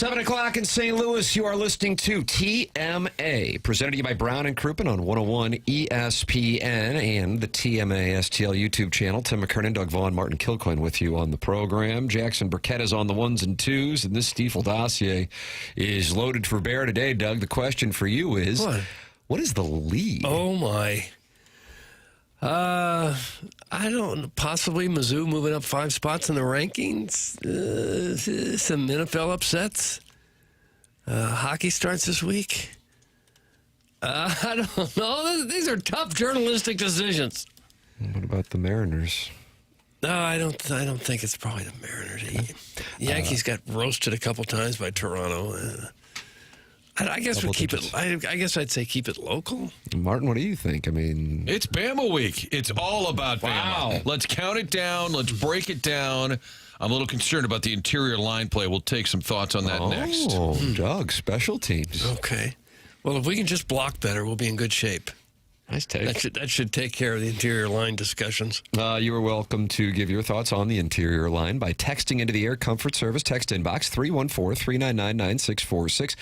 7 o'clock in St. Louis, you are listening to TMA, presented to you by Brown and Crouppen on 101 ESPN and the TMA STL YouTube channel. Tim McKernan, Doug Vaughn, Martin Kilcoyne with you on the program. Jackson Burkett is on the ones and twos, and this Stiefel dossier is loaded for bear today. Doug, the question for you is, what is the lead? Oh, my. I don't possibly Mizzou moving up 5 spots in the rankings. Some NFL upsets. Hockey starts this week. I don't know. These are tough journalistic decisions. What about the Mariners? No, I don't think it's probably the Mariners. Yankees got roasted a couple times by Toronto. I guess we keep it. I guess I'd say keep it local. Martin, what do you think? I mean, it's Bama week. It's all about Bama. Let's count it down. Let's break it down. I'm a little concerned about the interior line play. We'll take some thoughts on that next. Oh, Doug, special teams. Okay. Well, if we can just block better, we'll be in good shape. Nice take. That should take care of the interior line discussions. You are welcome to give your thoughts on the interior line by texting into the Air Comfort Service text inbox 314-399-9646.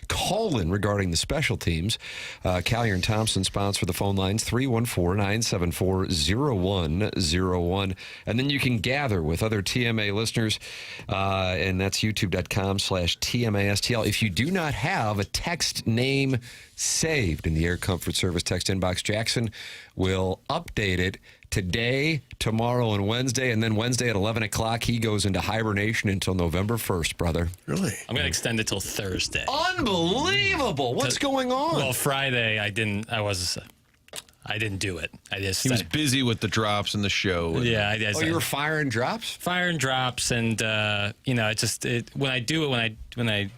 Call in regarding the special teams. Callier and Thompson sponsor the phone lines 314-974-0101. And then you can gather with other TMA listeners, and that's youtube.com/TMASTL. If you do not have a text name saved in the Air Comfort Service text inbox, Jackson will update it today, tomorrow, and Wednesday. And then Wednesday at 11 o'clock, he goes into hibernation until November 1st, brother. Really? I'm going to extend it till Thursday. Unbelievable. What's going on? Well, Friday, I didn't do it. He was busy with the drops and the show. Yeah. You were firing drops? Firing drops. And, when I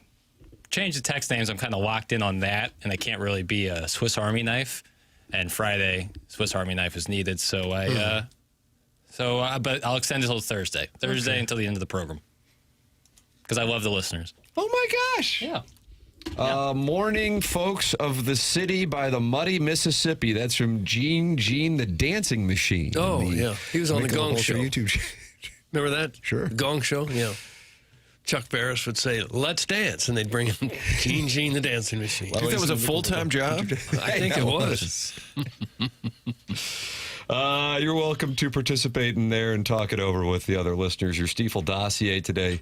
change the text names, I'm kind of locked in on that, and I can't really be a Swiss Army knife. And Friday, Swiss Army knife is needed, so but I'll extend it until Thursday until the end of the program, because I love the listeners. Oh my gosh! Yeah. Morning, folks of the city by the muddy Mississippi. That's from Gene the Dancing Machine. Oh yeah, he was on the Gong Show. YouTube. Remember that? Sure. The Gong Show. Yeah. Chuck Barris would say, "Let's dance," and they'd bring in Gene the Dancing Machine. Well, that was a full-time job? I think it was. You're welcome to participate in there and talk it over with the other listeners. Your Stiefel dossier today.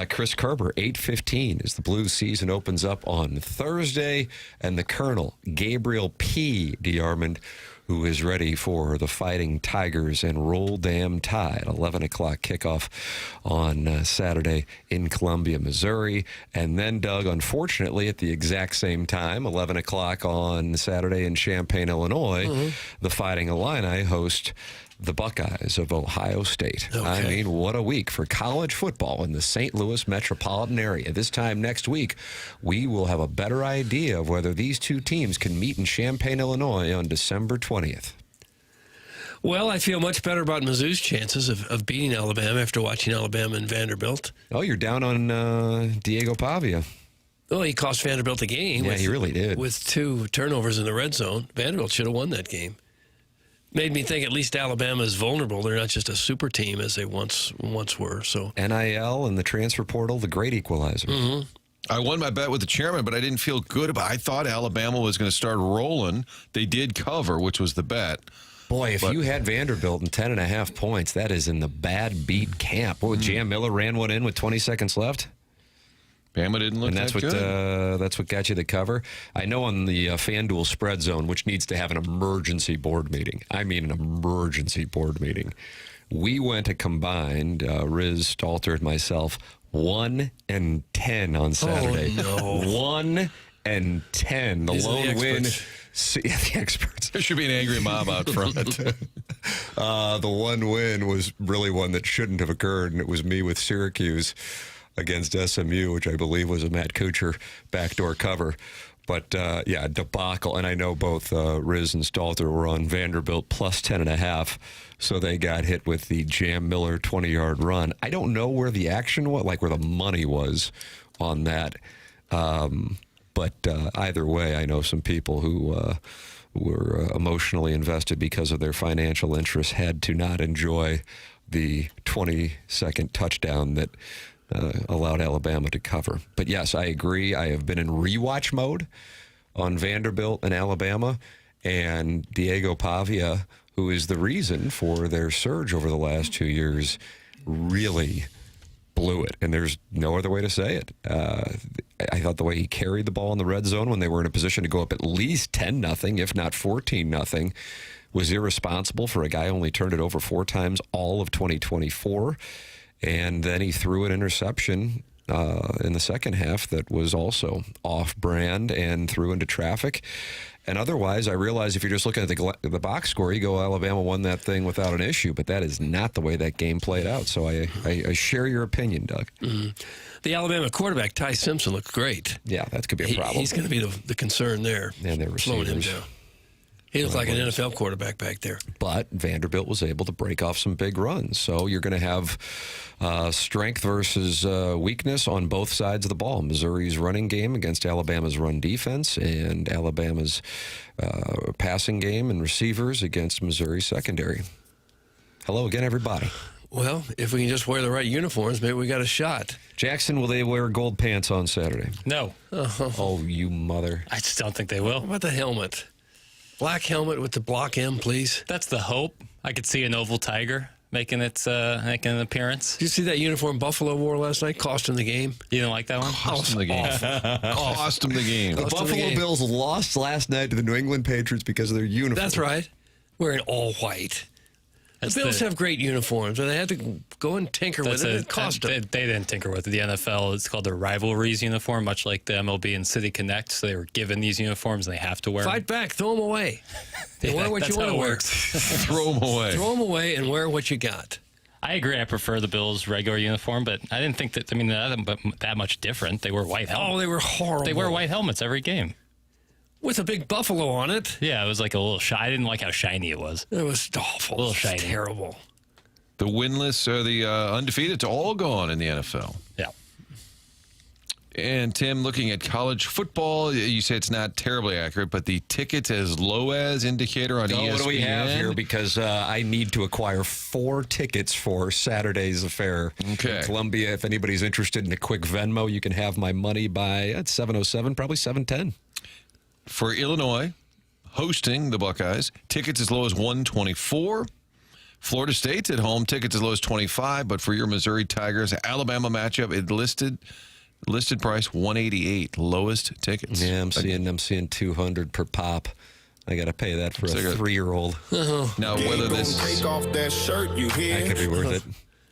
Chris Kerber, 8:15 as the Blues season opens up on Thursday, and the Colonel, Gabriel P. DeArmond, who is ready for the Fighting Tigers and Roll Damn Tide. 11 o'clock kickoff on Saturday in Columbia, Missouri. And then, Doug, unfortunately, at the exact same time, 11 o'clock on Saturday in Champaign, Illinois, the Fighting Illini host the Buckeyes of Ohio State. Okay. I mean, what a week for college football in the St. Louis metropolitan area. This time next week, we will have a better idea of whether these two teams can meet in Champaign, Illinois on December 20th. Well, I feel much better about Mizzou's chances of beating Alabama after watching Alabama and Vanderbilt. Oh, you're down on Diego Pavia. Oh, he cost Vanderbilt the game. Yeah, he really did. With 2 turnovers in the red zone. Vanderbilt should have won that game. Made me think at least Alabama is vulnerable. They're not just a super team as they once were. So NIL and the transfer portal, the great equalizer. Mm-hmm. I won my bet with the chairman, but I didn't feel good about it. I thought Alabama was going to start rolling. They did cover, which was the bet. Boy, if you had Vanderbilt and 10.5 points, that is in the bad beat camp. What, Jam Miller ran one in with 20 seconds left? Bama didn't look that good. That's what got you the cover. I know on the FanDuel spread zone, which needs to have an emergency board meeting. I mean an emergency board meeting. We went a combined, Riz, Stalter, and myself, 1-10 on Saturday. Oh, no. 1-10. The These are lone the win. experts. Yeah, the experts. There should be an angry mob out front. The one win was really one that shouldn't have occurred, and it was me with Syracuse against SMU, which I believe was a Matt Kuchar backdoor cover. But, yeah, debacle. And I know both Riz and Stalter were on Vanderbilt plus 10.5, so they got hit with the Jam Miller 20-yard run. I don't know where the action was, like where the money was on that. But either way, I know some people who were emotionally invested because of their financial interests had to not enjoy the 20-second touchdown that allowed Alabama to cover. But yes, I agree. I have been in rewatch mode on Vanderbilt and Alabama, and Diego Pavia, who is the reason for their surge over the last 2 years, really blew it. And there's no other way to say it. I thought the way he carried the ball in the red zone when they were in a position to go up at least 10-0, if not 14-0, was irresponsible for a guy who only turned it over 4 times all of 2024. And then he threw an interception in the second half that was also off-brand and threw into traffic. And otherwise, I realize if you're just looking at the box score, you go, Alabama won that thing without an issue. But that is not the way that game played out. So I share your opinion, Doug. Mm-hmm. The Alabama quarterback, Ty Simpson, looked great. Yeah, that could be a problem. He's going to be the concern there. And their slowing him receivers. down. He looked like an NFL quarterback back there. But Vanderbilt was able to break off some big runs. So you're going to have strength versus weakness on both sides of the ball. Missouri's running game against Alabama's run defense, and Alabama's passing game and receivers against Missouri's secondary. Hello again, everybody. Well, if we can just wear the right uniforms, maybe we got a shot. Jackson, will they wear gold pants on Saturday? No. Oh, you mother. I just don't think they will. What about the helmet? Black helmet with the block M, please. That's the hope. I could see an oval tiger making making an appearance. Did you see that uniform Buffalo wore last night? Cost him the game. You didn't like that one? Cost him the game. Cost him the game. The Buffalo Bills lost last night to the New England Patriots because of their uniform. That's right. Wearing all white. The Bills have great uniforms, and they had to go and tinker with it. It cost them. They didn't tinker with it. The NFL, it's called the rivalries uniform, much like the MLB and City Connect. So they were given these uniforms, and they have to wear them. Fight back. Throw them away. They wear what you want to wear. Throw them away. Throw them away and wear what you got. I agree. I prefer the Bills' regular uniform, but I didn't think that, that much different. They wear white helmets. Oh, they were horrible. They wear white helmets every game. With a big buffalo on it. Yeah, it was like a little shy. I didn't like how shiny it was. It was awful. A little shiny. Terrible. The winless or the undefeated, it's all gone in the NFL. Yeah. And Tim, looking at college football, you say it's not terribly accurate, but the tickets as low as indicator on ESPN. What do we have here? Because I need to acquire 4 tickets for Saturday's affair in Columbia. If anybody's interested in a quick Venmo, you can have my money by 7:07, probably 7:10. For Illinois, hosting the Buckeyes, tickets as low as $124. Florida State's at home, tickets as low as $25. But for your Missouri Tigers, Alabama matchup, it listed price $188, lowest tickets. Yeah, I'm seeing $200 per pop. I got to pay that for a 3-year-old. Now, whether this take off that shirt, you hear? That could be worth it.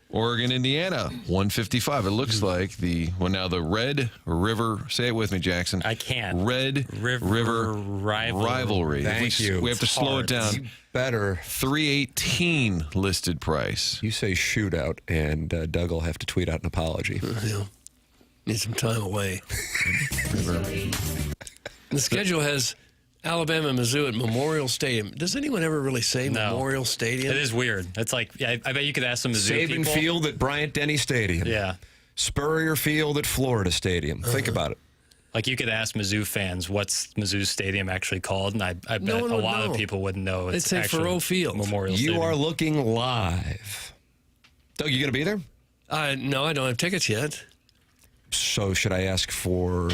Oregon, Indiana, $155. It looks like the Red River, say it with me, Jackson. I can't. Red River Rivalry. Thank you. We have to slow it down. You better. $318 listed price. You say shootout, and Doug will have to tweet out an apology. Need some time away. The schedule has Alabama and Mizzou at Memorial Stadium. Does anyone ever really say Memorial Stadium? It is weird. It's like, I bet you could ask some Mizzou Saban people. Field at Bryant-Denny Stadium. Yeah. Spurrier Field at Florida Stadium. Think about it. Like, you could ask Mizzou fans, what's Mizzou's stadium actually called? And I bet a lot of people wouldn't know. It's actually Faroe Field. Memorial Stadium. You are looking live. Doug, you going to be there? No, I don't have tickets yet. So should I ask for...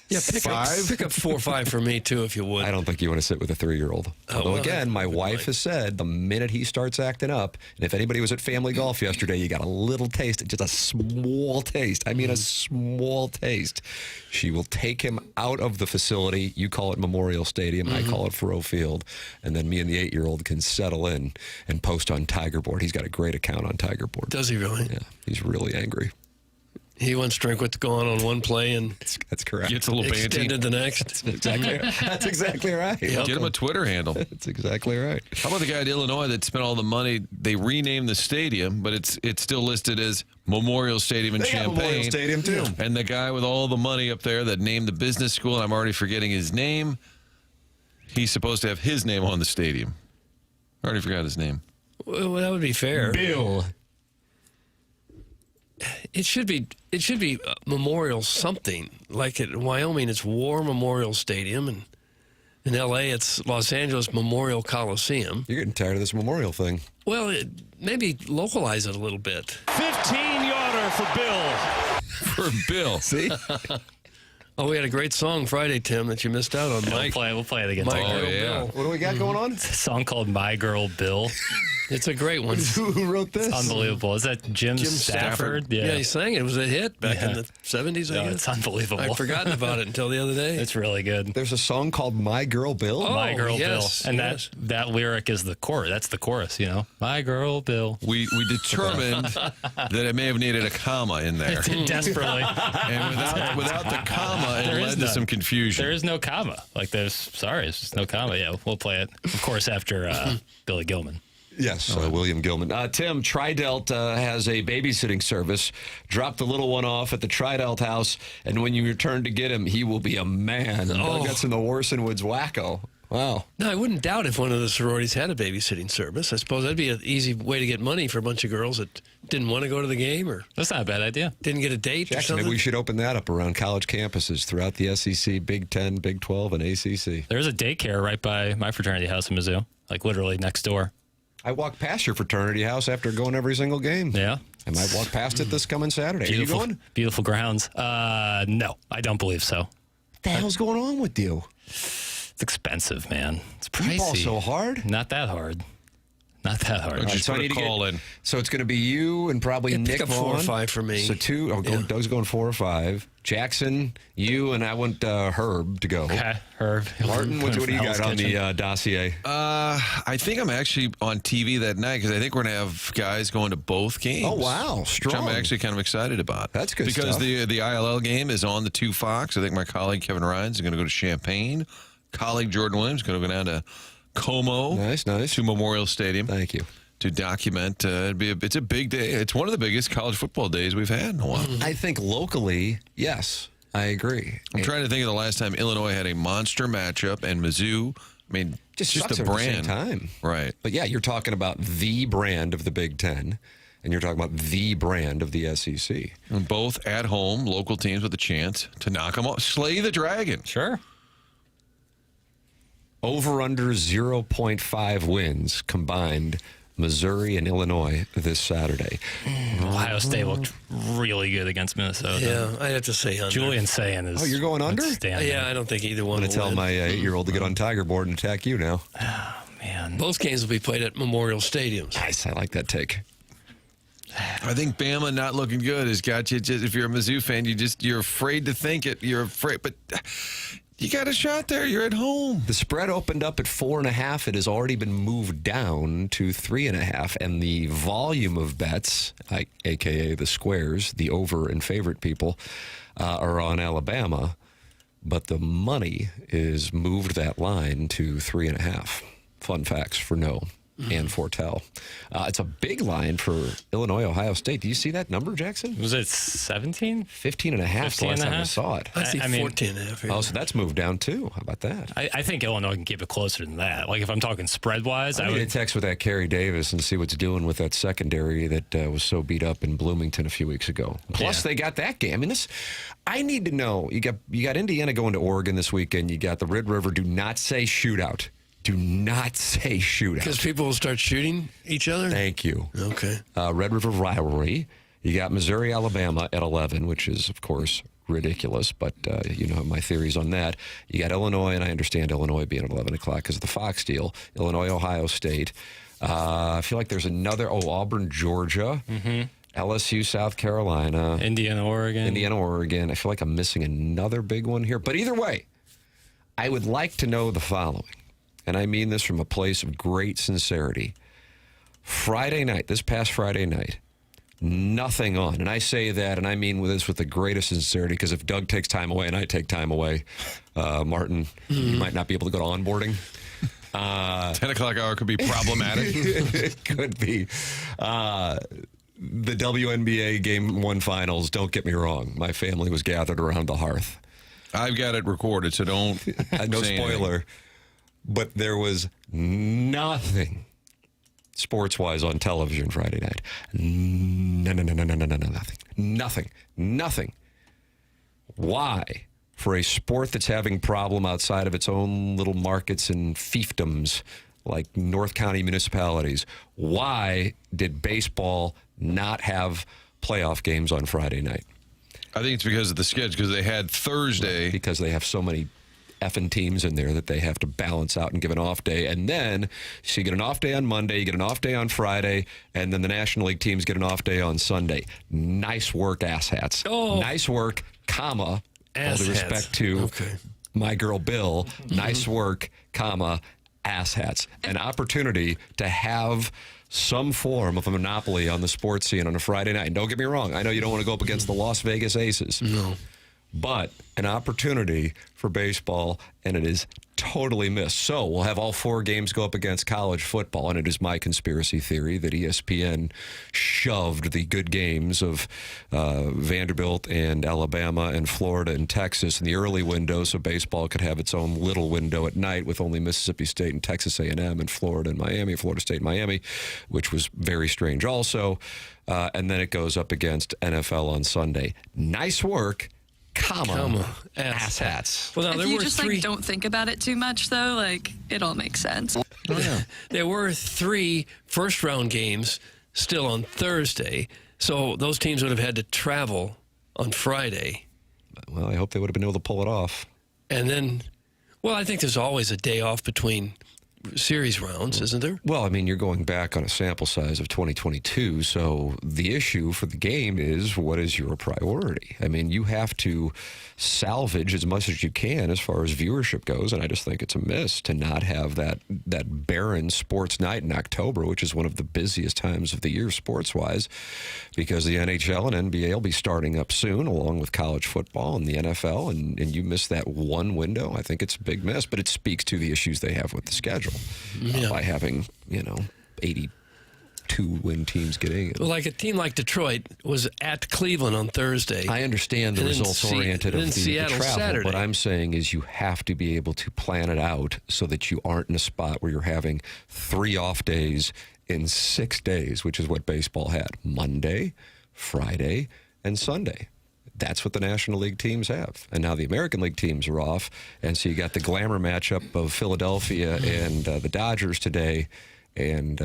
Yeah, pick up 4 or 5 for me, too, if you would. I don't think you want to sit with a 3-year-old. Although, again, my wife has said the minute he starts acting up, and if anybody was at Family Golf yesterday, you got a little taste, just a small taste. I mean, a small taste. She will take him out of the facility. You call it Memorial Stadium. I call it Faroe Field. And then me and the 8-year-old can settle in and post on Tiger Board. He's got a great account on Tiger Board. Does he really? Yeah, he's really angry. He wants to drink what's going on one play and that's correct. Gets a little extended the next. That's exactly right. Get him a Twitter handle. That's exactly right. How about the guy at Illinois that spent all the money? They renamed the stadium, but it's still listed as Memorial Stadium in Champaign. Memorial Stadium too. And the guy with all the money up there that named the business school, and I'm already forgetting his name. He's supposed to have his name on the stadium. I already forgot his name. Well, that would be fair. Bill. It should be Memorial something. Like in Wyoming, it's War Memorial Stadium, and in L.A., it's Los Angeles Memorial Coliseum. You're getting tired of this Memorial thing. Well, maybe localize it a little bit. 15-yarder for Bill. for Bill. See? Oh, we had a great song Friday, Tim, that you missed out on. Mike. We'll play it again. Mike tomorrow. Girl yeah. Bill. What do we got going on? It's a song called "My Girl Bill." It's a great one. Who wrote this? Unbelievable. Is that Jim Stafford? Yeah, he sang it. It was a hit back in Yeah. the 70s, I No, guess. it's unbelievable. I'd forgotten about it until the other day. It's really good. There's a song called My Girl Bill. Oh, My Girl yes, Bill. And yes. that lyric is the chorus. That's the chorus, you know. My Girl Bill. We determined that it may have needed a comma in there. Desperately. And without the comma, it There is led to none. some confusion. There is no comma. It's just no comma. Yeah, we'll play it, of course, after Billy Gilman. Yes, William Gilman. Tim, Tridelt has a babysitting service. Drop the little one off at the Tridelt house, and when you return to get him, he will be a man. Oh. That's in the Warson Woods Wacko. Wow. No, I wouldn't doubt if one of the sororities had a babysitting service. I suppose that'd be an easy way to get money for a bunch of girls that didn't want to go to the game or That's not a bad idea. didn't get a date or Jackson, something. maybe we should open that up around college campuses throughout the SEC, Big 10, Big 12, and ACC. There's a daycare right by my fraternity house in Mizzou, like literally next door. I walk past your fraternity house after going every single game. Yeah. I might walk past it this coming Saturday. Are you going? Beautiful grounds. No, I don't believe so. What the hell's going on with you? It's expensive, man. It's You ball pricey. so hard. Not that hard. Not that hard. Just so I put a need to call get- in. So it's going to be you and probably Yeah, Nick pick up 4 or Vaughn. 5 for me. So 2. Doug's going 4 or 5. Jackson, you, and I want Herb to go. Okay, Herb. Martin, what do you got Hell's on Kitchen. the dossier? I think I'm actually on TV that night because I think we're going to have guys going to both games. Oh, wow. Which Strong. I'm actually kind of excited about. That's good because stuff. the ILL game is on the 2 Fox. I think my colleague Kevin Ryan's going to go to Champaign. Colleague Jordan Williams is going to go down to Como. Nice. To Memorial Stadium. Thank you. To document. It's a big day. It's one of the biggest college football days we've had in a while. I think locally, yes, I agree. I'm trying to think of the last time Illinois had a monster matchup and Mizzou. I mean, Just just sucks a at the same brand. time. Right. But yeah, you're talking about the brand of the Big Ten, and you're talking about the brand of the SEC. And both at home, local teams with a chance to knock them off. Slay the dragon. Sure. Over under 0.5 wins combined, Missouri and Illinois this Saturday. Ohio State looked really good against Minnesota. Yeah, I'd have to say under. Julian Sayin is. Oh, you're going under? outstanding. Yeah, I don't think either one I'm will going to tell win. my 8-year-old to get on Tiger Board and attack you now. Man. Both games will be played at Memorial Stadiums. Nice. I like that take. I think Bama not looking good has got you. Just if you're a Mizzou fan, you're afraid to think it. You're afraid, but you got a shot there. You're at home. The spread opened up at 4.5. It has already been moved down to 3.5. And the volume of bets, aka the squares, the over and favorite people, are on Alabama. But the money is moved that line to 3.5. Fun facts for no and foretell. It's a big line for Illinois, Ohio State. Do you see that number, Jackson? Was it 17? 15.5 the last 15.5? time I saw it. I see I mean- 14 and a half here. Oh, so that's moved down too. How about that? I think Illinois can keep it closer than that. Like if I'm talking spread wise, I I need would. to text with that Kerry Davis and see what's doing with that secondary that was so beat up in Bloomington a few weeks ago. Plus, Yeah. they got that game. I mean, I need to know. You got Indiana going to Oregon this weekend. You got the Red River. Do not say shootout. Do not say shootout. Because people will start shooting each other? Thank you. Okay. Red River rivalry. You got Missouri, Alabama at 11, which is, of course, ridiculous, but you know my theories on that. You got Illinois, and I understand Illinois being at 11 o'clock because of the Fox deal. Illinois, Ohio State. I feel like there's another, Auburn, Georgia. LSU, South Carolina. Indiana, Oregon. I feel like I'm missing another big one here. But either way, I would like to know the following, and I mean this from a place of great sincerity. Friday night, this past Friday night, nothing on. And I say that, and I mean this with the greatest sincerity, because if Doug takes time away and I take time away, Martin, you might not be able to go to onboarding. 10 o'clock hour could be problematic. It could be. The WNBA Game 1 finals, don't get me wrong. My family was gathered around the hearth. I've got it recorded, so don't. No say anything. spoiler. But there was nothing sports-wise on television Friday night. No, nothing. Nothing. Why? For a sport that's having problem outside of its own little markets and fiefdoms like North County municipalities, why did baseball not have playoff games on Friday night? I think it's because of the schedule, because they had Thursday. Because they have so many effing teams in there that they have to balance out and give an off day. And then, so you get an off day on Monday, you get an off day on Friday, and then the National League teams get an off day on Sunday. Nice work, asshats. Oh. Nice work, comma, all due respect to my girl Bill. Nice work, comma, asshats. An opportunity to have some form of a monopoly on the sports scene on a Friday night. And don't get me wrong, I know you don't want to go up against the Las Vegas Aces. No. But an opportunity for baseball, and it is totally missed. So we'll have all 4 games go up against college football, and it is my conspiracy theory that ESPN shoved the good games of Vanderbilt and Alabama and Florida and Texas in the early window so baseball could have its own little window at night with only Mississippi State and Texas A&M and Florida and Miami, Florida State and Miami, which was very strange also. And then it goes up against NFL on Sunday. Nice work. Comma asshats. Well, now, If you just don't think about it too much, though, it all makes sense. There were 3 first-round games still on Thursday, so those teams would have had to travel on Friday. Well, I hope they would have been able to pull it off. And then, well, I think there's always a day off between series rounds, isn't there? Well, I mean, you're going back on a sample size of 2022, so the issue for the game is, what is your priority? I mean, you have to salvage as much as you can as far as viewership goes, and I just think it's a miss to not have that barren sports night in October, which is one of the busiest times of the year sports-wise, because the NHL and NBA will be starting up soon, along with college football and the NFL, and you miss that one window. I think it's a big miss, but it speaks to the issues they have with the schedule. By having, 82-win teams getting it. Well, like a team like Detroit was at Cleveland on Thursday. I understand the results-oriented of the Seattle travel. Saturday. What I'm saying is you have to be able to plan it out so that you aren't in a spot where you're having 3 off days in 6 days, which is what baseball had. Monday, Friday, and Sunday. That's what the National League teams have. And now the American League teams are off. And so you got the glamour matchup of Philadelphia and the Dodgers today. And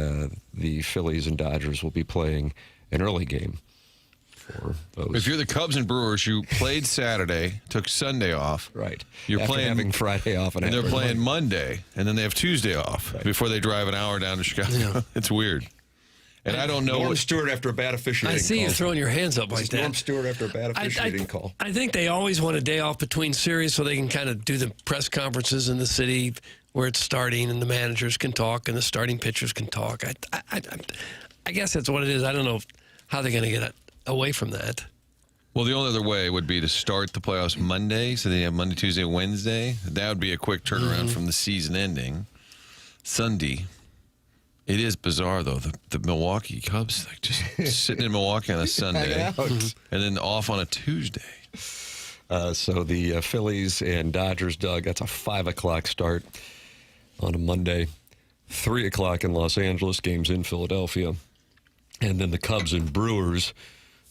the Phillies and Dodgers will be playing an early game for those. If you're the Cubs and Brewers, you played Saturday, took Sunday off. Right. You're After playing having Friday off. And they're playing Monday, and then they have Tuesday off before they drive an hour down to Chicago. Yeah. It's weird. And I don't know. Norm Stewart after a bad officiating I see you throwing your hands up like that. Norm Stewart after a bad officiating call. I think they always want a day off between series so they can kind of do the press conferences in the city where it's starting and the managers can talk and the starting pitchers can talk. I guess that's what it is. I don't know how they're going to get away from that. Well, the only other way would be to start the playoffs Monday, so they have Monday, Tuesday, Wednesday. That would be a quick turnaround from the season ending. Sunday. It is bizarre, though. The Milwaukee Cubs, just sitting in Milwaukee on a Sunday and then off on a Tuesday. So the Phillies and Dodgers, Doug, that's a 5 o'clock start on a Monday. 3 o'clock in Los Angeles, games in Philadelphia. And then the Cubs and Brewers,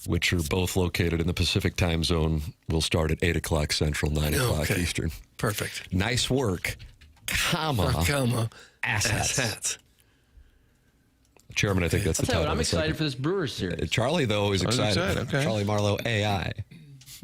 which are both located in the Pacific time zone, will start at 8 o'clock Central, 9 o'clock Eastern. Perfect. Nice work, asshats. Chairman, I think that's the title. I'm excited for this Brewers series. Charlie, though, is excited. Okay. Charlie Marlowe, AI.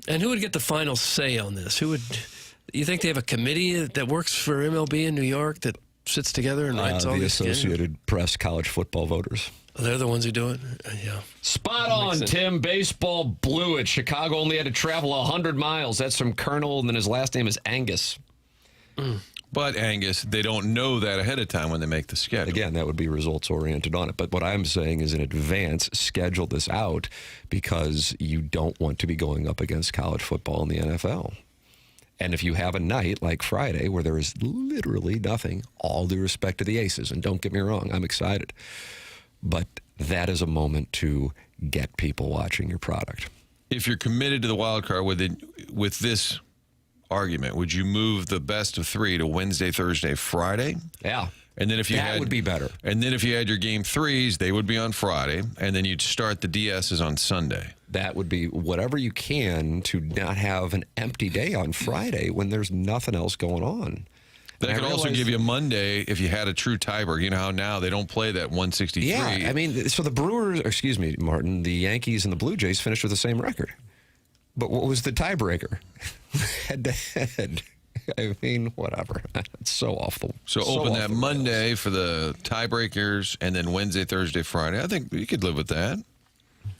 And who would get the final say on this? You think they have a committee that works for MLB in New York that sits together and writes all the these Associated Press college football voters. They're the ones who do it? Yeah. Spot on, Tim. Baseball blew it. Chicago only had to travel 100 miles. That's from Colonel, and then his last name is Angus. But, Angus, they don't know that ahead of time when they make the schedule. Again, that would be results-oriented on it. But what I'm saying is in advance, schedule this out because you don't want to be going up against college football in the NFL. And if you have a night like Friday where there is literally nothing, all due respect to the Aces, and don't get me wrong, I'm excited. But that is a moment to get people watching your product. If you're committed to the wild card with this argument, would you move the best of 3 to Wednesday, Thursday, Friday? Yeah. And then if you that would be better. And then if you had your game 3s, they would be on Friday, and then you'd start the DSs on Sunday. That would be whatever you can to not have an empty day on Friday when there's nothing else going on. That could also give you Monday if you had a true tiebreaker. You know how now they don't play that 163. Yeah, I mean, so the Brewers, Martin, the Yankees and the Blue Jays finished with the same record. But what was the tiebreaker? Head to head. I mean, whatever. It's so awful. So open that Monday for the tiebreakers, and then Wednesday, Thursday, Friday. I think you could live with that.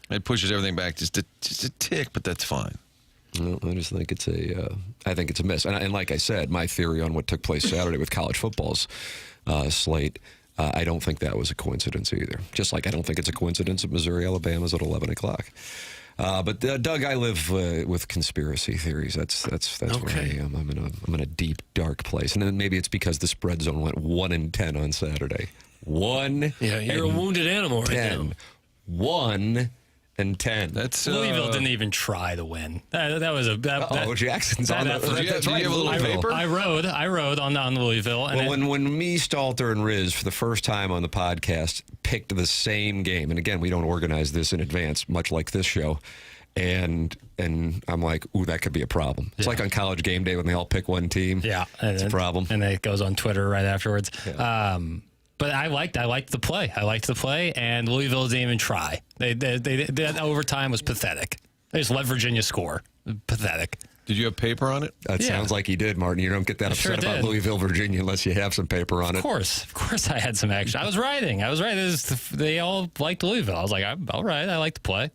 It pushes everything back just a tick, but that's fine. No, I just think it's a miss. And like I said, my theory on what took place Saturday with college football's slate, I don't think that was a coincidence either. Just like I don't think it's a coincidence that Missouri, Alabama's at 11 o'clock. But Doug, I live with conspiracy theories. That's Okay. where I am. I'm in a deep, dark place. And then maybe it's because the spread zone went 1-10 on Saturday. 1. Yeah, you're a wounded animal right 10. now. 1-10. That's Louisville didn't even try to win. That was a Jackson's on that- the. did That's you right. have a little paper? I rode on Louisville. And Well, when me, Stalter, and Riz for the first time on the podcast picked the same game, and again, we don't organize this in advance, much like this show, and I'm like, ooh, that could be a problem. It's like on College Game Day when they all pick one team. yeah, it's a problem. And it goes on Twitter right afterwards. But I liked the play. I liked the play, and Louisville didn't even try. That overtime was pathetic. They just let Virginia score. Pathetic. Did you have paper on it? That Yeah. sounds like he did, Martin. You don't get that I sure upset about did. Louisville, Virginia, unless you have some paper on Of it. course, I had some action. I was writing. They all liked Louisville. I was like, all right, I like the play.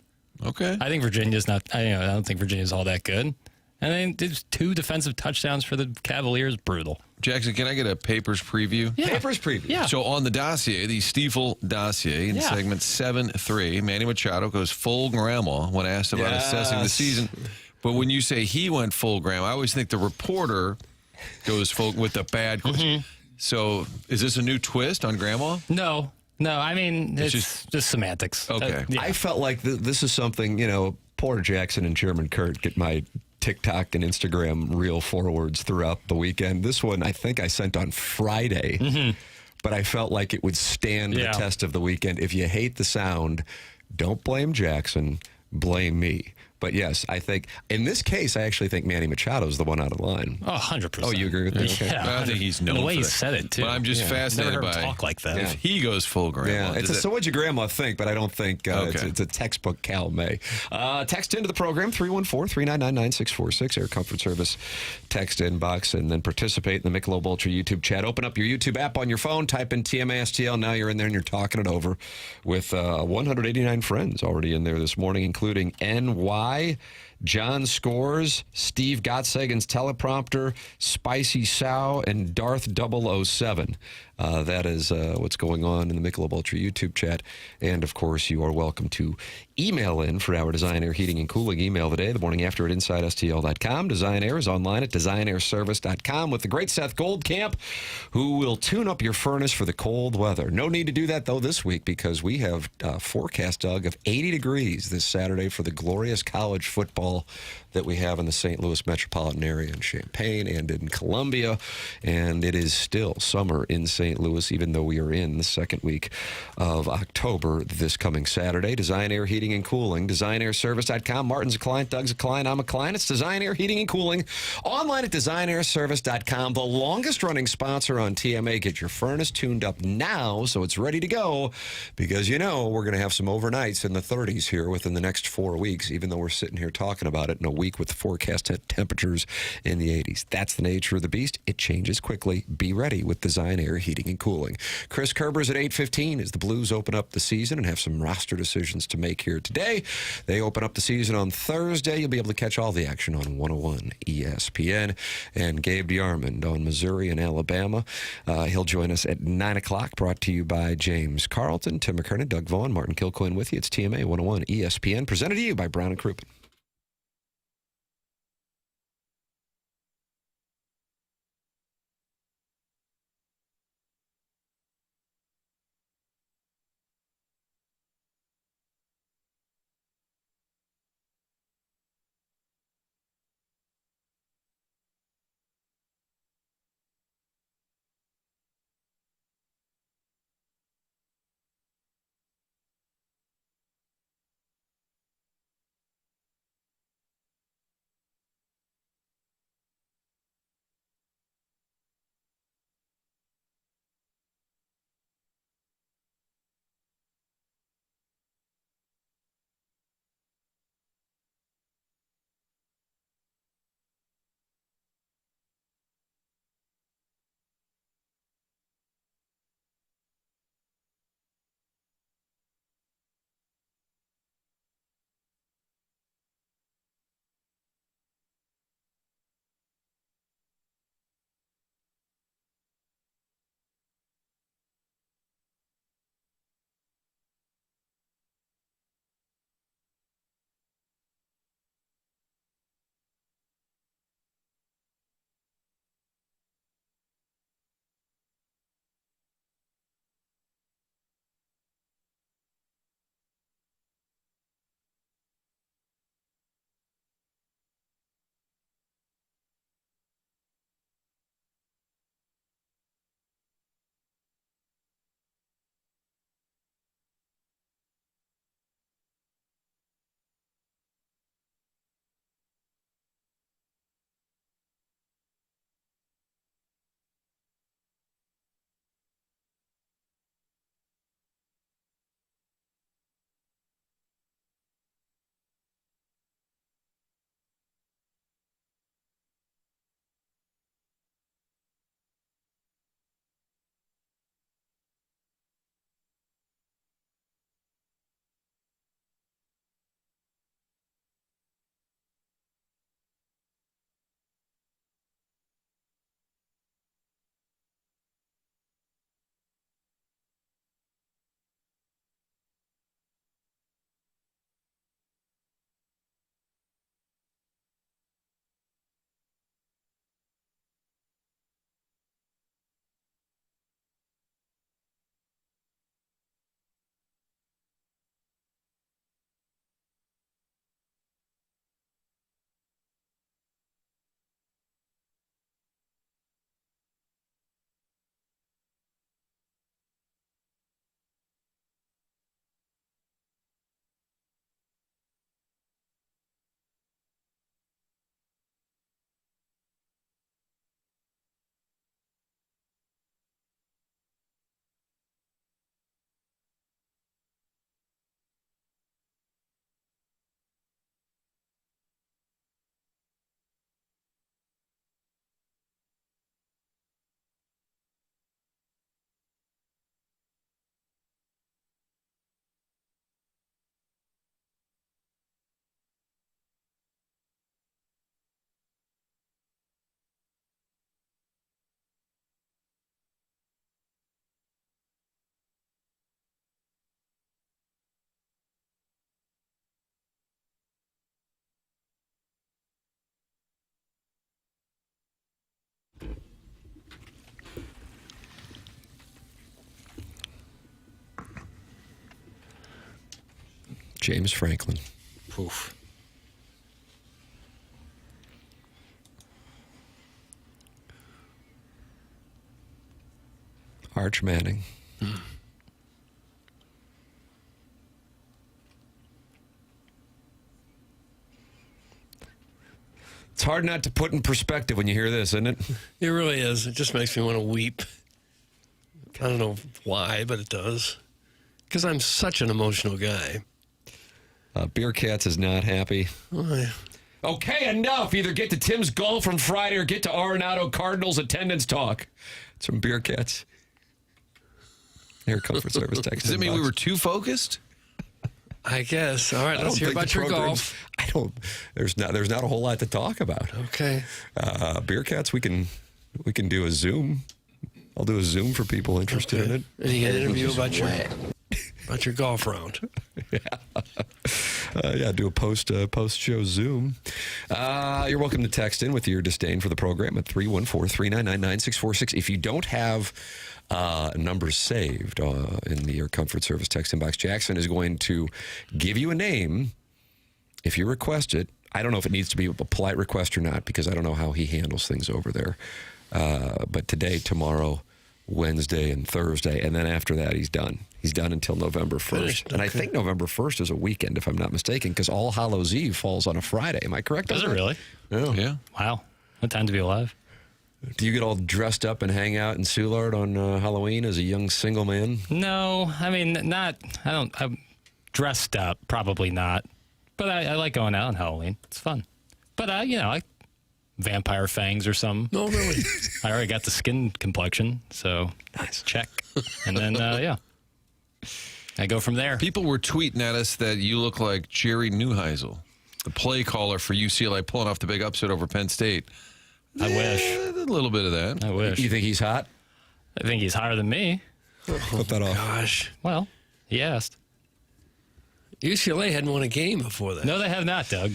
Okay. I think Virginia's not. I don't think Virginia's all that good. And then there's 2 defensive touchdowns for the Cavaliers. Brutal. Jackson, can I get a papers preview? Yeah. Papers preview. Yeah. So on the dossier, the Stiefel dossier in Yeah. segment 7-3, Manny Machado goes full grandma when asked about assessing the Yes. season. But when you say he went full grandma, I always think the reporter goes full with the bad question. So is this a new twist on grandma? No. I mean, it's just semantics. Okay. Yeah. I felt like this is something, poor Jackson and Chairman Kurt get my TikTok and Instagram reel forwards throughout the weekend. This one, I think I sent on Friday, but I felt like it would stand the Yeah. test of the weekend. If you hate the sound, don't blame Jackson, blame me. But yes, I think in this case, I actually think Manny Machado is the one out of line. Oh, 100%. Oh, you agree with that? Okay. Yeah, I think he's known And the way for he that. said it, too. But I'm just Never fascinated heard him by talk like that. Yeah. if he goes full grandma. Yeah, so what'd your grandma think? But I don't think Okay. it's a textbook Cal May. Text into the program, 314-399-9646, Air Comfort Service text inbox, and then participate in the Michelob Ultra YouTube chat. Open up your YouTube app on your phone, type in TMASTL. Now you're in there and you're talking it over with 189 friends already in there this morning, including NY, John Scores, Steve Gottsagen's teleprompter, Spicy Sow, and Darth 007. That is what's going on in the Michelob Ultra YouTube chat. And, of course, you are welcome to email in for our Design Air Heating and Cooling email today, the morning after at InsideSTL.com. Design Air is online at DesignAirService.com with the great Seth Goldcamp, who will tune up your furnace for the cold weather. No need to do that, though, this week because we have forecast, Doug, of 80 degrees this Saturday for the glorious college football that we have in the St. Louis metropolitan area in Champaign and in Columbia. And it is still summer in St. Louis, even though we are in the second week of October this coming Saturday. Design Air Heating and Cooling, DesignAirService.com. Martin's a client, Doug's a client, I'm a client. It's Design Air Heating and Cooling. Online at DesignAirService.com. The longest running sponsor on TMA. Get your furnace tuned up now so it's ready to go because, we're going to have some overnights in the 30s here within the next 4 weeks, even though we're sitting here talking about it in a week with forecast temperatures in the 80s. That's the nature of the beast. It changes quickly. Be ready with Design Air Heating and Cooling. Chris Kerber's at 8:15 as the Blues open up the season and have some roster decisions to make here today. They open up the season on Thursday. You'll be able to catch all the action on 101 ESPN. And Gabe DeArmond on Missouri and Alabama. He'll join us at 9 o'clock, brought to you by James Carlton, Tim McKernan, Doug Vaughn, Martin Kilcoyne with you. It's TMA 101 ESPN, presented to you by Brown and Crouppen. James Franklin. Oof. Arch Manning. It's hard not to put in perspective when you hear this, isn't it? It really is. It just makes me want to weep. I don't know why, but it does. Because I'm such an emotional guy. Beer Cats is not happy. Why? Okay, enough. Either get to Tim's golf from Friday or get to Arenado Cardinals attendance talk. It's from Beer Cats. Air Comfort Service text. Does it mean we were too focused? I guess. All right, let's hear about your golf. I don't. There's not a whole lot to talk about. Okay. Beer Cats, we can do a Zoom. I'll do a Zoom for people interested in it. And you get an interview about your golf round. Do a post-show Zoom. You're welcome to text in with your disdain for the program at 314-399-9646. If you don't have numbers saved in the Air Comfort Service text inbox, Jackson is going to give you a name if you request it. I don't know if it needs to be a polite request or not, because I don't know how he handles things over there. But today, tomorrow, Wednesday, and Thursday, and then after that, he's done. He's done until November 1st. Finished, okay. And I think November 1st is a weekend, if I'm not mistaken, because All Hallows Eve falls on a Friday. Am I correct? Does it really? Yeah. Wow. What time to be alive? Do you get all dressed up and hang out in Soulard on Halloween as a young single man? No, I mean, I'm dressed up, probably not. But I like going out on Halloween. It's fun. But, I vampire fangs or something. No, really. I already got the skin complexion, so nice. Check. And then, I go from there. People were tweeting at us that you look like Jerry Neuheisel, the play caller for UCLA, pulling off the big upset over Penn State. I wish. A little bit of that. I wish. You think he's hot? I think he's higher than me. Put that off. Gosh. Well, he asked. UCLA hadn't won a game before that. No, they have not, Doug.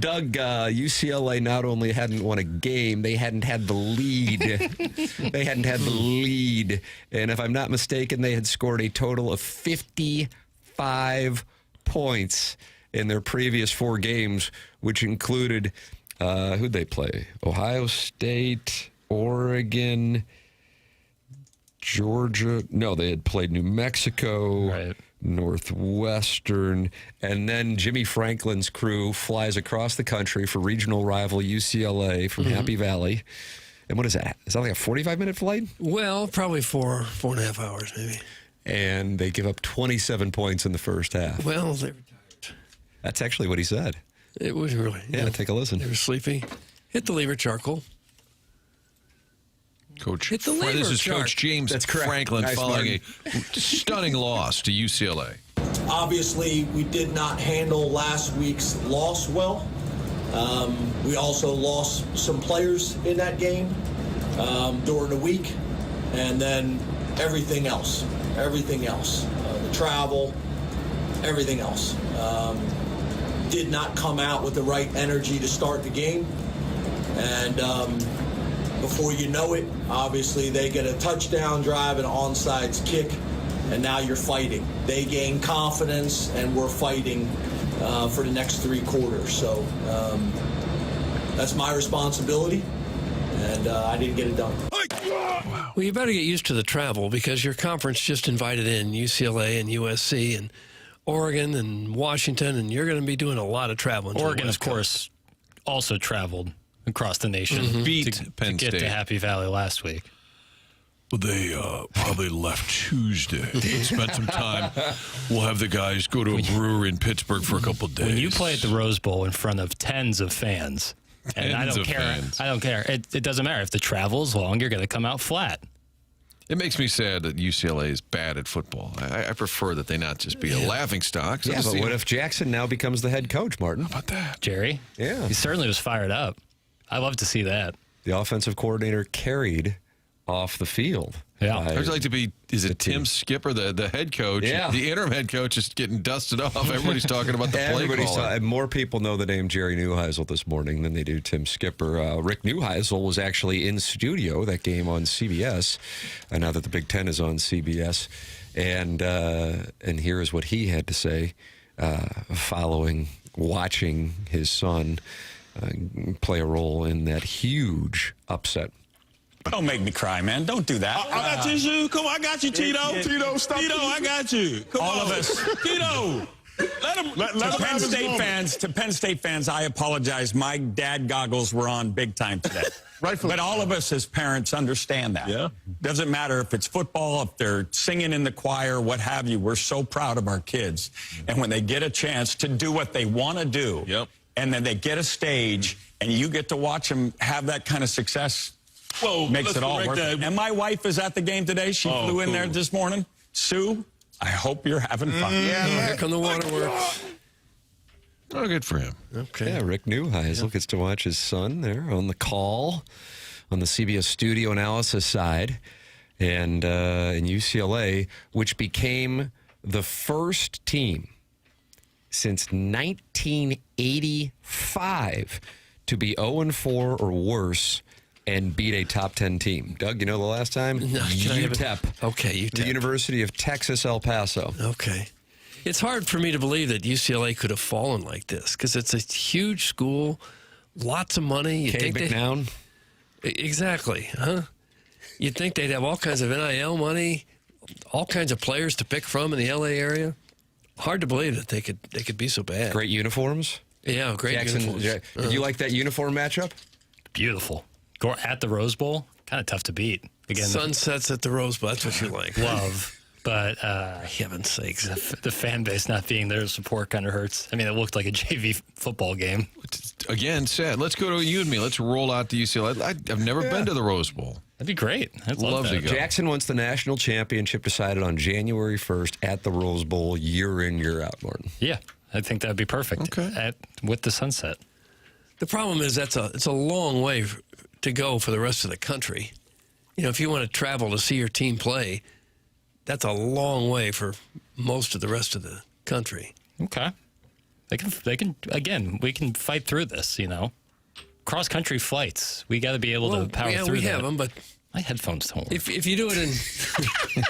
Doug, UCLA not only hadn't won a game, they hadn't had the lead. They hadn't had the lead. And if I'm not mistaken, they had scored a total of 55 points in their previous 4 games, which included, who'd they play? Ohio State, Oregon, Georgia. No, they had played New Mexico. Right. Northwestern, and then Jimmy Franklin's crew flies across the country for regional rival UCLA from Happy Valley. And what is that? Is that like a 45-minute flight? Well, probably 4.5 hours, maybe. And they give up 27 points in the first half. Well, they were tired. That's actually what he said. It was really. Yeah, take a listen. They were sleepy. Hit the lever charcoal. Coach, It's the lever this is chart. Coach James That's correct. Franklin Nice, following a stunning loss to UCLA. Obviously, we did not handle last week's loss well. We also lost some players in that game during the week, and then everything else, the travel, everything else. Did not come out with the right energy to start the game, and before you know it, obviously they get a touchdown drive and an onside kick, and now you're fighting. They gain confidence, and we're fighting for the next 3 quarters. So that's my responsibility, and I didn't get it done. Well, you better get used to the travel, because your conference just invited in UCLA and USC and Oregon and Washington, and you're going to be doing a lot of traveling. to the Oregon, West of course, also traveled across the nation Beat to Penn get State. to Happy Valley last week. Well, they probably left Tuesday. Spent some time. We'll have the guys go to a brewery in Pittsburgh for a couple of days. When you play at the Rose Bowl in front of tens of fans, and I Tens don't of care. fans. I don't care. It doesn't matter if the travel is long. You're going to come out flat. It makes me sad that UCLA is bad at football. I prefer that they not just be a laughing stock. So Yeah, but what if Jackson now becomes the head coach, Martin? How about that? Jerry, Yeah. he certainly was fired up. I love to see that. The offensive coordinator carried off the field. Yeah. by- I'd like to be, is it Tim Skipper, the head coach? Yeah. The interim head coach is getting dusted off. Everybody's talking about the play caller. More people know the name Jerry Neuheisel this morning than they do Tim Skipper. Rick Neuheisel was actually in studio that game on CBS. Now that the Big Ten is on CBS, and here is what he had to say watching his son play a role in that huge upset. Don't make me cry, man. Don't do that. I got you. Come on, I got you, Tito. Tito, stop. Tito, I got you. Come All on. of us. Tito. Let him to Penn State fans, I apologize. My dad goggles were on big time today. Rightfully. But all of us as parents understand that. Yeah. Doesn't matter if it's football, if they're singing in the choir, what have you. We're so proud of our kids. And when they get a chance to do what they want to do, and then they get a stage, and you get to watch them have that kind of success, makes it all worth it. And my wife is at the game today. She flew in there this morning. Sue, I hope you're having fun. Here come the waterworks. Oh, good for him. Okay. Yeah, Rick Neuheisel gets to watch his son there on the call on the CBS studio analysis side. And in UCLA, which became the first team since 1985 to be 0-4 or worse and beat a top 10 team. Doug, you know the last time? No, UTEP. Okay, UTEP. The University of Texas, El Paso. Okay. It's hard for me to believe that UCLA could have fallen like this because it's a huge school, lots of money. You Kay McNown. Exactly, huh? You'd think they'd have all kinds of NIL money, all kinds of players to pick from in the LA area. Hard to believe that they could be so bad. Great uniforms. Yeah, great uniforms. Did you like that uniform matchup? Beautiful. Go at the Rose Bowl, kind of tough to beat. Again, Sunsets at the Rose Bowl, that's what you like. love. But heaven's sakes. the fan base not being there to support kind of hurts. I mean, it looked like a JV football game. Again, sad. Let's go to you and me. Let's roll out to UCLA. I've never been to the Rose Bowl. That'd be great. I'd Love love to that. go. Jackson wants the national championship decided on January 1st at the Rose Bowl, year in, year out, Martin. Yeah, I think that'd be perfect. Okay. With the sunset. The problem is it's a long way to go for the rest of the country. You know, if you want to travel to see your team play, that's a long way for most of the rest of the country. Okay. They can again, we can fight through this, you know. Cross country flights. We got to be able to power through we that. have them, but my headphones don't work. if you do it in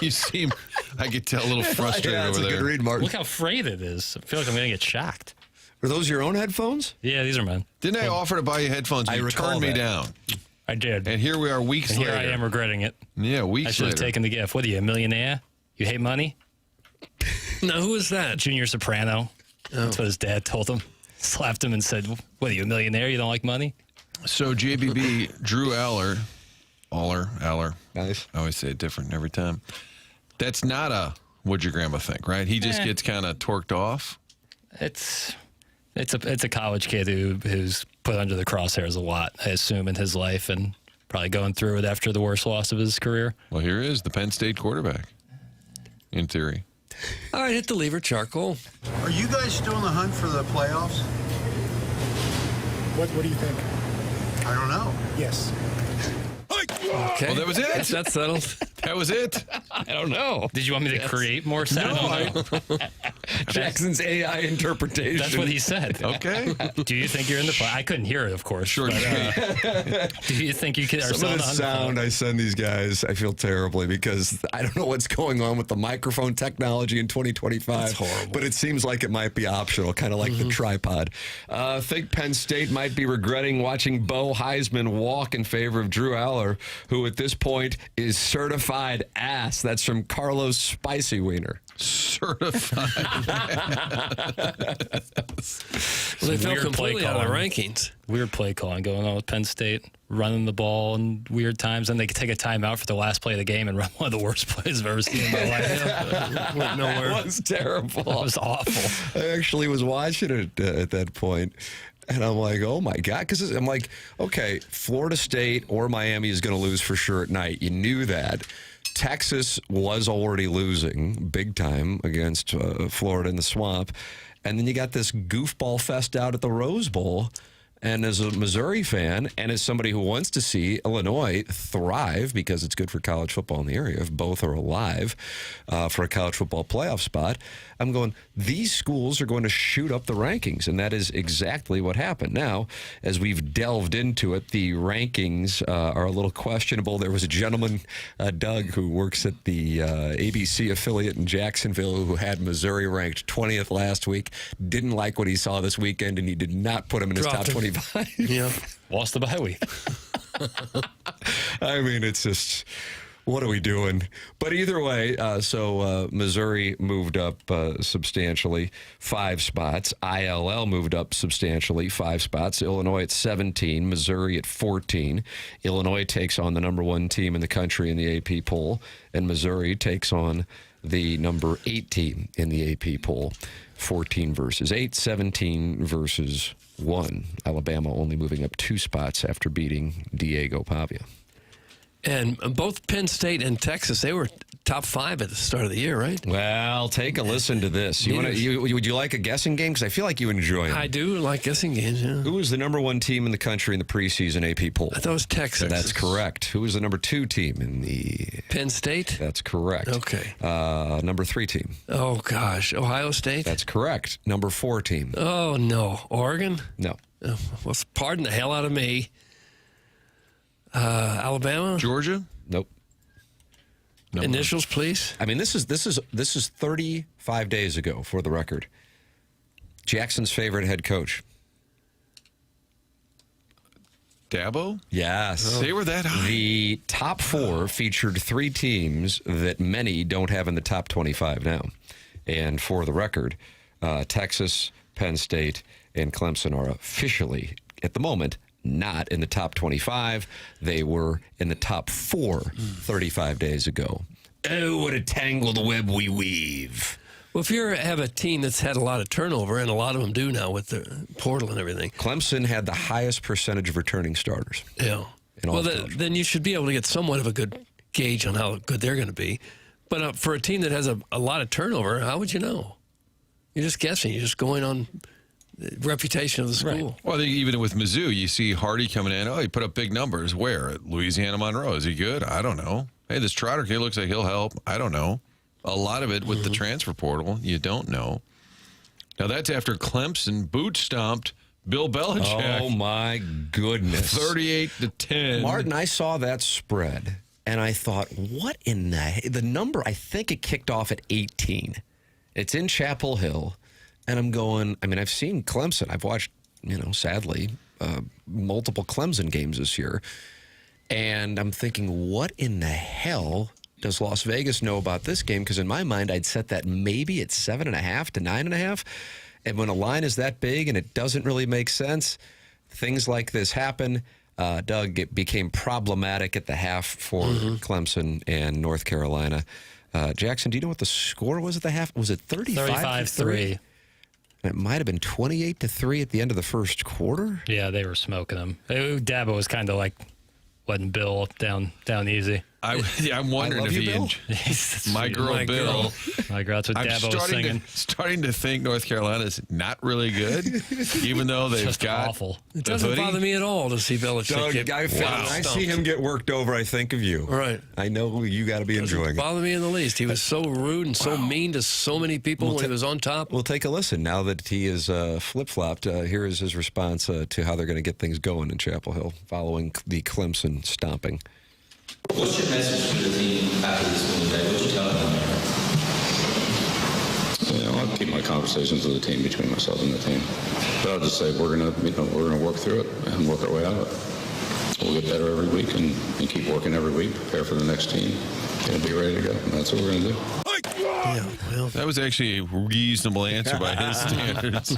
You seem, I could tell, a little frustrated Yeah, that's over a there. good read, Martin. Look how frayed it is. I feel like I'm going to get shocked. Are those your own headphones? Yeah, these are mine. Didn't I offer to buy you headphones? I You recall turned me that. down. I did. And here we are weeks And here later. I am regretting it. Yeah, I weeks should have later. taken the gift. What are you, a millionaire? You hate money? now, who is that? Junior Soprano. That's what his dad told him. Slapped him and said, what are you, a millionaire? You don't like money? So JBB, Drew Aller. Nice. I always say it different every time. That's not a what'd your grandma think, right? He just gets kind of torqued off. It's a college kid who's put under the crosshairs a lot, I assume, in his life, and probably going through it after the worst loss of his career. Well, here is the Penn State quarterback, in theory. All right, hit the lever, charcoal. Are you guys still in the hunt for the playoffs? What do you think? I don't know. Yes. Okay. Well, that was it. That's settled. That was it. I don't know. Did you want me to create more sound? Jackson's AI interpretation. That's what he said. Okay. Do you think you're in the play? I couldn't hear it, of course. Sure. But, do you think you can? Some of the sound I send these guys, I feel terribly because I don't know what's going on with the microphone technology in 2025. That's horrible. But it seems like it might be optional, kind of like the tripod. Think Penn State might be regretting watching Bo Heisman walk in favor of Drew Aller, who at this point is certified ass. That's from Carlos Spicy Wiener. Certified. Well, they fell Weird play completely out of the calling. rankings. Weird play calling going on with Penn State, running the ball in weird times. And they could take a timeout for the last play of the game and run one of the worst plays I've ever seen in my life. Went nowhere. That was terrible. It was awful. I actually was watching it at that point, and I'm like, oh my God. Because I'm like, okay, Florida State or Miami is going to lose for sure at night. You knew that. Texas was already losing big time against Florida in the Swamp. And then you got this goofball fest out at the Rose Bowl. And as a Missouri fan, and as somebody who wants to see Illinois thrive because it's good for college football in the area, if both are alive for a college football playoff spot, I'm going, these schools are going to shoot up the rankings, and that is exactly what happened. Now, as we've delved into it, the rankings are a little questionable. There was a gentleman, Doug, who works at the ABC affiliate in Jacksonville who had Missouri ranked 20th last week, didn't like what he saw this weekend, and he did not put him in his top 25. Yeah. Lost the bye week. I mean, it's just, what are we doing? But either way, so Missouri moved up substantially, 5 spots. ILL moved up substantially, 5 spots. Illinois at 17, Missouri at 14. Illinois takes on the number 1 team in the country in the AP poll, and Missouri takes on the number 8 team in the AP poll. 14 versus 8, 17 versus 1. Alabama only moving up 2 spots after beating Diego Pavia. And both Penn State and Texas, they were top 5 at the start of the year, right? Well, take a listen to this. Would you like a guessing game? Because I feel like you enjoy them. I do like guessing games, yeah. Who was the number 1 team in the country in the preseason AP poll? I thought it was Texas. That's correct. Who was the number 2 team in the... Penn State? That's correct. Okay. Number 3 team. Oh, gosh. Ohio State? That's correct. Number 4 team. Oh, no. Oregon? No. Well, pardon the hell out of me. Alabama? Georgia? Nope. No. Initials, please. I mean, this is 35 days ago, for the record. Jackson's favorite head coach. Dabo? Yes. They were that high. The top 4 featured 3 teams that many don't have in the top 25 now. And for the record, Texas, Penn State, and Clemson are officially, at the moment, not in the top 25. They were in the top 4 35 days ago. Oh, what a tangled web we weave. Well, if you have a team that's had a lot of turnover, and a lot of them do now with the portal and everything. Clemson had the highest percentage of returning starters. Yeah. Well, then you should be able to get somewhat of a good gauge on how good they're going to be. But for a team that has a lot of turnover, how would you know? You're just guessing. You're just going on the reputation of the school. Right. Well, even with Mizzou, you see Hardy coming in. Oh, he put up big numbers. Where? At Louisiana Monroe. Is he good? I don't know. Hey, this Trotter kid looks like he'll help. I don't know. A lot of it with the transfer portal, you don't know. Now, that's after Clemson boot stomped Bill Belichick. Oh, my goodness. 38-10. Martin, I saw that spread, and I thought, what in the number? I think it kicked off at 18. It's in Chapel Hill, and I'm going, I mean, I've seen Clemson. I've watched, sadly, multiple Clemson games this year, and I'm thinking, what in the hell does Las Vegas know about this game? Because in my mind, I'd set that maybe at 7.5 to 9.5. And when a line is that big and it doesn't really make sense, things like this happen. Doug, it became problematic at the half for Clemson and North Carolina. Jackson, do you know what the score was at the half? Was it 35-3? It might have been 28-3 at the end of the first quarter. Yeah, they were smoking them. Dabo was kind of like letting Bill down easy. I'm wondering if he my girl Bill. My girl, that's what Dabo was singing. Starting to think North Carolina's not really good, even though they've just got awful. It doesn't bother me at all to see Belichick get I see him get worked over. I think of you. Right. I know you got to be enjoying it. Doesn't bother me in the least. He was so rude and so mean to so many people when he was on top. We'll take a listen now that he is flip-flopped. Here is his response to how they're going to get things going in Chapel Hill following the Clemson stomping. What's your message to the team after this win today? What you tell them? I'll keep my conversations with the team between myself and the team. But I'll just say we're gonna work through it and work our way out of it. We'll get better every week and keep working every week, prepare for the next team, and be ready to go. And that's what we're gonna do. Yeah, well, that was actually a reasonable answer by his standards.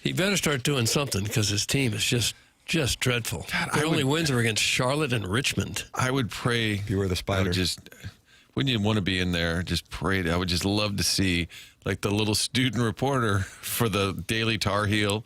He better start doing something because his team is just dreadful. God, Their only wins are against Charlotte and Richmond. I would pray. You were the Spider. Wouldn't you want to be in there? Just pray. I would just love to see, like, the little student reporter for the Daily Tar Heel.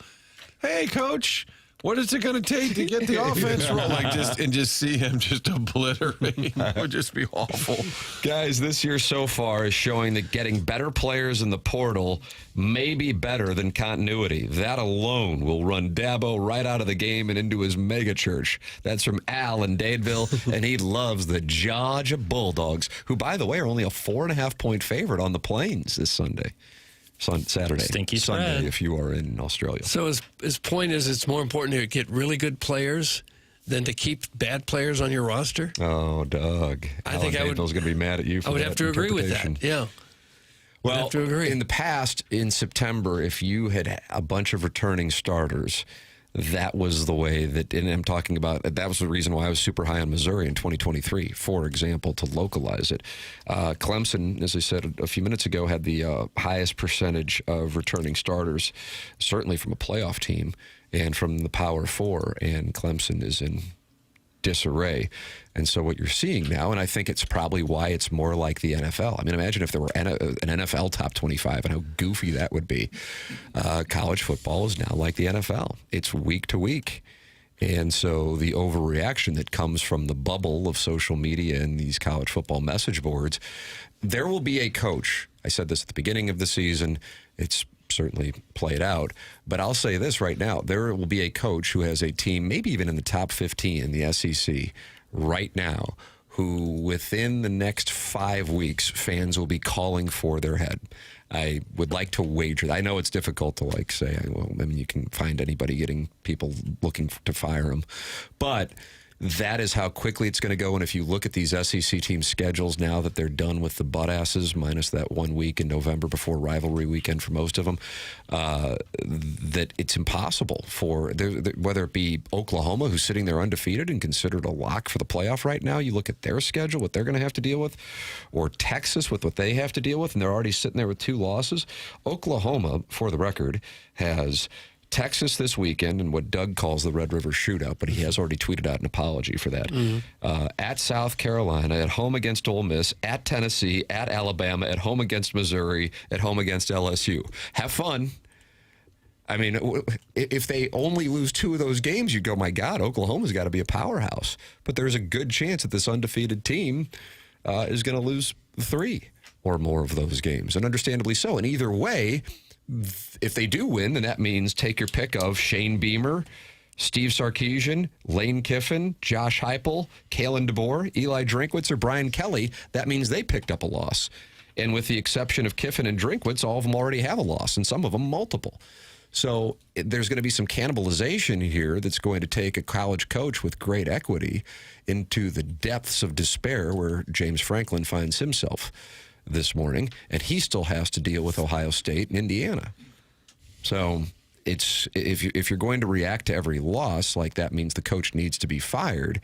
Hey, Coach, What is it going to take to get the offense rolling? Just see him just obliterate. That would just be awful. Guys, this year so far is showing that getting better players in the portal may be better than continuity. That alone will run Dabo right out of the game and into his mega church. That's from Al in Dadeville, and he loves the Georgia Bulldogs, who, by the way, are only a 4.5-point favorite on the Plains this Saturday. Stinky Sunday, spread. if you are in Australia. So his point is it's more important to get really good players than to keep bad players on your roster? Oh, Doug. I think Dadeville's going to be mad at you for that. I would have to agree with that, yeah. Well, I have to agree. In the past, in September, if you had a bunch of returning starters, that was the way that, and I'm talking about, that was the reason why I was super high on Missouri in 2023, for example, to localize it. Clemson, as I said a few minutes ago, had the highest percentage of returning starters, certainly from a playoff team and from the Power Four, and Clemson is in disarray. And so what you're seeing now, and I think it's probably why it's more like the NFL. I mean, imagine if there were an NFL top 25 and how goofy that would be. College football is now like the NFL. It's week to week. And so the overreaction that comes from the bubble of social media and these college football message boards, there will be a coach. I said this at the beginning of the season. It's certainly played out. But I'll say this right now. There will be a coach who has a team, maybe even in the top 15 in the SEC right now, who within the next 5 weeks, fans will be calling for their head. I would like to wager. I know it's difficult to say, well, I mean, you can find anybody getting people looking to fire him. But that is how quickly it's going to go. And if you look at these SEC team schedules now that they're done with the butt asses, minus that 1 week in November before rivalry weekend for most of them, that it's impossible for, whether it be Oklahoma, who's sitting there undefeated and considered a lock for the playoff right now. You look at their schedule, what they're going to have to deal with, or Texas with what they have to deal with, and they're already sitting there with 2 losses. Oklahoma, for the record, has Texas this weekend and what Doug calls the Red River Shootout, but he has already tweeted out an apology for that. At South Carolina, at home against Ole Miss, at Tennessee, at Alabama, at home against Missouri, at home against LSU. Have fun. I mean, if they only lose 2 of those games, you'd go, my God, Oklahoma's got to be a powerhouse. But there's a good chance that this undefeated team is going to lose 3 or more of those games, and understandably so. And either way, if they do win, then that means take your pick of Shane Beamer, Steve Sarkisian, Lane Kiffin, Josh Heupel, Kalen DeBoer, Eli Drinkwitz, or Brian Kelly. That means they picked up a loss. And with the exception of Kiffin and Drinkwitz, all of them already have a loss, and some of them multiple. So there's going to be some cannibalization here that's going to take a college coach with great equity into the depths of despair where James Franklin finds himself this morning, and he still has to deal with Ohio State and Indiana. So it's if you're going to react to every loss like that means the coach needs to be fired,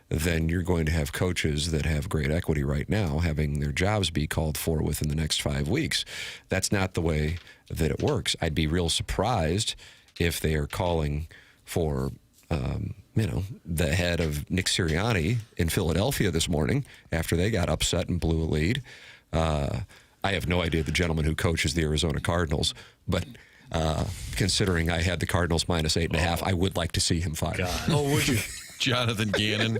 then you're going to have coaches that have great equity right now having their jobs be called for within the next 5 weeks. That's not the way that it works. I'd be real surprised if they are calling for the head of Nick Sirianni in Philadelphia this morning after they got upset and blew a lead. I have no idea the gentleman who coaches the Arizona Cardinals, but considering I had the Cardinals minus 8.5, I would like to see him fired. Oh, would you? Jonathan Gannon.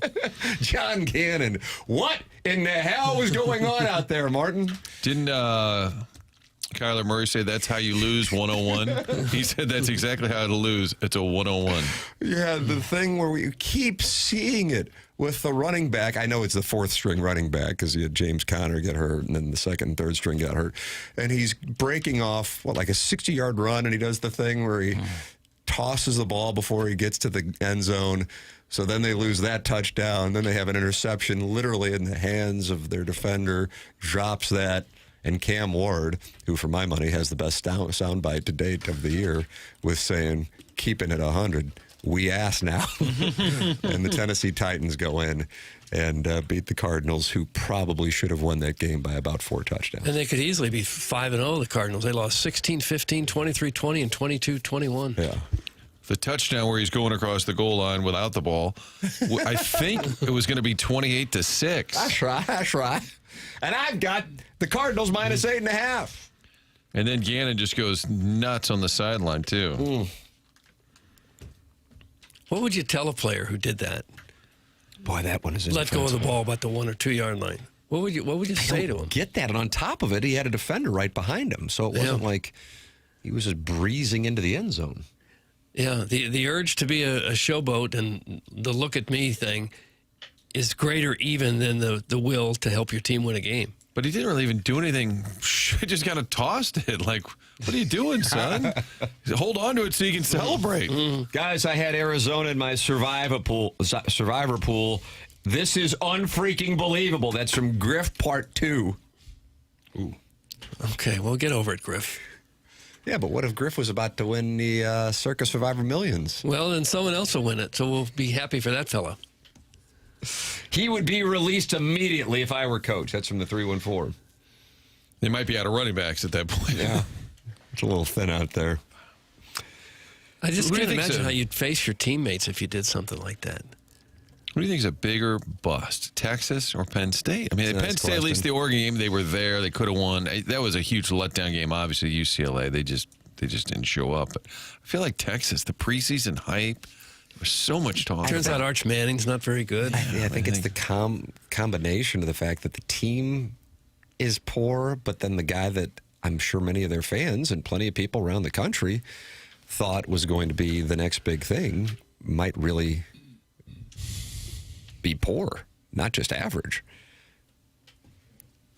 John Gannon. What in the hell was going on out there, Martin? Didn't Kyler Murray say that's how you lose 101? He said that's exactly how to lose. It's a 101. Yeah, the thing where we keep seeing it with the running back. I know it's the 4th string running back because you had James Conner get hurt and then the 2nd and 3rd string got hurt. And he's breaking off, like a 60-yard run, and he does the thing where he tosses the ball before he gets to the end zone. So then they lose that touchdown. Then they have an interception literally in the hands of their defender, drops that. And Cam Ward, who for my money has the best soundbite to date of the year, with saying, keeping it 100, we ass now. And the Tennessee Titans go in and beat the Cardinals, who probably should have won that game by about 4 touchdowns. And they could easily be 5-0, the Cardinals. They lost 16-15, 23-20, and 22-21. Yeah. The touchdown where he's going across the goal line without the ball, I think it was going to be 28-6. That's right. And I've got the Cardinals minus 8.5. And then Gannon just goes nuts on the sideline, too. What would you tell a player who did that? Boy, that one is Let go of the ball about the 1 or 2 yard line. What would you say to him? Get that, and on top of it, he had a defender right behind him, so it wasn't like he was just breezing into the end zone. Yeah, the urge to be a showboat and the look at me thing is greater even than the will to help your team win a game. But he didn't really even do anything. He just kind of tossed it. Like, what are you doing, son? Hold on to it so you can celebrate. Guys, I had Arizona in my survivor pool. This is unfreaking believable. That's from Griff Part 2. Ooh. Okay, well, get over it, Griff. Yeah, but what if Griff was about to win the Circus Survivor Millions? Well, then someone else will win it, so we'll be happy for that fella. He would be released immediately if I were coach. That's from the 314. They might be out of running backs at that point. Yeah. It's a little thin out there. I just Who do you can't think's imagine a- how you'd face your teammates if you did something like that. What do you think is a bigger bust, Texas or Penn State? I mean, That's a Penn nice State, at least the question. Oregon game, they were there. They could have won. That was a huge letdown game. Obviously, UCLA, they just didn't show up. But I feel like Texas, the preseason hype, there was so much talk. Turns out Arch Manning's not very good. I think it's the combination of the fact that the team is poor, but then the guy that I'm sure many of their fans and plenty of people around the country thought was going to be the next big thing might really be poor, not just average.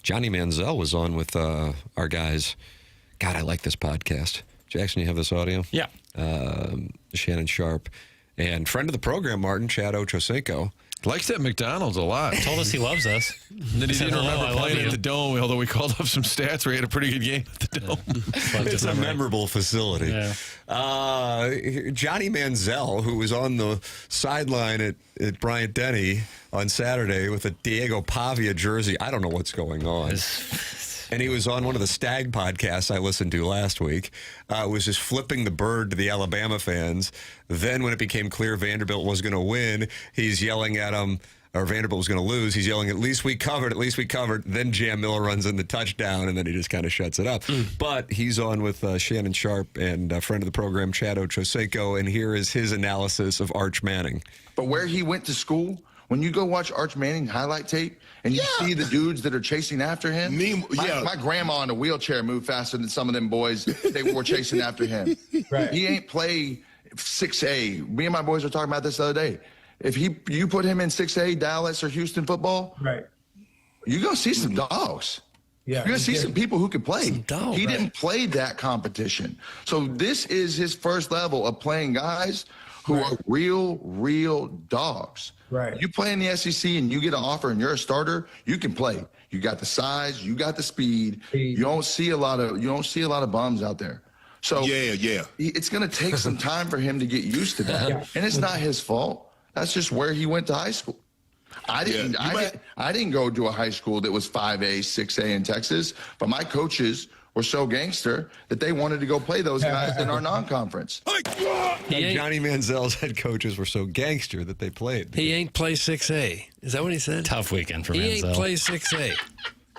Johnny Manziel was on with our guys. God, I like this podcast. Jackson, you have this audio? Yeah. Shannon Sharp and friend of the program, Martin, Chad Ochocinco. Likes that McDonald's a lot. Told us he loves us. And then he Said, didn't "Hello, remember I love playing you." at the Dome, although we called up some stats where he had a pretty good game at the Dome. Loved It's his a memory. memorable facility. Yeah. Johnny Manziel, who was on the sideline at Bryant Denny on Saturday with a Diego Pavia jersey. I don't know what's going on. And he was on one of the Stag podcasts I listened to last week. Was just flipping the bird to the Alabama fans. Then when it became clear Vanderbilt was going to win, he's yelling at them, or Vanderbilt was going to lose. He's yelling, at least we covered, at least we covered. Then Jam Miller runs in the touchdown, and then he just kind of shuts it up. But he's on with Shannon Sharp and a friend of the program, Chad Ochocinco, and here is his analysis of Arch Manning. But where he went to school, when you go watch Arch Manning highlight tape and you see the dudes that are chasing after him, my grandma in a wheelchair moved faster than some of them boys they were chasing after him. Right. He ain't play 6A. Me and my boys were talking about this the other day. If you put him in 6A, Dallas or Houston football, right, you're going to see some dogs. Yeah, you're going to see some people who can play. Dogs, he didn't play that competition. So this is his first level of playing guys who are real dogs. Right. You play in the SEC and you get an offer and you're a starter, you can play. You got the size, you got the speed. You don't see a lot of bums out there. So it's going to take some time for him to get used to that. And it's not his fault. That's just where he went to high school. I didn't go to a high school that was 5A, 6A in Texas, but my coaches were so gangster that they wanted to go play those guys in our non-conference. Johnny Manziel's head coaches were so gangster that they played. He ain't play 6A. Is that what he said? Tough weekend for He Manziel. ain't play 6A.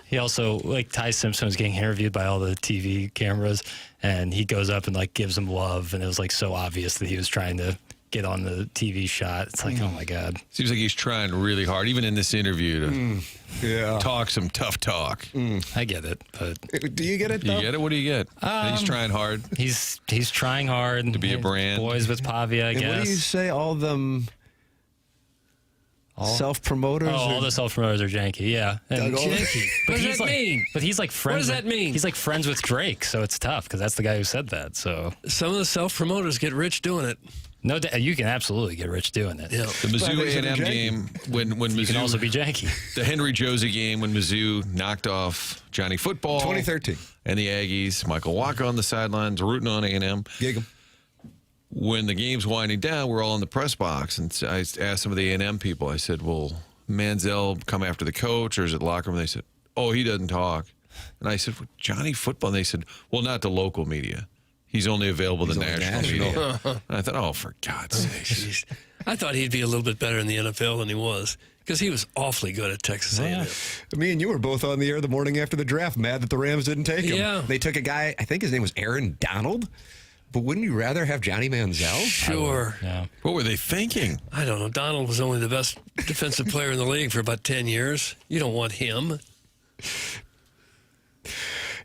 He also, like, Ty Simpson was getting interviewed by all the TV cameras, and he goes up and, like, gives him love, and it was, like, so obvious that he was trying to get on the TV shot. It's like, oh, my God. Seems like he's trying really hard, even in this interview, to talk some tough talk. I get it, but do you get it, though? You get it? What do you get? He's trying hard. He's trying hard to be a brand. Boys with Pavia, I and guess. what do you say? All them self-promoters? Oh, all the self-promoters are janky, yeah. And Janky. What does that mean? But he's like friends. What does that mean? He's like friends with Drake, so it's tough because that's the guy who said that. So some of the self-promoters get rich doing it. No, you can absolutely get rich doing it. Yeah. The Mizzou A&M game when Mizzou you can also be janky. The Henry Josie game when Mizzou knocked off Johnny Football, 2013, and the Aggies. Michael Walker on the sidelines rooting on A&M. Gig 'em. When the game's winding down, we're all in the press box, and I asked some of the A&M people. I said, "Will Manziel come after the coach, or is it locker room?" They said, "Oh, he doesn't talk." And I said, well, "Johnny Football?" And they said, "Well, not the local media. He's only available to the national media." And I thought, "Oh, for God's sake!" I thought he'd be a little bit better in the NFL than he was because he was awfully good at Texas A&M. Me and you were both on the air the morning after the draft, mad that the Rams didn't take him. Yeah. They took a guy, I think his name was Aaron Donald. But wouldn't you rather have Johnny Manziel? Sure. Yeah. What were they thinking? I don't know. Donald was only the best defensive player in the league for about 10 years. You don't want him.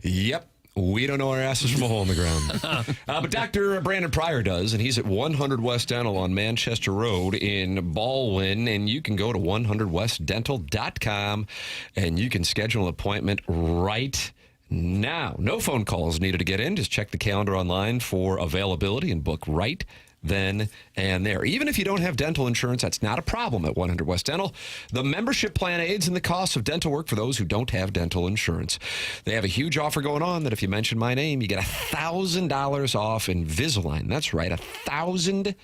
Yep. We don't know our asses from a hole in the ground. But Dr. Brandon Pryor does, and he's at 100 West Dental on Manchester Road in Baldwin. And you can go to 100westdental.com, and you can schedule an appointment right now. No phone calls needed to get in. Just check the calendar online for availability and book right then and there. Even if you don't have dental insurance, that's not a problem at 100 West Dental. The membership plan aids in the cost of dental work for those who don't have dental insurance. They have a huge offer going on that if you mention my name, you get $1,000 off Invisalign. That's right, $1,000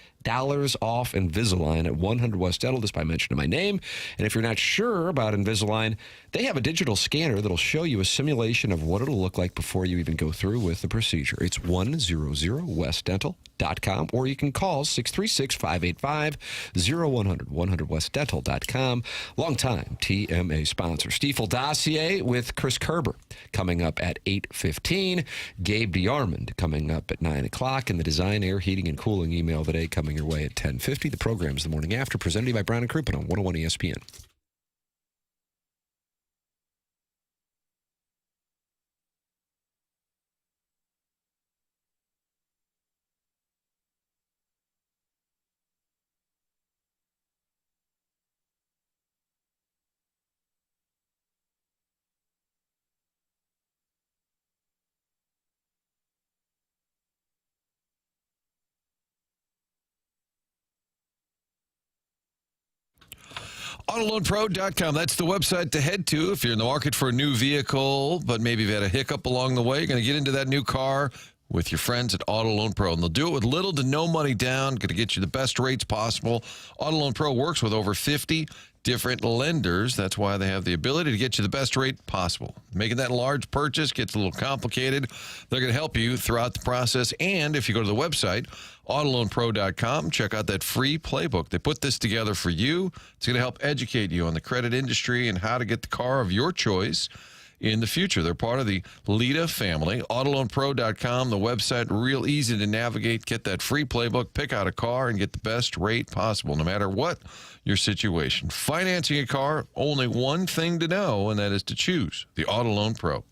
off Invisalign at 100 West Dental just by mentioning my name. And if you're not sure about Invisalign, they have a digital scanner that'll show you a simulation of what it'll look like before you even go through with the procedure. It's 100westdental.com, or you can call 636-585-0100, 100westdental.com. Longtime TMA sponsor. Stiefel Dossier with Chris Kerber coming up at 8:15. Gabe DeArmond coming up at 9 o'clock. And the Design, Air, Heating, and Cooling email today coming your way at 10:50. The program's The Morning After, presented by Brown and Crouppen on 101 ESPN. AutoLoanPro.com. That's the website to head to if you're in the market for a new vehicle, but maybe you've had a hiccup along the way. You're going to get into that new car with your friends at Auto Loan Pro, and they'll do it with little to no money down. Going to get you the best rates possible. Auto Loan Pro works with over 50 different lenders. That's why they have the ability to get you the best rate possible. Making that large purchase gets a little complicated. They're going to help you throughout the process. And if you go to the website, AutoLoanPro.com, check out that free playbook. They put this together for you. It's going to help educate you on the credit industry and how to get the car of your choice in the future. They're part of the Lita family. AutoLoanPro.com, the website, real easy to navigate. Get that free playbook, pick out a car, and get the best rate possible, no matter what your situation. Financing a car, only one thing to know, and that is to choose the Auto Loan Pro.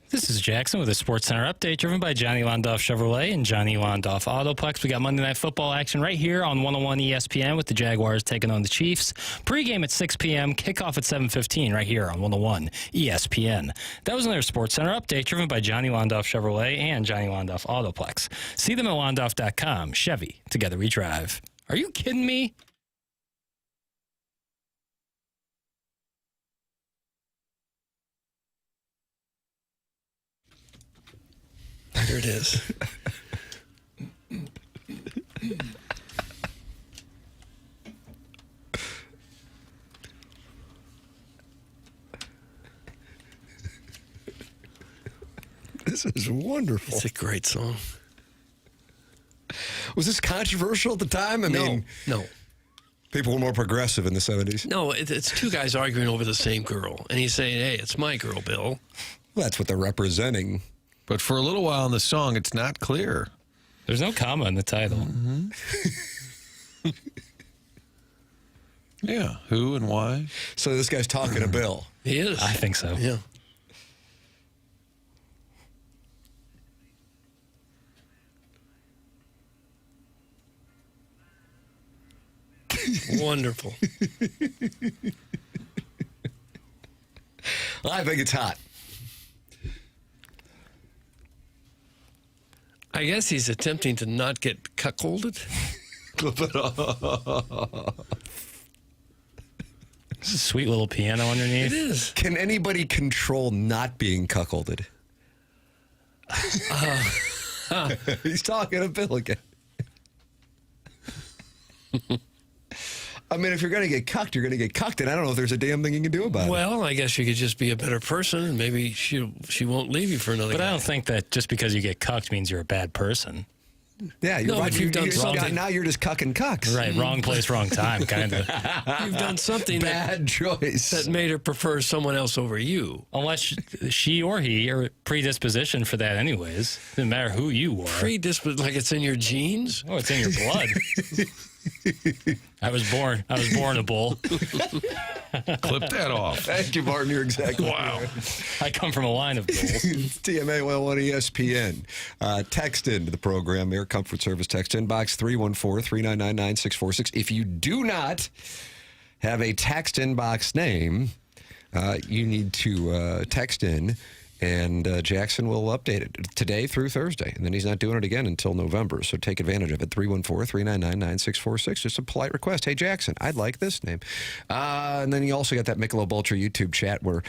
This is Jackson with a Sports Center update driven by Johnny Londoff Chevrolet and Johnny Londoff Autoplex. We got Monday Night Football action right here on 101 ESPN with the Jaguars taking on the Chiefs. Pre-game at 6 p.m., kickoff at 7:15 right here on 101 ESPN. That was another Sports Center update driven by Johnny Londoff Chevrolet and Johnny Londoff Autoplex. See them at londoff.com. Chevy, together we drive. Are you kidding me? There it is. This is wonderful. It's a great song. Was this controversial at the time? I mean, no. People were more progressive in the 70s. No, it's two guys arguing over the same girl. And he's saying, hey, it's my girl, Bill. Well, that's what they're representing. But for a little while in the song, it's not clear. There's no comma in the title. Mm-hmm. Yeah, who and why? So this guy's talking to Bill. He is. I think so. Yeah. Wonderful. Well, I think it's hot. I guess he's attempting to not get cuckolded. This is a sweet little piano underneath. It is. Can anybody control not being cuckolded? He's talking to Bill again. I mean, if you're going to get cucked, you're going to get cucked, and I don't know if there's a damn thing you can do about it. Well, I guess you could just be a better person, and maybe she won't leave you for another But guy. I don't think that just because you get cucked means you're a bad person. Yeah, you're No, right. but you've done something. Now you're just cucking cucks. Right, wrong place, wrong time, kind of. You've done something Bad choice. that made her prefer someone else over you. Unless she or he are predispositioned for that anyways. Doesn't matter who you are. Like it's in your genes? Oh, it's in your blood. I was born a bull. Clip that off. Thank you, Martin. You're exactly Wow. right. I come from a line of bulls. TMA 101 ESPN. Text into the program, Air Comfort Service text inbox 314-399-9646. If you do not have a text inbox name, you need to text in, and Jackson will update it today through Thursday. And then he's not doing it again until November. So take advantage of it. 314-399-9646. Just a polite request. Hey, Jackson, I'd like this name. And then you also got that Michelob Ultra YouTube chat where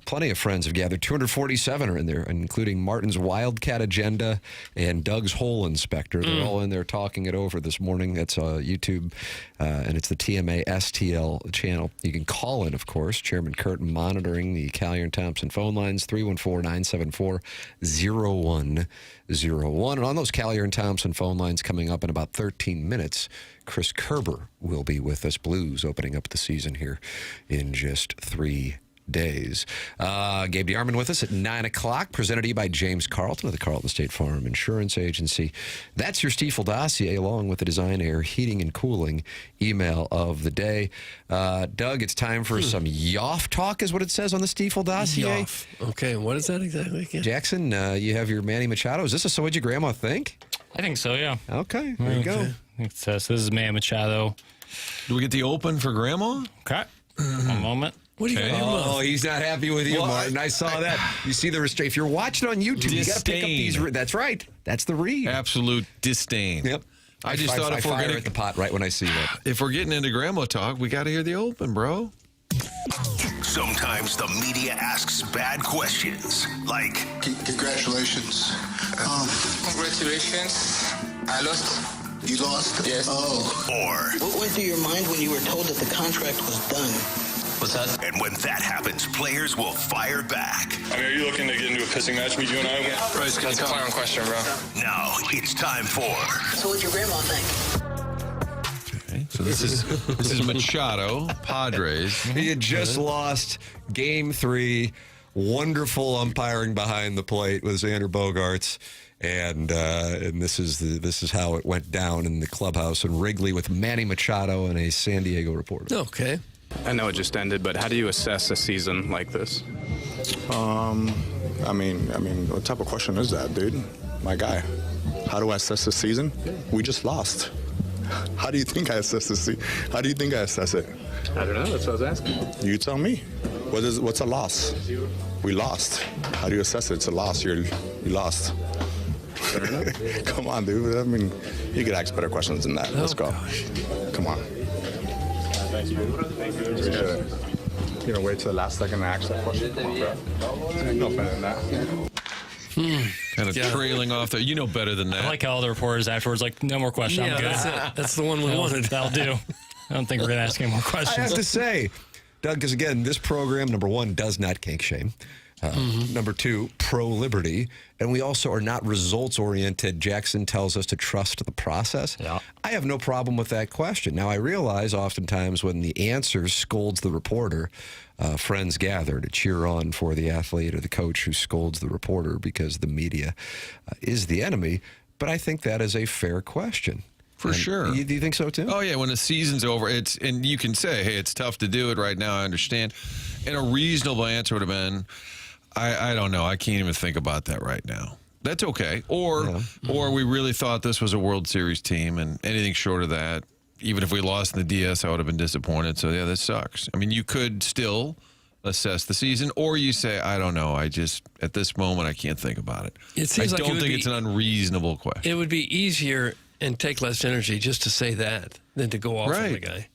plenty of friends have gathered. 247 are in there, including Martin's Wildcat Agenda and Doug's Hole Inspector. They're all in there talking it over this morning. That's YouTube, and it's the TMA STL channel. You can call in, of course. Chairman Curtin monitoring the Collier and Thompson phone lines, 314-974-0101. And on those Collier and Thompson phone lines coming up in about 13 minutes, Chris Kerber will be with us. Blues opening up the season here in just 3 days. Gabe DeArmond with us at 9 o'clock, presented to you by James Carlton of the Carlton State Farm Insurance Agency. That's your Stiefel dossier, along with the Design Air Heating and Cooling email of the day. Doug, it's time for some Yoff talk, is what it says on the Stiefel dossier. Yoff. Okay, what is that exactly again? Jackson, you have your Manny Machado. Is this a So What'd Your Grandma Think? I think so, yeah. Okay, there you go. I think it says, this is Manny Machado. Do we get the open for Grandma? Okay. One moment. What do you got in your Oh, mouth? he's not happy with you, Martin. I saw that. You see the restraint. If you're watching on YouTube, you got to pick up these. That's right. That's the read. Absolute disdain. Yep. I just thought if we're fire gonna at the pot right when I see that. if we're getting into Grandma talk, we got to hear the open, bro. Sometimes the media asks bad questions, like, Congratulations. Congratulations. I lost. You lost? Yes. Oh. or, What went through your mind when you were told that the contract was done? what's that? And when that happens, players will fire back. I mean, are you looking to get into a pissing match with you and I? Bryce, that's a clown question, bro. Now it's time for So what'd your grandma think? Okay, so this is Machado, Padres. He had just lost Game 3. Wonderful umpiring behind the plate with Xander Bogaerts. And this is how it went down in the clubhouse in Wrigley with Manny Machado and a San Diego reporter. Okay. I know it just ended, but how do you assess a season like this? I mean, what type of question is that, dude? My guy. How do I assess the season? We just lost. How do you think I assess the season? How do you think I assess it? I don't know. That's what I was asking. You tell me. What's a loss? We lost. How do you assess it? It's a loss. You lost. Come on, dude. I mean, you could ask better questions than that. Let's go. Gosh. Come on. Thank you. You know, wait till the last second to ask that question. Come on, bro. No better than that. Kind of trailing off there. You know better than that. I like how all the reporters afterwards, like, no more questions. Yeah, I'm good. that's it. That's the one we wanted. That'll do. I don't think we're going to ask any more questions. I have to say, Doug, because again, this program, number one, does not kink shame. Number two, pro-liberty. And we also are not results-oriented. Jackson tells us to trust the process. Yeah. I have no problem with that question. Now, I realize oftentimes when the answer scolds the reporter, friends gather to cheer on for the athlete or the coach who scolds the reporter because the media is the enemy. But I think that is a fair question. For sure. Do you think so, too? Oh, yeah. When the season's over, and you can say, hey, it's tough to do it right now. I understand. And a reasonable answer would have been, I don't know. I can't even think about that right now. That's okay. Or we really thought this was a World Series team, and anything short of that, even if we lost in the DS, I would have been disappointed. So, yeah, this sucks. I mean, you could still assess the season, or you say, I don't know. At this moment, I can't think about it. I don't think it's an unreasonable question. It would be easier and take less energy just to say that than to go off on the guy.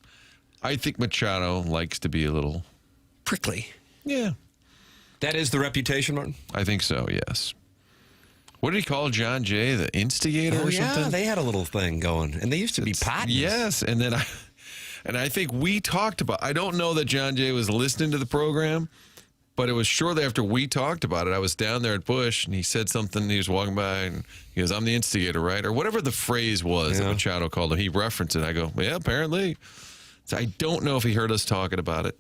I think Machado likes to be a little prickly. Yeah. That is the reputation, Martin? I think so, yes. What did he call John Jay, the instigator or something? Yeah, they had a little thing going, and they used to be partners. Yes, and then I think we talked about, I don't know that John Jay was listening to the program, but it was shortly after we talked about it. I was down there at Busch, and he said something. He was walking by, and he goes, I'm the instigator, right? Or whatever the phrase was that Machado called him. He referenced it. I go, yeah, apparently. So I don't know if he heard us talking about it.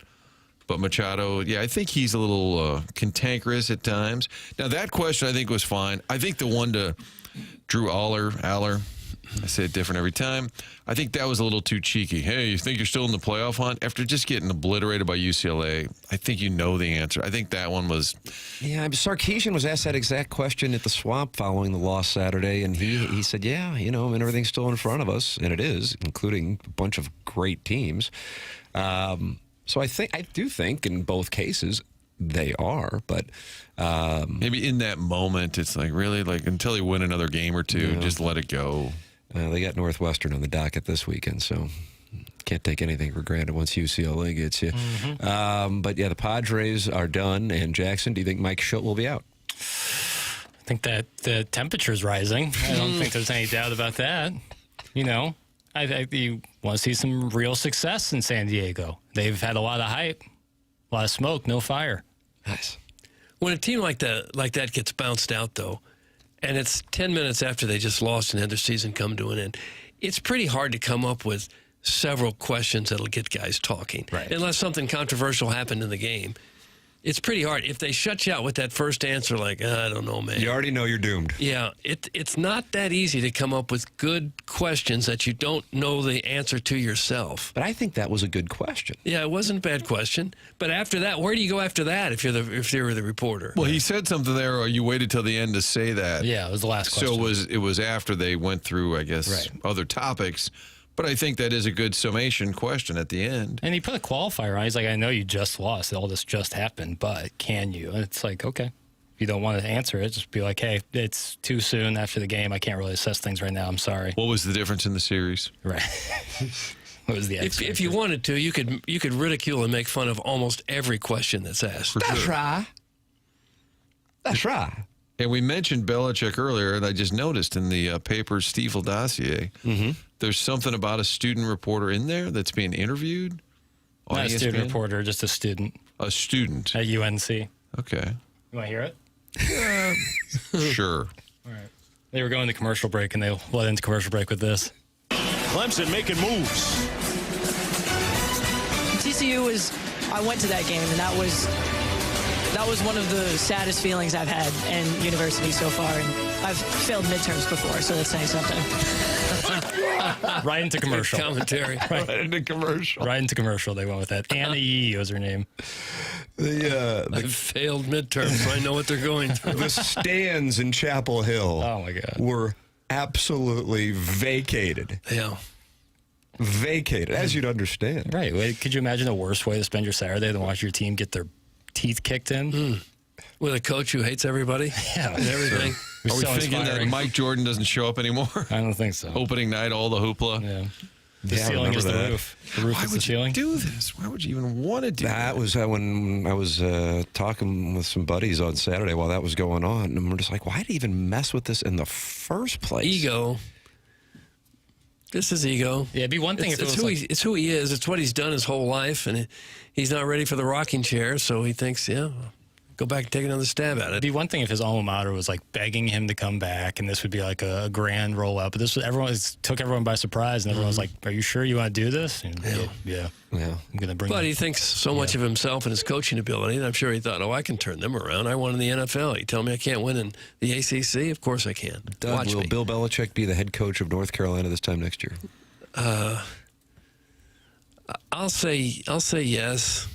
But Machado, yeah, I think he's a little cantankerous at times. Now, that question I think was fine. I think the one to Drew Aller, I say it different every time. I think that was a little too cheeky. Hey, you think you're still in the playoff hunt? After just getting obliterated by UCLA, I think you know the answer. I think that one was... Yeah, Sarkisian was asked that exact question at the Swamp following the loss Saturday, and he said, yeah, and everything's still in front of us, and it is, including a bunch of great teams. So I do think in both cases they are, but maybe in that moment it's like really like until you win another game or two, just let it go. They got Northwestern on the docket this weekend, so can't take anything for granted once UCLA gets you. But yeah, the Padres are done, and Jackson, do you think Mike Schutt will be out? I think that the temperature's rising. I don't think there's any doubt about that. I think you want to see some real success in San Diego. They've had a lot of hype, a lot of smoke, no fire. Nice. When a team like that gets bounced out, though, and it's 10 minutes after they just lost and had their season come to an end, it's pretty hard to come up with several questions that'll get guys talking. Right. Unless something controversial happened in the game. It's pretty hard. If they shut you out with that first answer, like, I don't know, man. You already know you're doomed. Yeah, it's not that easy to come up with good questions that you don't know the answer to yourself. But I think that was a good question. Yeah, it wasn't a bad question. But after that, where do you go after that if you're the reporter? Well, he said something there, or you waited till the end to say that. Yeah, it was the last question. So it was after they went through, I guess, other topics. But I think that is a good summation question at the end. And he put a qualifier on. He's like, I know you just lost. All this just happened, but can you? And it's like, okay. If you don't want to answer it, just be like, hey, it's too soon after the game. I can't really assess things right now. I'm sorry. What was the difference in the series? Right. What was the if you wanted to, you could ridicule and make fun of almost every question that's asked. That's right. That's right. And we mentioned Belichick earlier, and I just noticed in the paper's Stiefel dossier, there's something about a student reporter in there that's being interviewed. Not a student reporter, just a student. A student. At UNC. Okay. You want to hear it? Sure. All right. They were going to commercial break, and they led into commercial break with this. Clemson making moves. TCU I went to that game, and that was one of the saddest feelings I've had in university so far. And I've failed midterms before, so that's saying something. Right into commercial. Commentary. Right into commercial. Right into commercial. They went with that. Anna Yee was her name. I've failed midterms, so I know what they're going through. The stands in Chapel Hill were absolutely vacated. Yeah. Vacated, as you'd understand. Right. Wait, could you imagine a worse way to spend your Saturday than watch your team get their teeth kicked in? With a coach who hates everybody? Yeah. And everything. Are we thinking that Mike Jordan doesn't show up anymore? I don't think so. Opening night, all the hoopla. Yeah. The ceiling is the roof. The roof Why is would the ceiling. you do this? Why would you even want to do that? That was when I was talking with some buddies on Saturday while that was going on, and we're just like, why even mess with this in the first place? Ego. This is ego. Yeah, it'd be one thing if it was it's who he is. It's what he's done his whole life, and he's not ready for the rocking chair, so he thinks, go back and take another stab at it. It'd be one thing if his alma mater was like begging him to come back, and this would be like a grand rollout. But this was took everyone by surprise, and everyone was like, "Are you sure you want to do this?" And yeah. I'm gonna bring. But he thinks so much of himself and his coaching ability, and I'm sure he thought, "Oh, I can turn them around. I won in the NFL. You tell me I can't win in the ACC? Of course I can." Doug, Watch will me. Bill Belichick be the head coach of North Carolina this time next year? I'll say yes.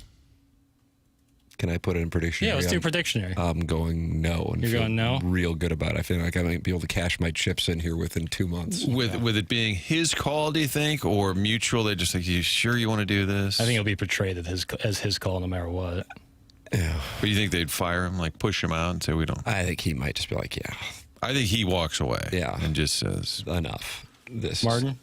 Can I put it in prediction? Yeah, let's do a predictionary. I'm going no. And You're going no? Real good about it. I feel like I might be able to cash my chips in here within 2 months. With it being his call, do you think, or mutual? They just like, you sure you want to do this? I think it'll be portrayed as his call no matter what. Yeah. But you think they'd fire him, like push him out and say we don't? I think he might just be like, yeah. I think he walks away. Yeah. And just says enough. Martin?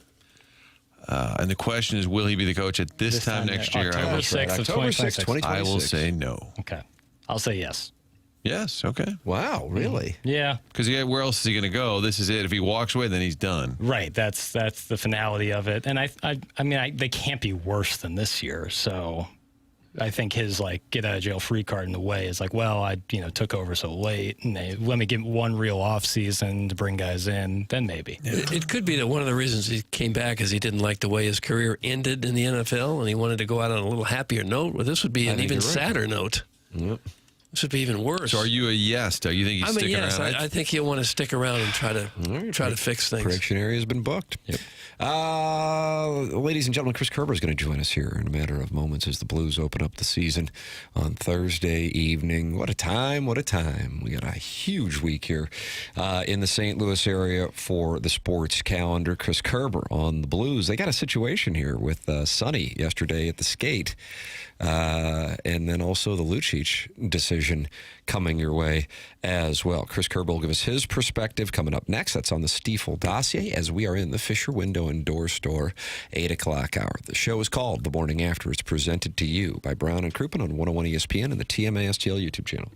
And the question is, will he be the coach at this time next year? October 6th of 2026. I will say no. Okay. I'll say yes. Yes, okay. Wow, really? Yeah. Because where else is he going to go? This is it. If he walks away, then he's done. Right. That's the finality of it. And I mean, they can't be worse than this year. So I think his get out of jail free card in a way is like, well, I took over so late, and let me get one real off season to bring guys in. Then maybe it could be that one of the reasons he came back is he didn't like the way his career ended in the NFL, and he wanted to go out on a little happier note. Well, this would be an even sadder note. Yep. This would be even worse. So are you a yes? Do you think he's sticking yes. around? I think he'll want to stick around and try to fix things. Prediction area has been booked. Yep. Ladies and gentlemen, Chris Kerber is going to join us here in a matter of moments as the Blues open up the season on Thursday evening. What a time, what a time. We got a huge week here in the St. Louis area for the sports calendar. Chris Kerber on the Blues. They got a situation here with Sonny yesterday at the skate. And then also the Lucic decision coming your way as well. Chris Kerber will give us his perspective coming up next. That's on the Stiefel dossier as we are in the Fisher Window and Door Store 8 o'clock hour. The show is called The Morning After. It's presented to you by Brown and Crouppen on 101 ESPN and the TMA STL YouTube channel.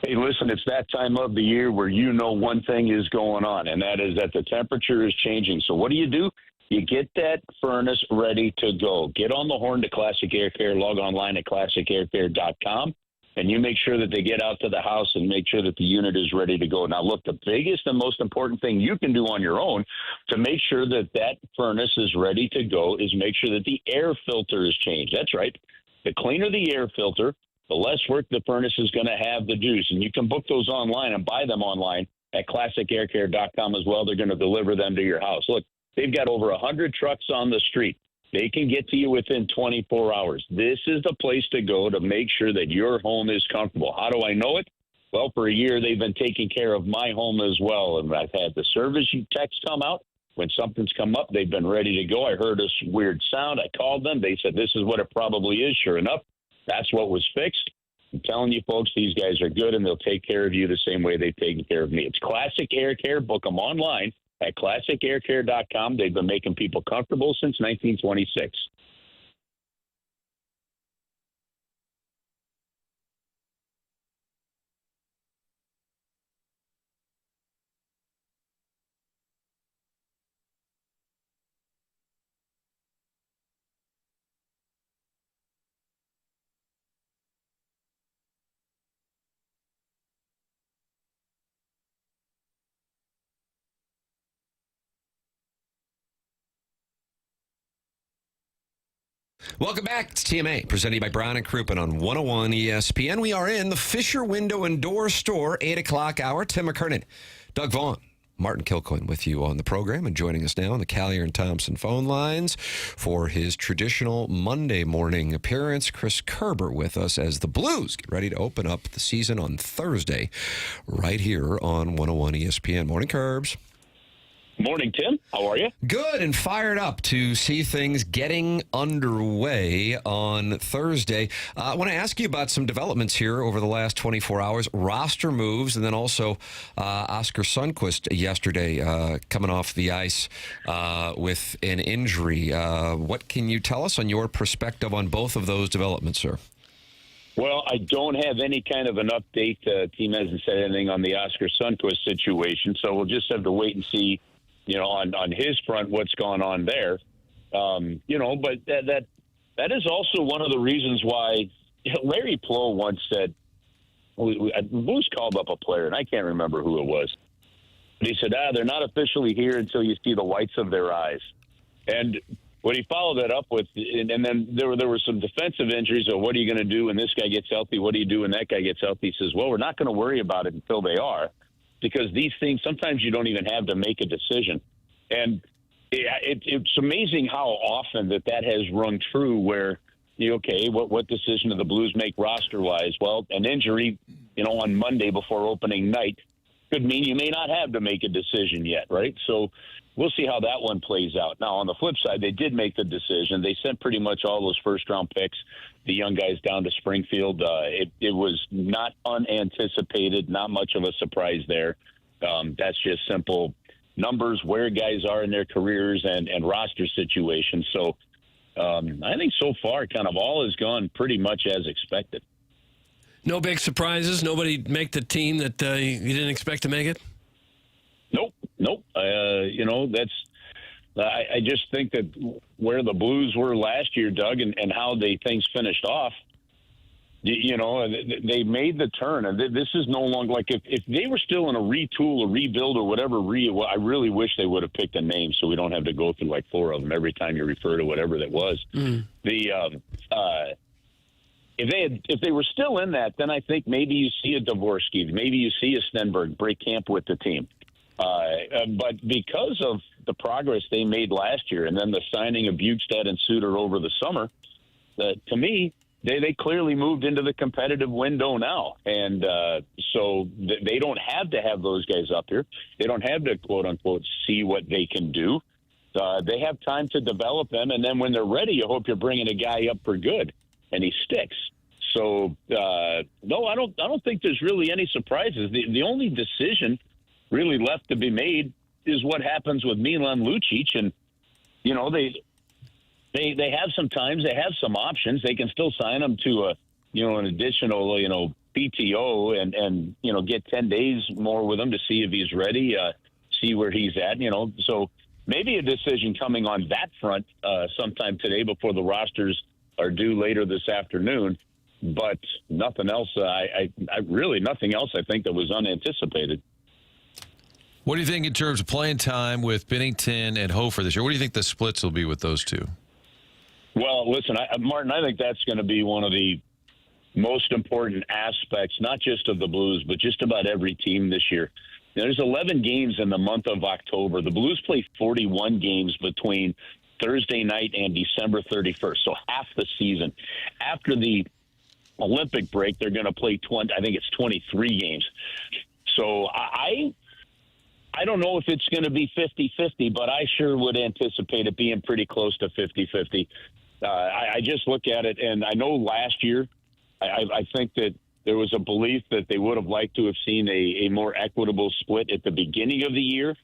Hey, listen, it's that time of the year where one thing is going on, and that is that the temperature is changing. So what do? You get that furnace ready to go. Get on the horn to Classic Air Care. Log online at classicaircare.com, and you make sure that they get out to the house and make sure that the unit is ready to go. Now, look, the biggest and most important thing you can do on your own to make sure that that furnace is ready to go is make sure that the air filter is changed. That's right. The cleaner the air filter, the less work the furnace is going to have to do. And you can book those online and buy them online at classicaircare.com as well. They're going to deliver them to your house. Look, they've got over 100 trucks on the street. They can get to you within 24 hours. This is the place to go to make sure that your home is comfortable. How do I know it? Well, for a year, they've been taking care of my home as well. And I've had the service techs come out. When something's come up, they've been ready to go. I heard a weird sound. I called them. They said, this is what it probably is. Sure enough, that's what was fixed. I'm telling you, folks, these guys are good, and they'll take care of you the same way they've taken care of me. It's Classic Air Care. Book them online at classicaircare.com. They've been making people comfortable since 1926. Welcome back. It's TMA, presented by Brown and Crouppen on 101 ESPN. We are in the Fisher Window and Door Store, 8 o'clock hour. Tim McKernan, Doug Vaughn, Martin Kilcoyne with you on the program, and joining us now on the Callier and Thompson phone lines for his traditional Monday morning appearance, Chris Kerber with us as the Blues get ready to open up the season on Thursday right here on 101 ESPN. Morning, Kerbs. Morning, Tim. How are you? Good, and fired up to see things getting underway on Thursday. I want to ask you about some developments here over the last 24 hours. Roster moves, and then also Oscar Sundqvist yesterday coming off the ice with an injury. What can you tell us on your perspective on both of those developments, sir? Well, I don't have any kind of an update. Team hasn't said anything on the Oscar Sundqvist situation, so we'll just have to wait and see. On his front, what's gone on there, but that is also one of the reasons why Larry Plow once said, Blues called up a player, and I can't remember who it was. But he said, they're not officially here until you see the whites of their eyes. And what he followed that up with, and then there were some defensive injuries. So what are you going to do when this guy gets healthy? What do you do when that guy gets healthy? He says, well, we're not going to worry about it until they are. Because these things, sometimes you don't even have to make a decision. And it's amazing how often that has rung true where, what decision do the Blues make roster-wise? Well, an injury, on Monday before opening night could mean you may not have to make a decision yet, right? So we'll see how that one plays out. Now, on the flip side, they did make the decision. They sent pretty much all those first-round picks, the young guys, down to Springfield. It was not unanticipated, not much of a surprise there. That's just simple numbers, where guys are in their careers and roster situations. So I think so far kind of all has gone pretty much as expected. No big surprises? Nobody make the team that you didn't expect to make it? Nope. I just think that where the Blues were last year, Doug, and how things finished off, they made the turn. And this is no longer like if they were still in a retool, a rebuild, or whatever. I really wish they would have picked a name so we don't have to go through like four of them every time you refer to whatever that was. If they were still in that, then I think maybe you see a Dvorsky, maybe you see a Stenberg break camp with the team. But because of the progress they made last year and then the signing of Bjugstad and Suter over the summer, to me, they clearly moved into the competitive window now. And so they don't have to have those guys up here. They don't have to, quote unquote, see what they can do. They have time to develop them. And then when they're ready, you hope you're bringing a guy up for good and he sticks. So, no, I don't think there's really any surprises. The only decision really left to be made is what happens with Milan Lucic. And, they have some times, they have some options. They can still sign him to an additional, PTO and get 10 days more with him to see if he's ready, see where he's at, So maybe a decision coming on that front sometime today before the rosters are due later this afternoon. But nothing else. I really nothing else. I think that was unanticipated. What do you think in terms of playing time with Bennington and Hofer this year? What do you think the splits will be with those two? Well, listen, Martin, I think that's going to be one of the most important aspects, not just of the Blues, but just about every team this year. There's 11 games in the month of October. The Blues play 41 games between Thursday night and December 31st, so half the season. After the Olympic break, they're going to play 23 games. So I don't know if it's going to be 50-50, but I sure would anticipate it being pretty close to 50-50. I just look at it, and I know last year, I think that there was a belief that they would have liked to have seen a more equitable split at the beginning of the year,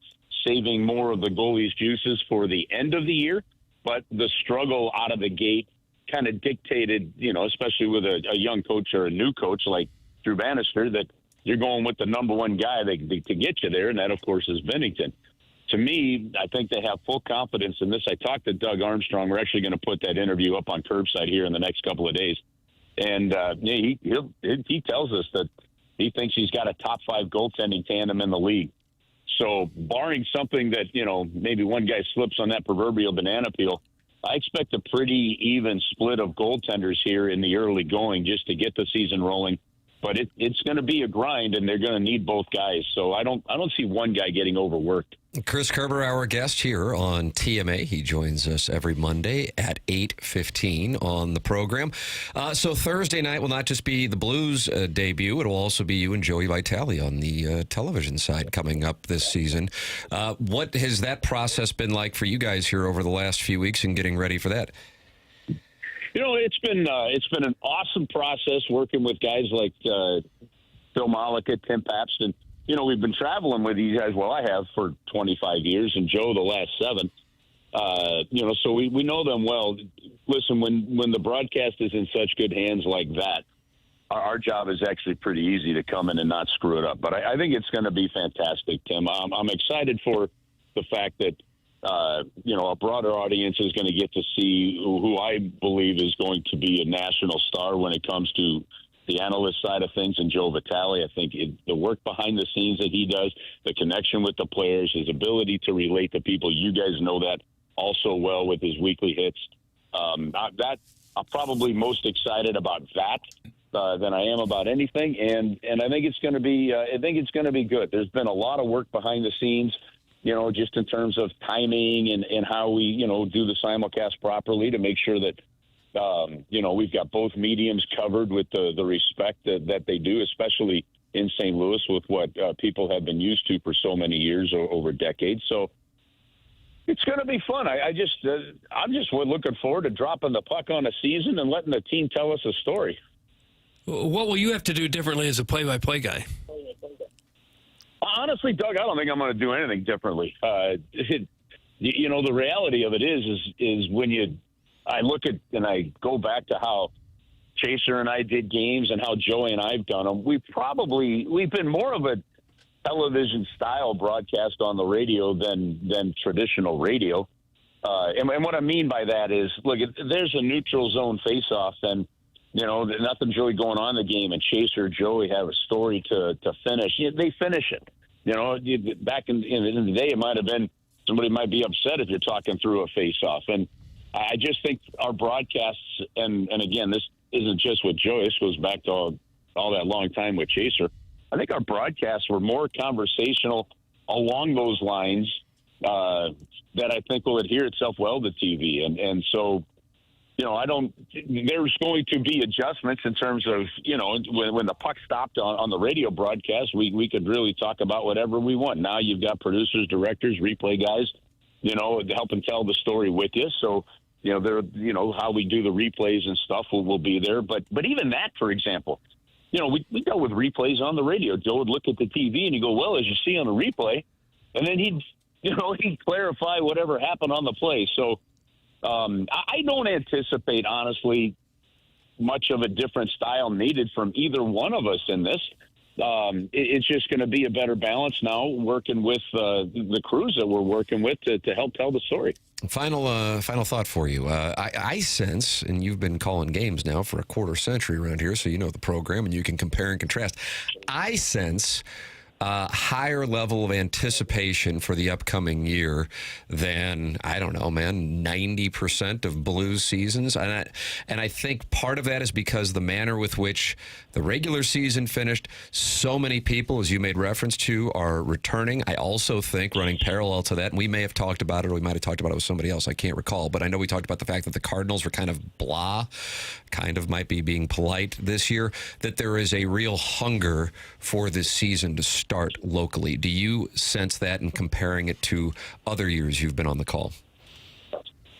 saving more of the goalie's juices for the end of the year. But the struggle out of the gate kind of dictated, especially with a young coach or a new coach like Drew Bannister, that you're going with the number one guy to get you there, and that, of course, is Bennington. To me, I think they have full confidence in this. I talked to Doug Armstrong. We're actually going to put that interview up on Curbside here in the next couple of days. And he tells us that he thinks he's got a top 5 goaltending tandem in the league. So barring something that, maybe one guy slips on that proverbial banana peel, I expect a pretty even split of goaltenders here in the early going just to get the season rolling. But it's going to be a grind, and they're going to need both guys. So I don't see one guy getting overworked. Chris Kerber, our guest here on TMA. He joins us every Monday at 8:15 on the program. So Thursday night will not just be the Blues debut. It will also be you and Joey Vitale on the television side coming up this season. What has that process been like for you guys here over the last few weeks and getting ready for that? It's been an awesome process working with guys like Phil Malika, Tim Papston. We've been traveling with these guys. Well, I have for 25 years, and Joe the last 7. So we know them well. Listen, when the broadcast is in such good hands like that, our job is actually pretty easy to come in and not screw it up. But I think it's going to be fantastic, Tim. I'm excited for the fact that a broader audience is going to get to see who I believe is going to be a national star when it comes to the analyst side of things, and Joe Vitale. I think the work behind the scenes that he does, the connection with the players, his ability to relate to people. You guys know that also well with his weekly hits. I'm probably most excited about that than I am about anything, and I think it's going to be good. There's been a lot of work behind the scenes. Just in terms of timing and how we, do the simulcast properly to make sure that, we've got both mediums covered with the respect that they do, especially in St. Louis with what people have been used to for so many years or over decades. So it's going to be fun. I'm just looking forward to dropping the puck on a season and letting the team tell us a story. What will you have to do differently as a play-by-play guy? Honestly, Doug, I don't think I'm going to do anything differently. The reality of it is when I look at and I go back to how Chaser and I did games and how Joey and I've done them, we've been more of a television style broadcast on the radio than traditional radio. And what I mean by that is, look, there's a neutral zone face-off, and nothing's really going on in the game, and Chaser or Joey have a story to finish. They finish it. Back in the day, it might have been somebody might be upset if you're talking through a face-off. And I just think our broadcasts, and again, this isn't just with Joey. This goes back to all that long time with Chaser. I think our broadcasts were more conversational along those lines that I think will adhere itself well to TV. And so, there's going to be adjustments in terms of, when the puck stopped on the radio broadcast, we could really talk about whatever we want. Now you've got producers, directors, replay guys, helping tell the story with you. So, how we do the replays and stuff will be there. But even that, for example, we dealt with replays on the radio. Joe would look at the TV and he'd go, well, as you see on the replay, and then he'd clarify whatever happened on the play. So, I don't anticipate, honestly, much of a different style needed from either one of us in this. It's just going to be a better balance now working with the crews that we're working with to help tell the story. Final thought for you. I sense, and you've been calling games now for a quarter century around here, so you know the program and you can compare and contrast. I sense higher level of anticipation for the upcoming year than, I don't know, man, 90% of Blues seasons. And I think part of that is because the manner with which the regular season finished, so many people, as you made reference to, are returning. I also think, running parallel to that, and we may have talked about it, or we might have talked about it with somebody else, I can't recall, but I know we talked about the fact that the Cardinals were kind of blah, kind of might be being polite this year, that there is a real hunger for this season to start locally. Do you sense that in comparing it to other years you've been on the call?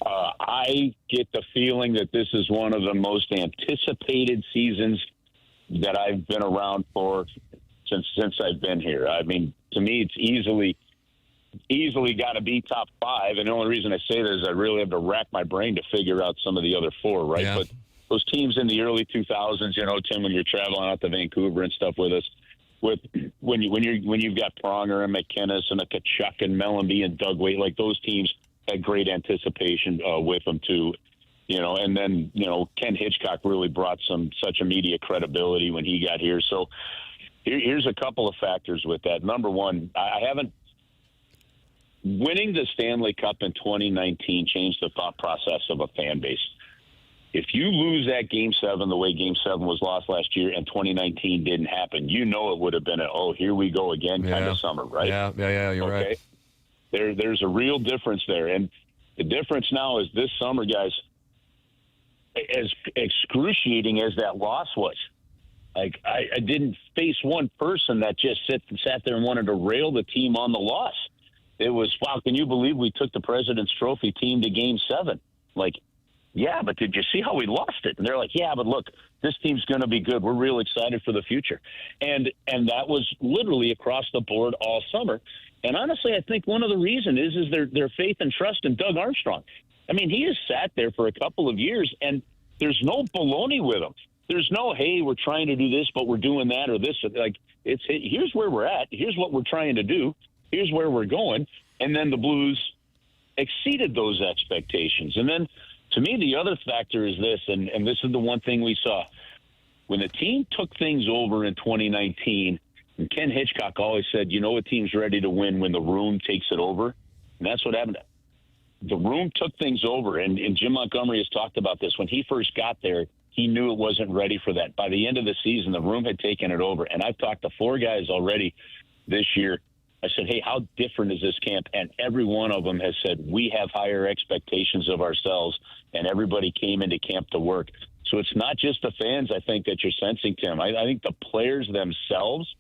I get the feeling that this is one of the most anticipated seasons that I've been around for since I've been here. I mean, to me, it's easily got to be top 5. And the only reason I say that is I really have to rack my brain to figure out some of the other 4, right? Yeah. But those teams in the early 2000s, you know, Tim, when you're traveling out to Vancouver and stuff with us, when you've got Pronger and McKenna and a Kachuk and Mellenby and Doug Waite, like those teams had great anticipation with them too, you know. And then, you know, Ken Hitchcock really brought such immediate credibility when he got here. So here's a couple of factors with that. Number one, winning the Stanley Cup in 2019 changed the thought process of a fan base. If you lose that Game 7 the way Game 7 was lost last year and 2019 didn't happen, you know it would have been here we go again kind of summer, right? Yeah, you're right. There's a real difference there. And the difference now is this summer, guys, as excruciating as that loss was, like I didn't face one person that just sat there and wanted to rail the team on the loss. It was, wow, can you believe we took the President's Trophy team to Game 7? Like, yeah, but did you see how we lost it? And they're like, yeah, but look, this team's going to be good. We're real excited for the future. And that was literally across the board all summer. And honestly, I think one of the reasons is their faith and trust in Doug Armstrong. I mean, he has sat there for a couple of years, and there's no baloney with him. There's no, hey, we're trying to do this, but we're doing that or this. Like, it's here's where we're at. Here's what we're trying to do. Here's where we're going. And then the Blues exceeded those expectations. And then, to me, the other factor is this, and this is the one thing we saw. When the team took things over in 2019, and Ken Hitchcock always said, you know, a team's ready to win when the room takes it over. And that's what happened. The room took things over, and Jim Montgomery has talked about this. When he first got there, he knew it wasn't ready for that. By the end of the season, the room had taken it over. And I've talked to 4 guys already this year. I said, hey, how different is this camp? And every one of them has said, we have higher expectations of ourselves, and everybody came into camp to work. So it's not just the fans, I think, that you're sensing, Tim. I think the players themselves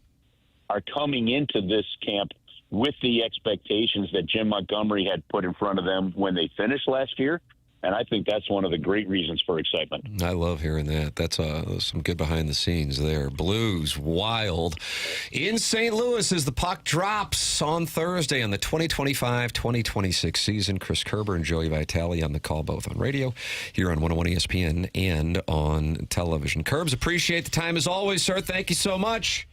are coming into this camp with the expectations that Jim Montgomery had put in front of them when they finished last year. And I think that's one of the great reasons for excitement. I love hearing that. That's some good behind the scenes there. Blues wild in St. Louis as the puck drops on Thursday on the 2025-2026 season. Chris Kerber and Joey Vitale on the call, both on radio, here on 101 ESPN and on television. Kerbs, appreciate the time as always, sir. Thank you so much.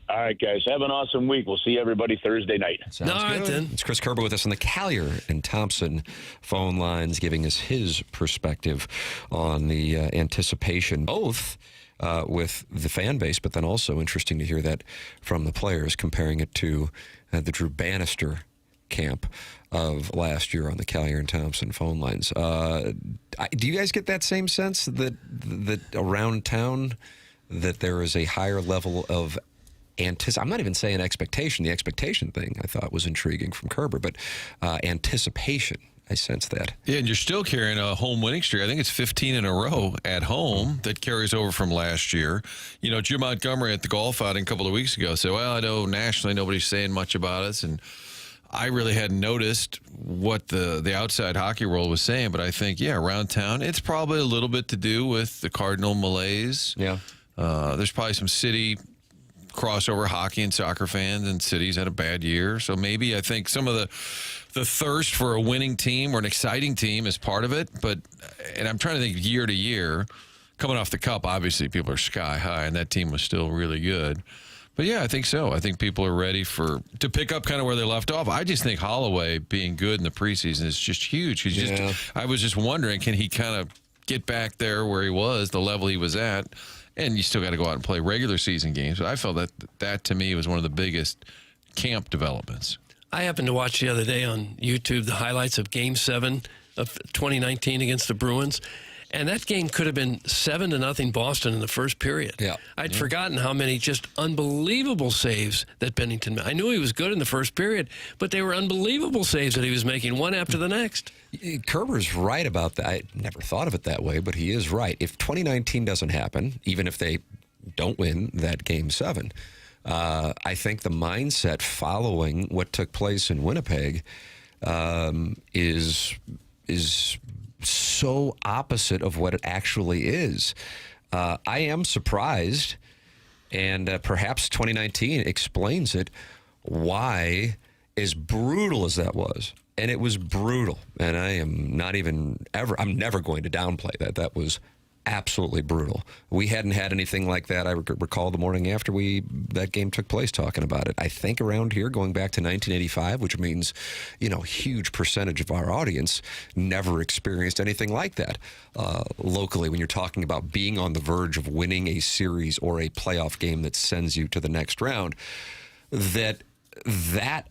All right, guys. Have an awesome week. We'll see everybody Thursday night. Sounds good. Then. It's Chris Kerber with us on the Callier and Thompson phone lines, giving us his perspective on the anticipation, both with the fan base, but then also interesting to hear that from the players, comparing it to the Drew Bannister camp of last year on the Callier and Thompson phone lines. Do you guys get that same sense that around town that there is a higher level of I'm not even saying expectation. The expectation thing I thought was intriguing from Kerber, but anticipation, I sense that. Yeah, and you're still carrying a home winning streak. I think it's 15 in a row at home that carries over from last year. You know, Jim Montgomery at the golf outing a couple of weeks ago said, well, I know nationally nobody's saying much about us, and I really hadn't noticed what the outside hockey world was saying, but I think, yeah, around town, it's probably a little bit to do with the Cardinal malaise. Yeah. There's probably some city crossover hockey and soccer fans, and cities had a bad year. So maybe I think some of the thirst for a winning team or an exciting team is part of it. And I'm trying to think year to year, coming off the Cup, obviously people are sky high, and that team was still really good. But yeah, I think so. I think people are ready to pick up kind of where they left off. I just think Holloway being good in the preseason is just huge. I was just wondering, can he kind of get back there where he was, the level he was at? And you still got to go out and play regular season games. But I felt that to me was one of the biggest camp developments. I happened to watch the other day on YouTube the highlights of Game 7 of 2019 against the Bruins. And that game could have been 7-0 Boston in the first period. Yeah. I'd forgotten how many just unbelievable saves that Bennington made. I knew he was good in the first period, but they were unbelievable saves that he was making one after the next. Kerber's right about that. I never thought of it that way, but he is right. If 2019 doesn't happen, even if they don't win that Game 7, I think the mindset following what took place in Winnipeg is so opposite of what it actually is. I am surprised, and perhaps 2019 explains it, why, as brutal as that was, and it was brutal, and I'm never going to downplay that. That was absolutely brutal. We hadn't had anything like that. I recall the morning after that game took place talking about it. I think around here, going back to 1985, which means, huge percentage of our audience never experienced anything like that locally when you're talking about being on the verge of winning a series or a playoff game that sends you to the next round. That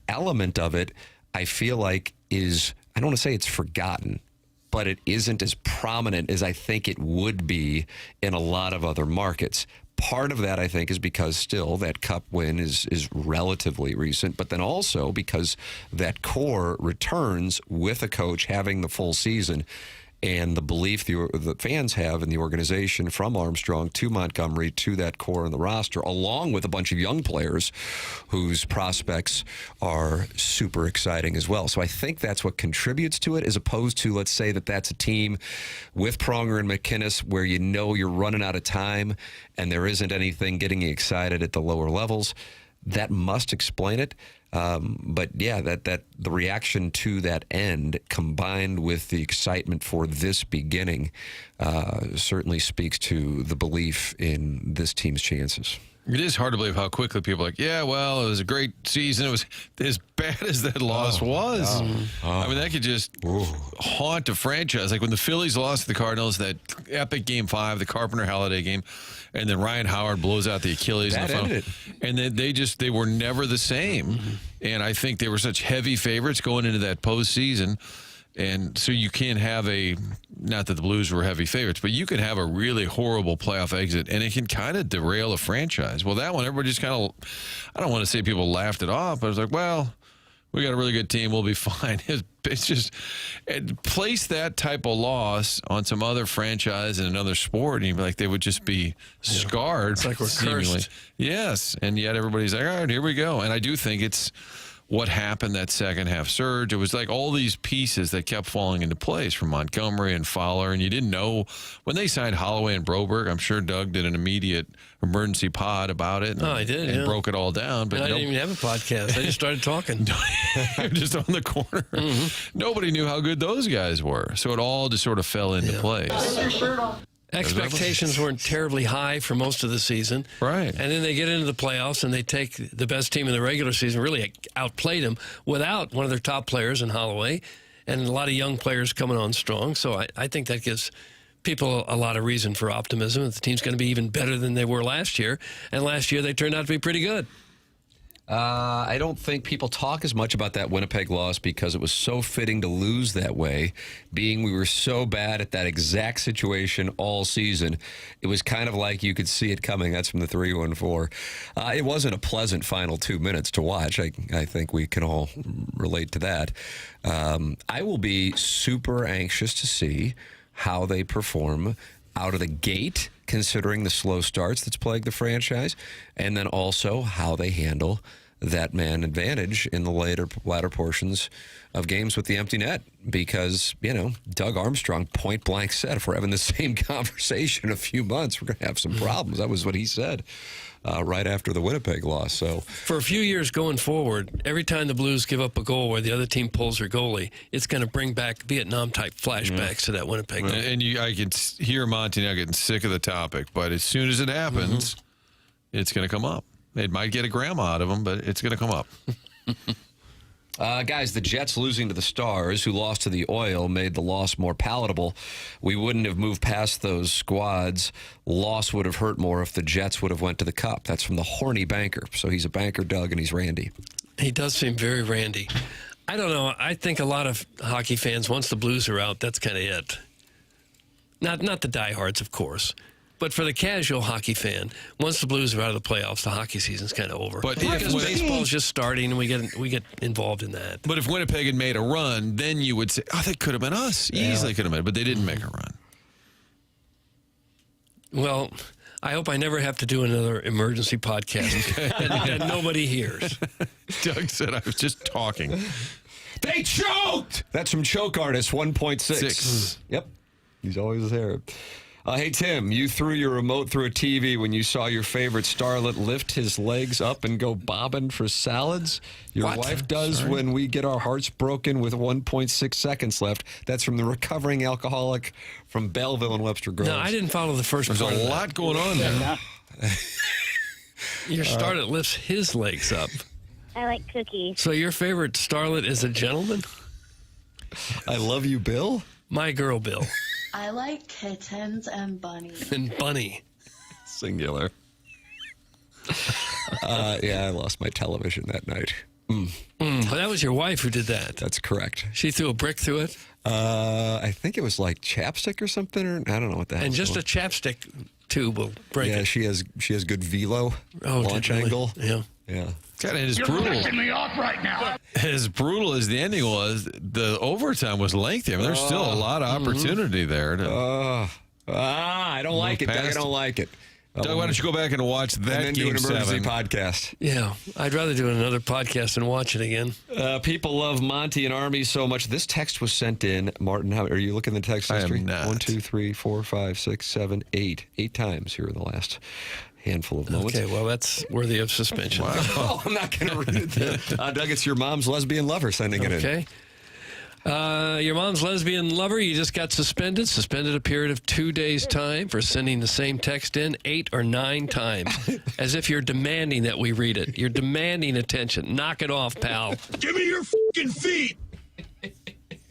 element of it, I feel like is, I don't want to say it's forgotten, but it isn't as prominent as I think it would be in a lot of other markets. Part of that, I think, is because still that Cup win is relatively recent, but then also because that core returns with a coach having the full season, and the belief the fans have in the organization, from Armstrong to Montgomery to that core in the roster, along with a bunch of young players whose prospects are super exciting as well. So I think that's what contributes to it, as opposed to, let's say that's a team with Pronger and McInnes where you're running out of time and there isn't anything getting you excited at the lower levels. That must explain it. But yeah, that the reaction to that end combined with the excitement for this beginning certainly speaks to the belief in this team's chances. It is hard to believe how quickly people are like, yeah, well, it was a great season. It was as bad as that loss was. I mean, that could just haunt a franchise. Like when the Phillies lost to the Cardinals, that epic Game 5, the Carpenter-Halladay game, and then Ryan Howard blows out the Achilles. That ended. And then they were never the same. And I think they were such heavy favorites going into that postseason. And so you can't have not that the Blues were heavy favorites, but you can have a really horrible playoff exit, and it can kind of derail a franchise. Well, that one, everybody just kind of, I don't want to say people laughed it off, but it was like, well, we got a really good team. We'll be fine. It's just, place that type of loss on some other franchise in another sport, and you'd be like, they would just be scarred. It's like we're cursed. Yes, and yet everybody's like, all right, here we go. And I do think it's what happened that second half surge. It was like all these pieces that kept falling into place from Montgomery and Fowler, and you didn't know when they signed Holloway and Broberg. I'm sure Doug did an immediate emergency pod about it. I did, and broke it all down. But I didn't even have a podcast. I just started talking. Just on the corner. Nobody knew how good those guys were, so it all just sort of fell into place. Expectations weren't terribly high for most of the season. Right. And then they get into the playoffs and they take the best team in the regular season, really outplayed them without one of their top players in Holloway, and a lot of young players coming on strong. So I think that gives people a lot of reason for optimism that the team's going to be even better than they were last year. And last year they turned out to be pretty good. I don't think people talk as much about that Winnipeg loss because it was so fitting to lose that way, being we were so bad at that exact situation all season. It was kind of like you could see it coming. That's from the 314. It wasn't a pleasant final 2 minutes to watch. I think we can all relate to that. I will be super anxious to see how they perform out of the gate, considering the slow starts that's plagued the franchise, and then also how they handle that man advantage in the latter portions of games with the empty net because, Doug Armstrong point blank said, if we're having the same conversation in a few months, we're going to have some problems. That was what he said right after the Winnipeg loss. So for a few years going forward, every time the Blues give up a goal where the other team pulls their goalie, it's going to bring back Vietnam-type flashbacks to that Winnipeg goal. And I can hear Monty now getting sick of the topic, but as soon as it happens, it's going to come up. It might get a grandma out of them, but it's going to come up. Guys, the Jets losing to the Stars, who lost to the Oil, made the loss more palatable. We wouldn't have moved past those squads. Loss would have hurt more if the Jets would have went to the Cup. That's from the Horny Banker. So he's a banker, Doug, and he's Randy. He does seem very Randy. I don't know. I think a lot of hockey fans, once the Blues are out, that's kind of it. Not the diehards, of course. But for the casual hockey fan, once the Blues are out of the playoffs, the hockey season's kind of over. But because baseball's just starting, and we get involved in that. But if Winnipeg had made a run, then you would say, "Oh, they could have been us. Easily could have been." But they didn't make a run. Well, I hope I never have to do another emergency podcast that nobody hears. Doug said I was just talking. They choked! That's from Choke Artist 1.6. Yep. He's always there. Hey, Tim, you threw your remote through a TV when you saw your favorite starlet lift his legs up and go bobbing for salads. Your wife does when we get our hearts broken with 1.6 seconds left. That's from the recovering alcoholic from Belleville and Webster Groves. No, I didn't follow the first part. There's a lot going on there. Your starlet lifts his legs up. I like cookies. So your favorite starlet is a gentleman? I love you, Bill. My girl, Bill. I like kittens and bunnies. And bunny. Singular. Yeah, I lost my television that night. Well, that was your wife who did that. That's correct. She threw a brick through it? I think it was like chapstick or something, or I don't know what that. And just a chapstick tube will break it. Yeah, she has good velo launch angle. Yeah. God, and as brutal. You're pissing me off right now. As brutal as the ending was, the overtime was lengthy. I mean, there's still a lot of opportunity there. I don't like it, Doug. I don't like it. Doug, why don't you go back and watch that and then Game do an emergency 7 podcast? Yeah, I'd rather do another podcast than watch it again. People love Monty and Army so much. This text was sent in. Martin, how are you looking at the text history? I am not. 1, 2, 3, 4, 5, 6, 7, 8. 8 times here in the last handful of moments. Okay, well, that's worthy of suspension. Wow. Oh, I'm not going to read it then. Doug, it's your mom's lesbian lover sending it in. Okay. Your mom's lesbian lover, you just got suspended. Suspended a period of 2 days' time for sending the same text in 8 or 9 times. As if you're demanding that we read it. You're demanding attention. Knock it off, pal. Give me your fucking feet.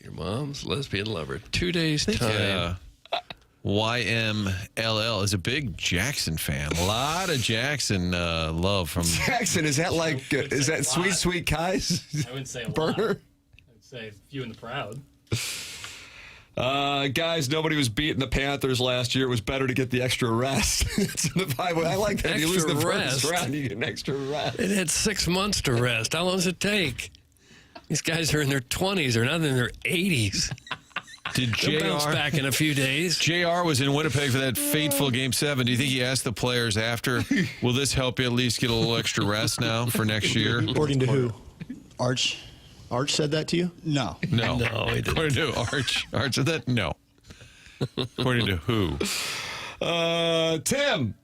Your mom's lesbian lover. 2 days' time. YMLL is a big Jackson fan. A lot of Jackson love from Jackson. Is that like is that Sweet Kai's? I wouldn't say a burner. Lot. I'd say few and the proud. Guys, nobody was beating the Panthers last year. It was better to get the extra rest. It's in the Bible. I like that. If you lose the first round, you get an extra rest. It had 6 months to rest. How long does it take? These guys are in their 20s. They're not in their 80s. Did They'll bounce back in a few days. JR was in Winnipeg for that fateful Game 7. Do you think he asked the players after, will this help you at least get a little extra rest now for next year? According to who? Arch? Arch said that to you? No. No. No, he didn't. According to Arch. Arch said that? No. According to who? Tim.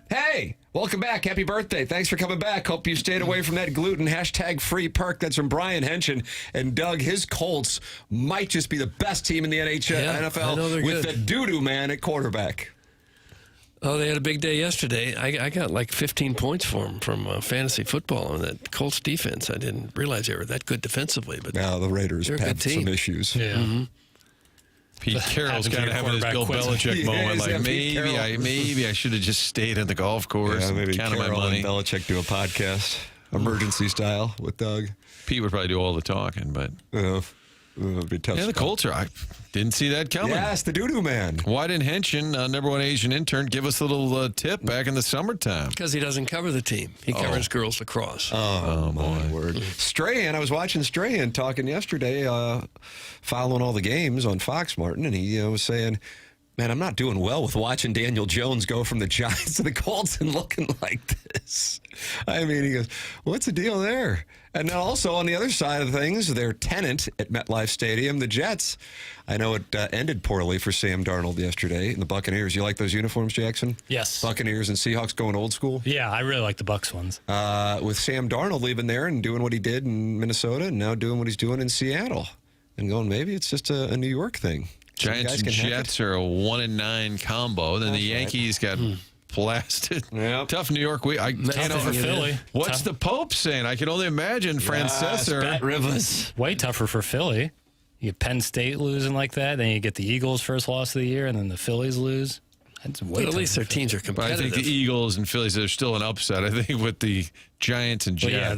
Hey, welcome back. Happy birthday. Thanks for coming back. Hope you stayed away from that gluten. #free perk. That's from Brian Henson. And Doug, his Colts might just be the best team in the NFL with the doo-doo man at quarterback. Oh, they had a big day yesterday. I got like 15 points for them from fantasy football on that Colts defense. I didn't realize they were that good defensively. But now the Raiders have some issues. Yeah. Mm-hmm. Pete Carroll's kind of having his Bill Belichick moment. Like maybe I should have just stayed at the golf course. Yeah, maybe counted Carroll my money. and Belichick do a podcast, emergency style with Doug. Pete would probably do all the talking, but it'd be tough. Yeah, the Colts I didn't see that coming. Yes, the doo-doo man. Why didn't Henson, number one Asian intern, give us a little tip back in the summertime? Because he doesn't cover the team. He covers girls lacrosse. Oh my word. Strahan, I was watching Strahan talking yesterday, following all the games on Fox, Martin, and he was saying, Man, I'm not doing well with watching Daniel Jones go from the Giants to the Colts and looking like this. I mean, he goes, what's the deal there? And then also on the other side of things, their tenant at MetLife Stadium, the Jets. I know it ended poorly for Sam Darnold yesterday and the Buccaneers. You like those uniforms, Jackson? Yes. Buccaneers and Seahawks going old school? Yeah, I really like the Bucs ones. With Sam Darnold leaving there and doing what he did in Minnesota and now doing what he's doing in Seattle. And going, maybe it's just a New York thing. Giants and Jets are a 1-9 combo. Then the Yankees got blasted. Yep. Tough New York week. Tough for Philly. What's the Pope saying? I can only imagine Francesor. Pat Rivers. Way tougher for Philly. You get Penn State losing like that, then you get the Eagles' first loss of the year, and then the Phillies lose. That's way But at least their teams are But competitive. I think the Eagles and Phillies, there's still an upset, I think, with the Giants and Jets. Well, yeah,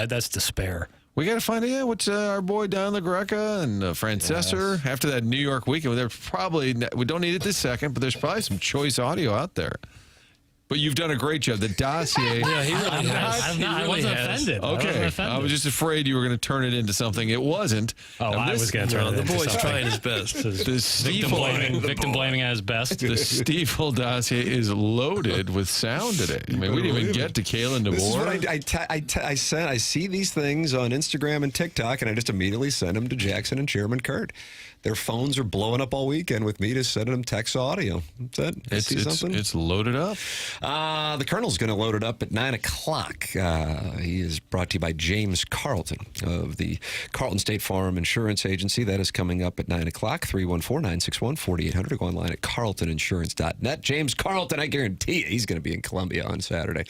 that's despair. We got to find out what's our boy Don LaGreca and Francesor. After that New York weekend, there's probably, we don't need it this second, but there's probably some choice audio out there. But you've done a great job. The dossier. Yeah, he really has. I wasn't offended. Okay. I was just afraid you were going to turn it into something it wasn't. Oh, I was going to turn it into The boy's something. trying his best. Victim blaming at his best. The Stiefel dossier is loaded with sound today. I mean, we didn't even get to Kalen DeBoer. This is what I see these things on Instagram and TikTok, and I just immediately send them to Jackson and Chairman Kurt. Their phones are blowing up all weekend with me just sending them text audio. That's it. See something? It's loaded up. The Colonel's going to load it up at 9 o'clock. He is brought to you by James Carlton of the Carlton State Farm Insurance Agency. That is coming up at 9 o'clock, 314-961-4800. Go online at carltoninsurance.net. James Carlton, I guarantee you, he's going to be in Columbia on Saturday.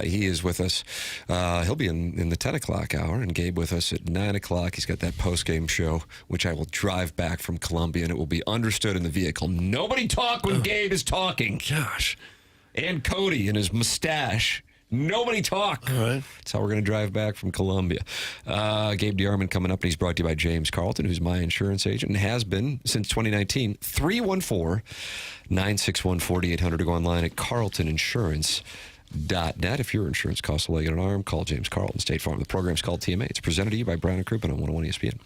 He is with us. He'll be in the 10 o'clock hour, and Gabe with us at 9 o'clock. He's got that post-game show, which I will drive back from Columbia, and it will be understood in the vehicle. Nobody talk when Gabe is talking. Gosh. And Cody and his mustache. Nobody talk. All right. That's how we're going to drive back from Columbia. Gabe DeArmond coming up, and he's brought to you by James Carlton, who's my insurance agent and has been since 2019. 314-961-4800 to go online at carltoninsurance.net. If your insurance costs a leg and an arm, call James Carlton, State Farm. The program's called TMA. It's presented to you by Brown & Crouppen on 101 ESPN.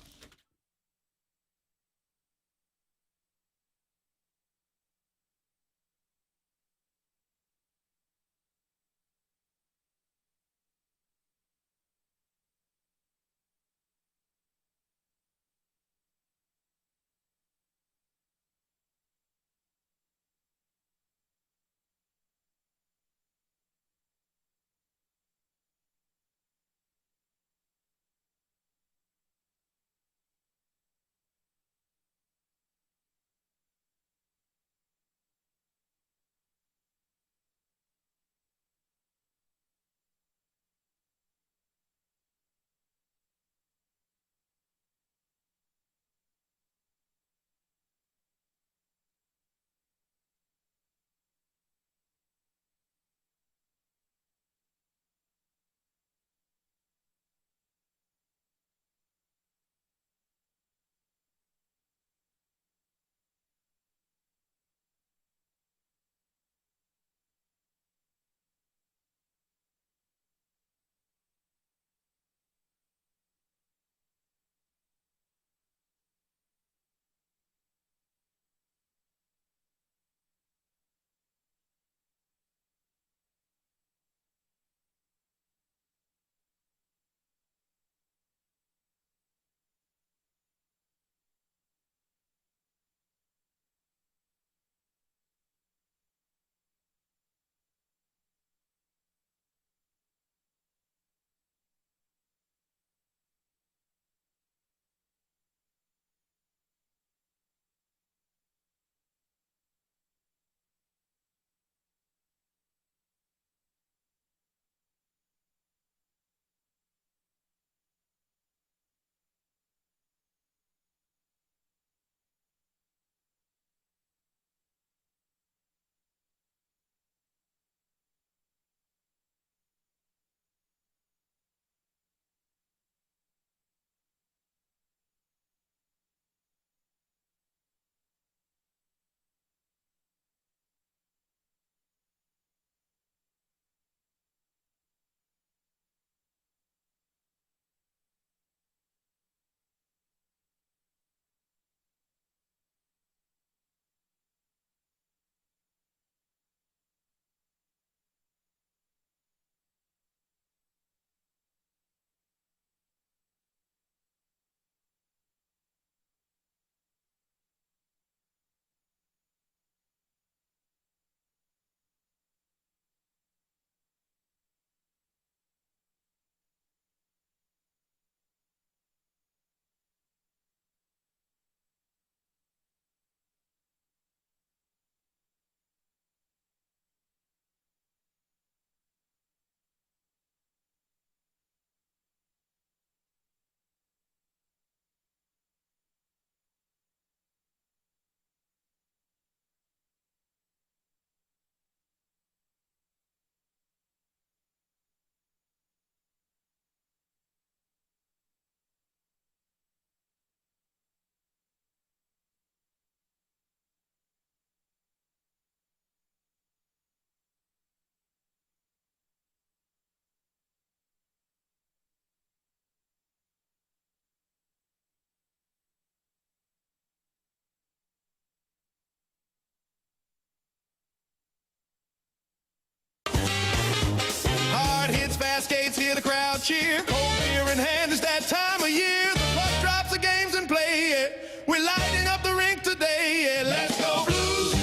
cheer. Cold beer in hand, it's that time of year. The puck drops, the game's in play. Yeah. We're lighting up the rink today. Yeah. Let's go Blues.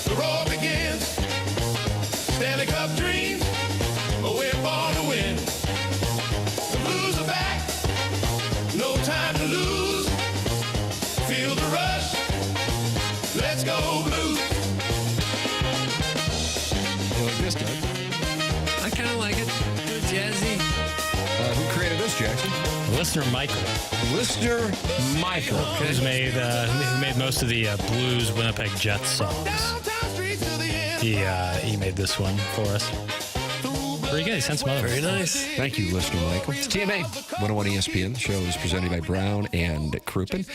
The roar begins. Stanley Cup dreams. We're born to win. The Blues are back. No time to lose. Feel the rush. Let's go Blues. You like this, Doug? I kind of like it. Good jazzy. Who created this, Jackson? Listener Michael. Listener Michael. Who made most of the Blues Winnipeg Jets songs. He made this one for us. Pretty good. He sent some others. Very nice. Thank you, listener Michael. It's TMA 101 ESPN. The show is presented by Brown and Crouppen.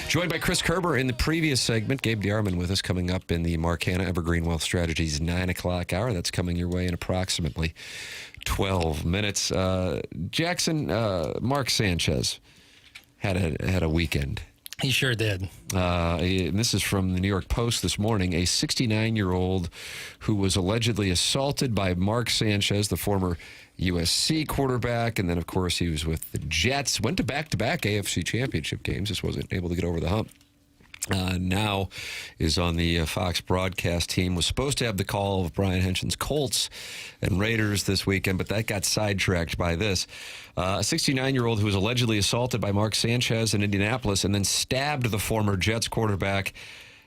Joined by Chris Kerber in the previous segment. Gabe DeArmond with us coming up in the Mark Hanna Evergreen Wealth Strategies 9 o'clock hour. That's coming your way in approximately 12 minutes. Jackson, Mark Sanchez had a weekend. He sure did. And this is from the New York Post this morning. A 69-year-old who was allegedly assaulted by Mark Sanchez, the former USC quarterback, and then, of course, he was with the Jets, went to back-to-back AFC championship games, just wasn't able to get over the hump. Now is on the Fox broadcast team, was supposed to have the call of Brian Henson's Colts and Raiders this weekend, but that got sidetracked by this. A 69-year-old who was allegedly assaulted by Mark Sanchez in Indianapolis and then stabbed the former Jets quarterback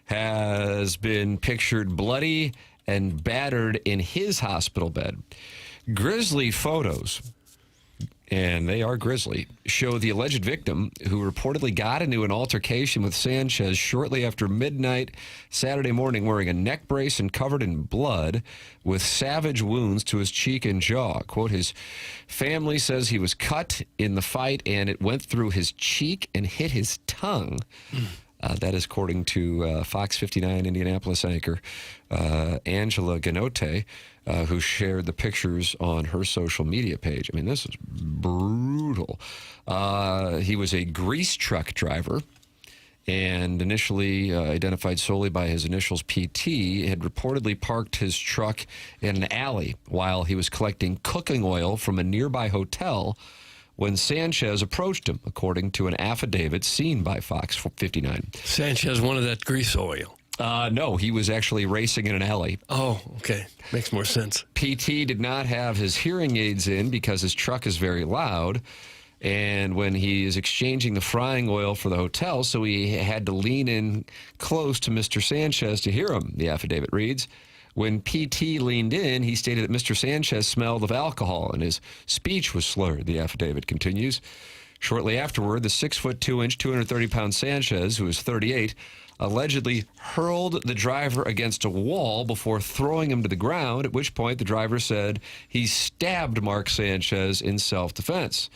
has been pictured bloody and battered in his hospital bed. Grisly photos, and they are grisly, show the alleged victim who reportedly got into an altercation with Sanchez shortly after midnight Saturday morning wearing a neck brace and covered in blood with savage wounds to his cheek and jaw. Quote, his family says he was cut in the fight and it went through his cheek and hit his tongue. That is according to Fox 59 Indianapolis anchor Angela Ganote, who shared the pictures on her social media page. I mean, this is brutal. He was a grease truck driver and initially identified solely by his initials PT, had reportedly parked his truck in an alley while he was collecting cooking oil from a nearby hotel when Sanchez approached him, according to an affidavit seen by Fox 59. Sanchez wanted that grease oil. No, he was actually racing in an alley. Oh, okay. Makes more sense. PT did not have his hearing aids in because his truck is very loud. And when he is exchanging the frying oil for the hotel, so he had to lean in close to Mr. Sanchez to hear him, the affidavit reads. When PT leaned in, he stated that Mr. Sanchez smelled of alcohol and his speech was slurred, the affidavit continues. Shortly afterward, the 6'2", 230-pound Sanchez, who is 38, allegedly hurled the driver against a wall before throwing him to the ground, at which point the driver said he stabbed Mark Sanchez in self-defense.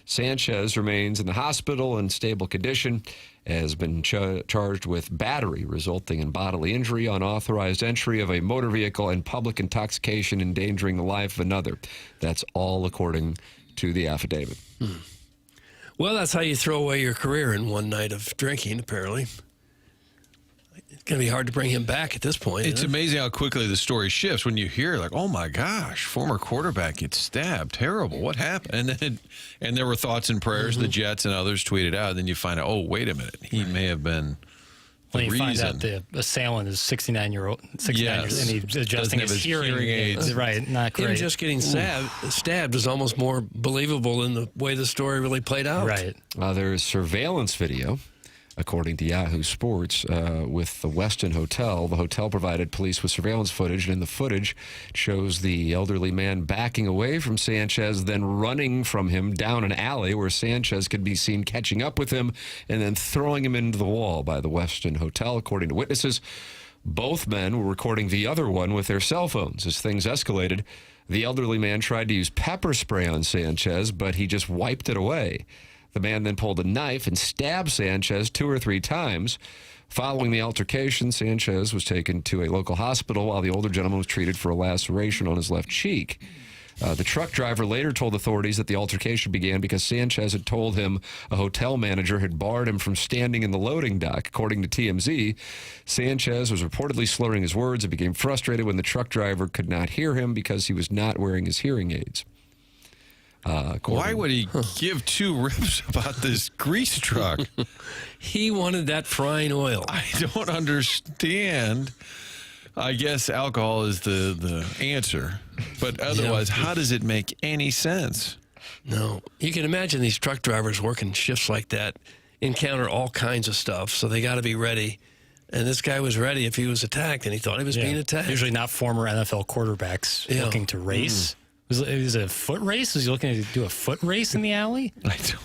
Sanchez remains in the hospital in stable condition, has been charged with battery resulting in bodily injury, unauthorized entry of a motor vehicle, and public intoxication endangering the life of another. That's all according to the affidavit. Well, that's how you throw away your career in one night of drinking, apparently. It's going to be hard to bring him back at this point. It's amazing how quickly the story shifts when you hear, like, oh, my gosh, former quarterback gets stabbed. Terrible. What happened? And there were thoughts and prayers. The Jets and others tweeted out. And then you find out, oh, wait a minute. He may have been the when you reason. find out the assailant is 69 years, and he's adjusting his hearing aids. Right, not great. Him just getting stabbed is almost more believable than the way the story really played out. Right. There is surveillance video, according to Yahoo Sports, with the Westin Hotel. The hotel provided police with surveillance footage, and in the footage shows the elderly man backing away from Sanchez, then running from him down an alley where Sanchez could be seen catching up with him and then throwing him into the wall by the Westin Hotel, according to witnesses. Both men were recording the other one with their cell phones. As things escalated, the elderly man tried to use pepper spray on Sanchez, but he just wiped it away. The man then pulled a knife and stabbed Sanchez 2 or 3 times. Following the altercation, Sanchez was taken to a local hospital while the older gentleman was treated for a laceration on his left cheek. The truck driver later told authorities that the altercation began because Sanchez had told him a hotel manager had barred him from standing in the loading dock. According to TMZ, Sanchez was reportedly slurring his words and became frustrated when the truck driver could not hear him because he was not wearing his hearing aids. Why would he give two rips about this grease truck? He wanted that frying oil. I don't understand. I guess alcohol is the answer. But otherwise, how does it make any sense? No. You can imagine these truck drivers working shifts like that encounter all kinds of stuff, so they got to be ready. And this guy was ready if he was attacked, and he thought he was being attacked. Usually not former NFL quarterbacks looking to race. Was it a foot race? Was he looking to do a foot race in the alley?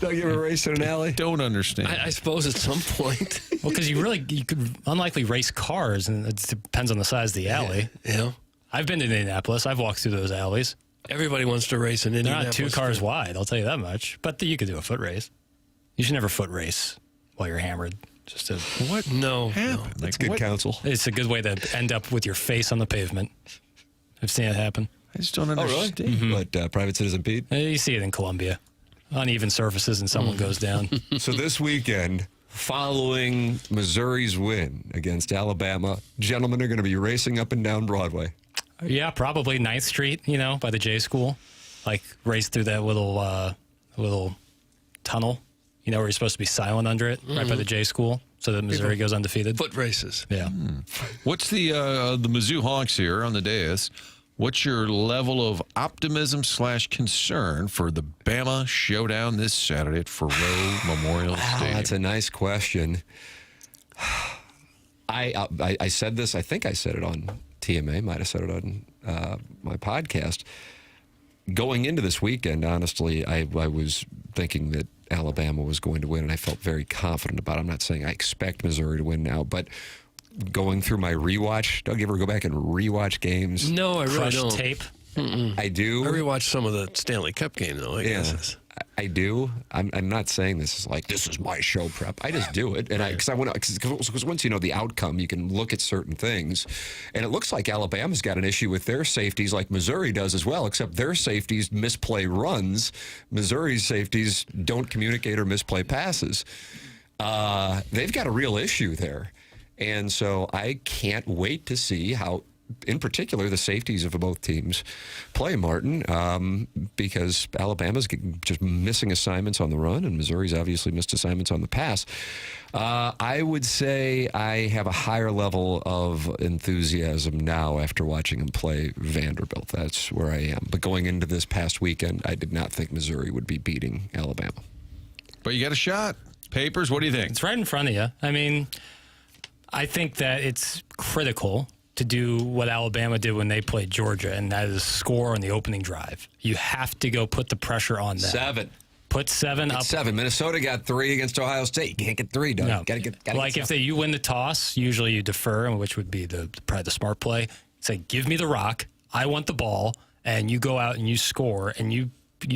Don't give a race in an alley? Don't understand. I suppose at some point. Well, because you could unlikely race cars, and it depends on the size of the alley. Yeah. I've been to Indianapolis. I've walked through those alleys. Everybody wants to race in They're Indianapolis. not 2 cars wide, I'll tell you that much. But you could do a foot race. You should never foot race while you're hammered. Just to what? No. That's good counsel. It's a good way to end up with your face on the pavement. I've seen it happen. I just don't understand. Oh, really? What, Private Citizen Pete? You see it in Columbia. Uneven surfaces and someone goes down. So this weekend, following Missouri's win against Alabama, gentlemen are going to be racing up and down Broadway. Yeah, probably 9th Street, by the J School. Like, race through that little tunnel, where you're supposed to be silent under it, right by the J School, so that Missouri goes undefeated. Foot races. Yeah. What's the Mizzou Hawks here on the dais? What's your level of optimism / concern for the Bama showdown this Saturday at Faurot Memorial Stadium? That's a nice question. I said this, I think I said it on TMA, might have said it on my podcast. Going into this weekend, honestly, I was thinking that Alabama was going to win, and I felt very confident about it. I'm not saying I expect Missouri to win now, but going through my rewatch, Doug, you ever go back and rewatch games? No, I really don't. Tape? I do. I rewatched some of the Stanley Cup game, though. I guess. I do. I'm not saying this is like, this is my show prep. I just do it. And because once you know the outcome, you can look at certain things. And it looks like Alabama's got an issue with their safeties like Missouri does as well, except their safeties misplay runs. Missouri's safeties don't communicate or misplay passes. They've got a real issue there. And so I can't wait to see how, in particular, the safeties of both teams play, Martin, because Alabama's just missing assignments on the run, and Missouri's obviously missed assignments on the pass. I would say I have a higher level of enthusiasm now after watching them play Vanderbilt. That's where I am. But going into this past weekend, I did not think Missouri would be beating Alabama. But you got a shot. Papers, what do you think? It's right in front of you. I mean, I think that it's critical to do what Alabama did when they played Georgia, and that is score on the opening drive. You have to go put the pressure on them. 7. Put 7 up. 7. Minnesota got 3 against Ohio State. You can't get 3, Doug. No. Gotta get if you win the toss, usually you defer, which would be probably the smart play. Say, give me the rock. I want the ball, and you go out and you score, and you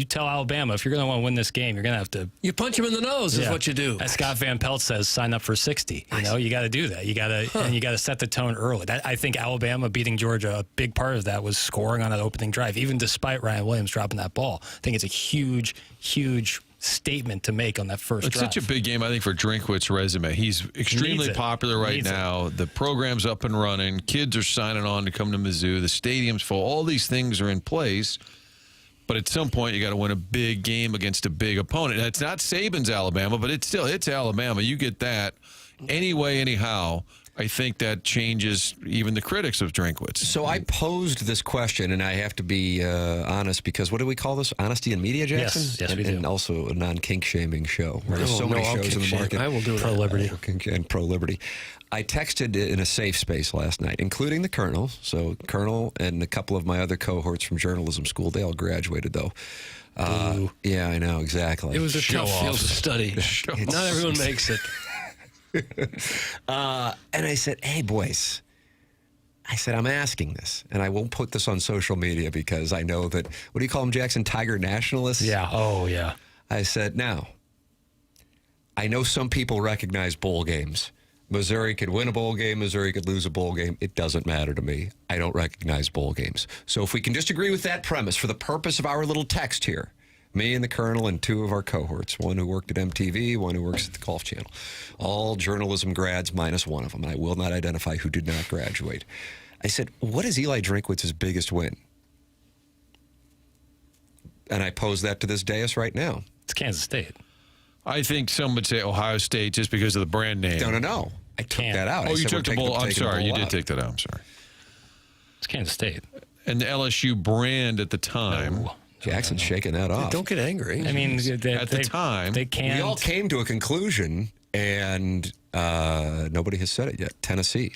tell Alabama, if you're going to want to win this game, you're going to have to... You punch him in the nose is what you do. As Scott Van Pelt says, sign up for 60. You got to do that. You got to and you got to set the tone early. I think Alabama beating Georgia, a big part of that was scoring on that opening drive, even despite Ryan Williams dropping that ball. I think it's a huge, huge statement to make on that first drive. It's such a big game, I think, for Drinkwitz's resume. He's extremely popular right now. The program's up and running. Kids are signing on to come to Mizzou. The stadium's full. All these things are in place. But at some point, you got to win a big game against a big opponent. It's not Saban's Alabama, but it's Alabama. You get that anyway, anyhow. I think that changes even the critics of Drinkwitz. So I posed this question, and I have to be honest, because what do we call this? Honesty in media, Jackson? Yes, we do. And also a non-kink shaming show. There's so many shows in the market. I will do Pro Liberty. And Pro Liberty. I texted in a safe space last night, including the Colonel. So Colonel and a couple of my other cohorts from journalism school, they all graduated, though. Yeah, I know, exactly. It was a tough field to study. Not everyone makes it. And I said, hey, boys, I'm asking this, and I won't put this on social media because I know that, what do you call them, Jackson, Tiger nationalists? Yeah. Oh, yeah. I said, now, I know some people recognize bowl games. Missouri could win a bowl game. Missouri could lose a bowl game. It doesn't matter to me. I don't recognize bowl games. So if we can just agree with that premise for the purpose of our little text here, me and the Colonel and 2 of our cohorts, one who worked at MTV, one who works at the Golf Channel, all journalism grads minus one of them, and I will not identify who did not graduate. I said, what is Eli Drinkwitz's biggest win? and I pose that to this dais right now. It's Kansas State. I think some would say Ohio State just because of the brand name. No. I took that out. Oh, you took the bowl. I'm sorry. You did take that out. I'm sorry. It's Kansas State. And the LSU brand at the time. No. Jackson's shaking that off. Don't get angry. I mean, at the time, they can't. We all came to a conclusion, and nobody has said it yet. Tennessee.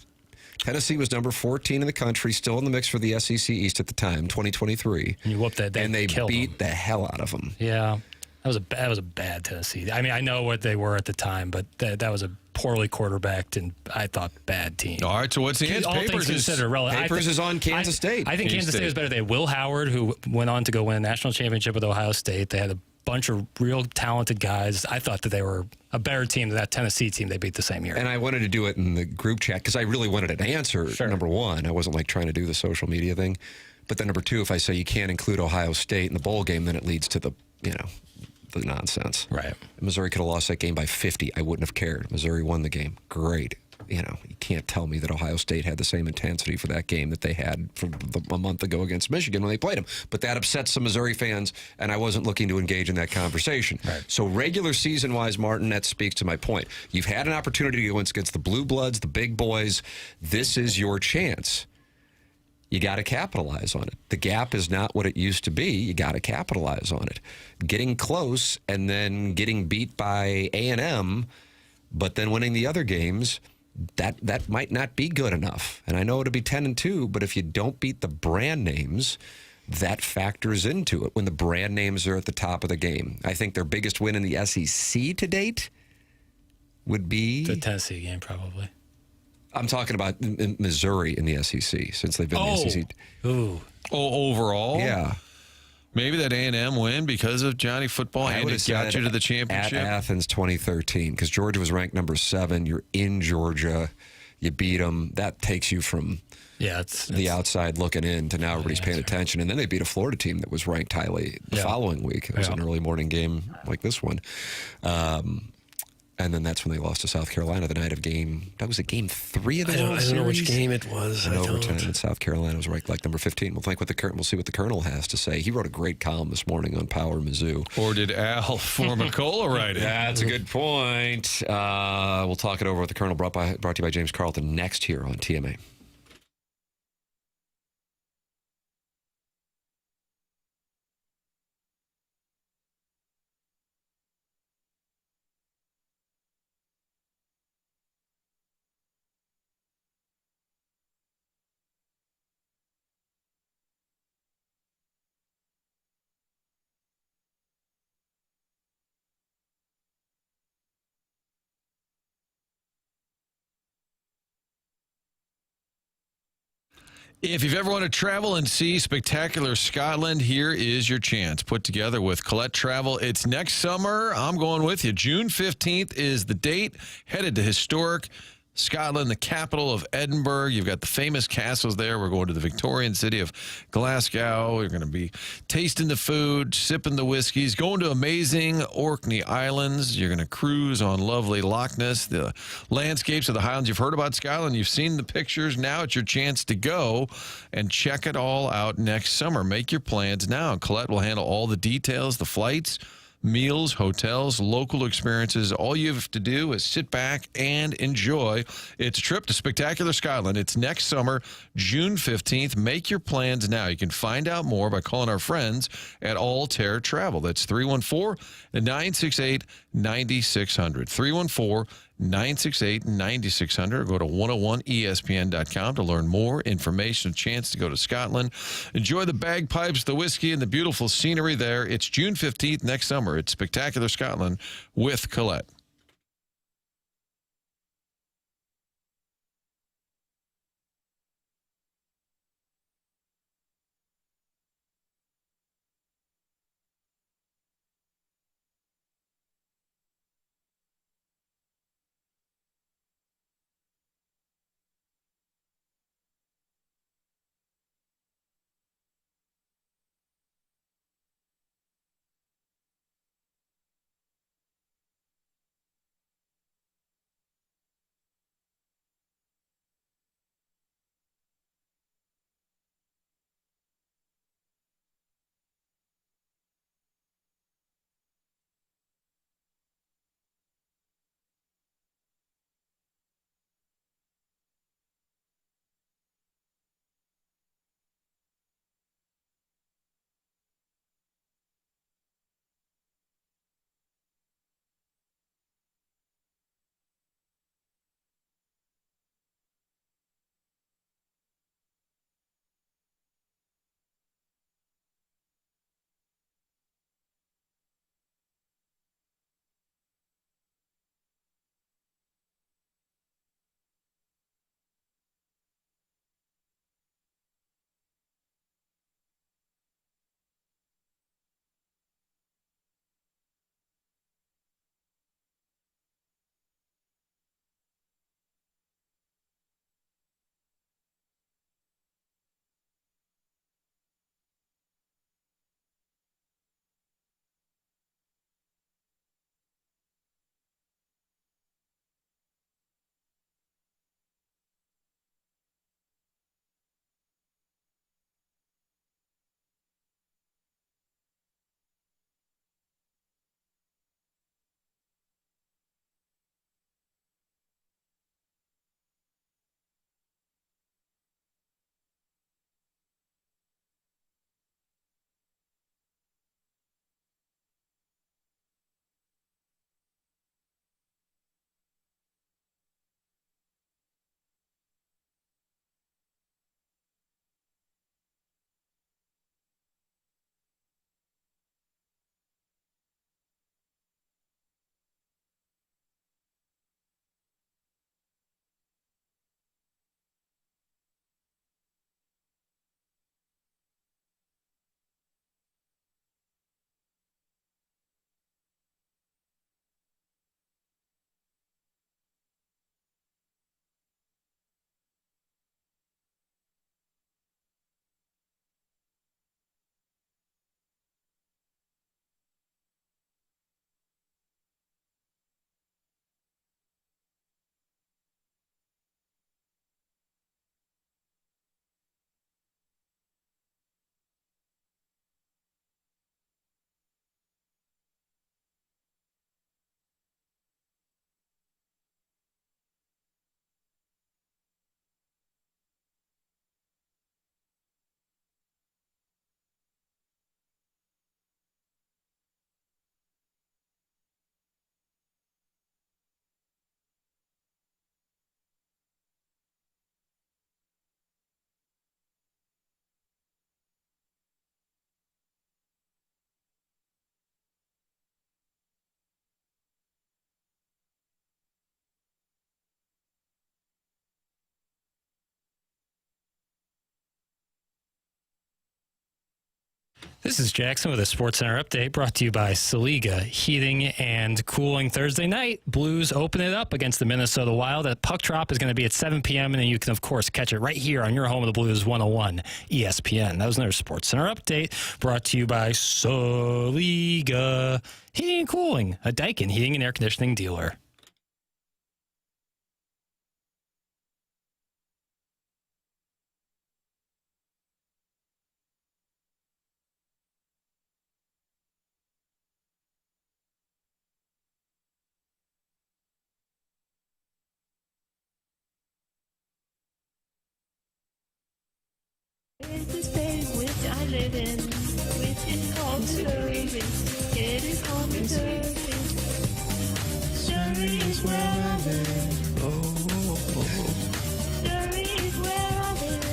Tennessee was number 14 in the country, still in the mix for the SEC East at the time, 2023. And you whooped that. And they beat them. the hell out of them. Yeah. That was a bad Tennessee. I mean, I know what they were at the time, but that was a poorly quarterbacked and I thought bad team. All right, so what's the answer? All things considered, Papers is on Kansas State. I think Kansas State was better. They had Will Howard, who went on to go win a national championship with Ohio State. They had a bunch of real talented guys. I thought that they were a better team than that Tennessee team they beat the same year. And I wanted to do it in the group chat because I really wanted an answer, number one. I wasn't like trying to do the social media thing. But then number two, if I say you can't include Ohio State in the bowl game, then it leads to the nonsense. Right. Missouri could have lost that game by 50. I wouldn't have cared. Missouri won the game. Great. You can't tell me that Ohio State had the same intensity for that game that they had a month ago against Michigan when they played them. But that upsets some Missouri fans, and I wasn't looking to engage in that conversation. Right. So regular season-wise, Martin, that speaks to my point. You've had an opportunity to go against the Blue Bloods, the big boys. This is your chance. You got to capitalize on it. The gap is not what it used to be. You got to capitalize on it. Getting close and then getting beat by A&M, but then winning the other games, that might not be good enough. And I know it'll be 10-2, but if you don't beat the brand names, that factors into it when the brand names are at the top of the game. I think their biggest win in the SEC to date would be the Tennessee game, probably. I'm talking about Missouri in the SEC since they've been in the SEC. Oh, overall? Yeah. Maybe that A&M win because of Johnny Football and it got you to the championship? At Athens 2013 because Georgia was ranked number 7. You're in Georgia. You beat them. That takes you from the outside looking in to now everybody's paying attention. And then they beat a Florida team that was ranked highly the following week. It was an early morning game like this one. And then that's when they lost to South Carolina the night of game. That was game 3 of the World Series. I don't know which game it was. In overtime in South Carolina was ranked like number 15. We'll see what the Colonel has to say. He wrote a great column this morning on Power Mizzou. Or did Al Formicola write it? That's a good point. We'll talk it over with the Colonel. Brought to you by James Carlton next here on TMA. If you've ever wanted to travel and see spectacular Scotland, here is your chance. Put together with Colette Travel. It's next summer. I'm going with you. June 15th is the date. Headed to historic Scotland, the capital of Edinburgh. You've got the famous castles there. We're going to the Victorian city of Glasgow. We're going to be tasting the food, sipping the whiskeys, going to amazing Orkney Islands. You're going to cruise on lovely Loch Ness, the landscapes of the Highlands. You've heard about Scotland. You've seen the pictures. Now it's your chance to go and check it all out next summer. Make your plans now. Colette will handle all the details, the flights, meals, hotels, local experiences. All you have to do is sit back and enjoy. It's a trip to spectacular Scotland. It's next summer, June 15th. Make your plans now. You can find out more by calling our friends at Altair Travel. That's 314-968-9600. 314-968-9600. Go to 101ESPN.com to learn more information, a chance to go to Scotland. Enjoy the bagpipes, the whiskey, and the beautiful scenery there. It's June 15th next summer. It's Spectacular Scotland with Colette. This is Jackson with a SportsCenter update brought to you by Saliga Heating and Cooling. Thursday night, Blues open it up against the Minnesota Wild. That puck drop is going to be at 7 p.m., and then you can, of course, catch it right here on your home of the Blues 101 ESPN. That was another SportsCenter update brought to you by Saliga Heating and Cooling, a Daikin heating and air conditioning dealer. It's the state which I live in, which is called Missouri. It is called Missouri. Missouri is where I live. Missouri is where I live.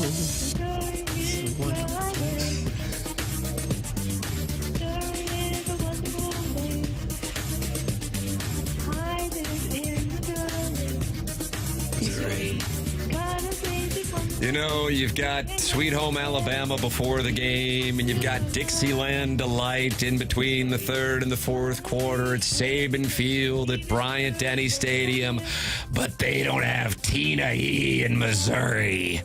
Missouri is where I live. Missouri is a wonderful place. I live in Missouri. You know, you've got Sweet Home Alabama before the game, and you've got Dixieland Delight in between the third and the fourth quarter at Saban Field at Bryant-Denny Stadium, but they don't have Tina E in Missouri.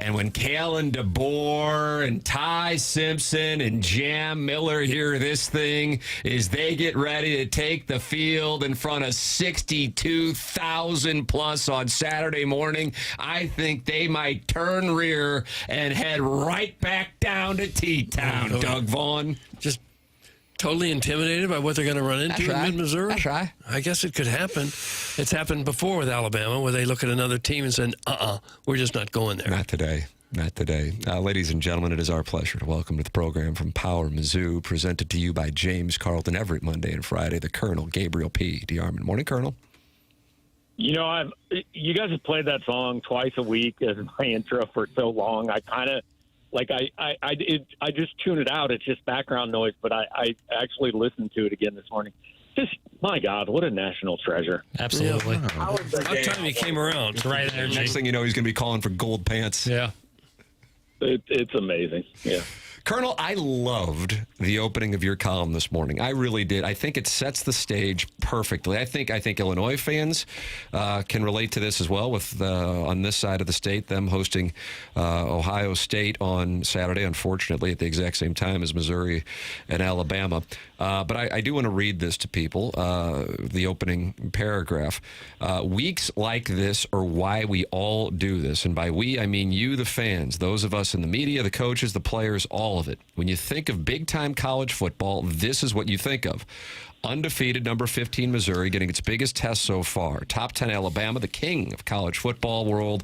And when Kalen DeBoer and Ty Simpson and Jam Miller hear this thing, is they get ready to take the field in front of 62,000 plus on Saturday morning, I think they might turn rear and head right back down to T-Town, Doug Vaughn. Just totally intimidated by what they're going to run into in mid-Missouri? That's right. I guess it could happen. It's happened before with Alabama, where they look at another team and say, we're just not going there. Not today. Not today. Ladies and gentlemen, it is our pleasure to welcome to the program from Power Mizzou, presented to you by James Carlton every Monday and Friday, the Colonel Gabriel P. DeArmond. Morning, Colonel. You know, you guys have played that song twice a week as my intro for so long. I kind of, I just tune it out. It's just background noise, but I actually listened to it again this morning. Just, my God, what a national treasure. Absolutely. About time he came around. It's right there. Next thing you know, he's going to be calling for gold pants. Yeah. It's amazing. Yeah. Colonel, I loved the opening of your column this morning. I really did. I think it sets the stage perfectly. I think Illinois fans can relate to this as well, with on this side of the state, them hosting Ohio State on Saturday, unfortunately, at the exact same time as Missouri and Alabama. But I do want to read this to people, the opening paragraph. Weeks like this are why we all do this. And by we, I mean you, the fans, those of us in the media, the coaches, the players, all of it. When you think of big-time college football, this is what you think of. Undefeated number 15 Missouri getting its biggest test so far. Top 10 Alabama, the king of college football world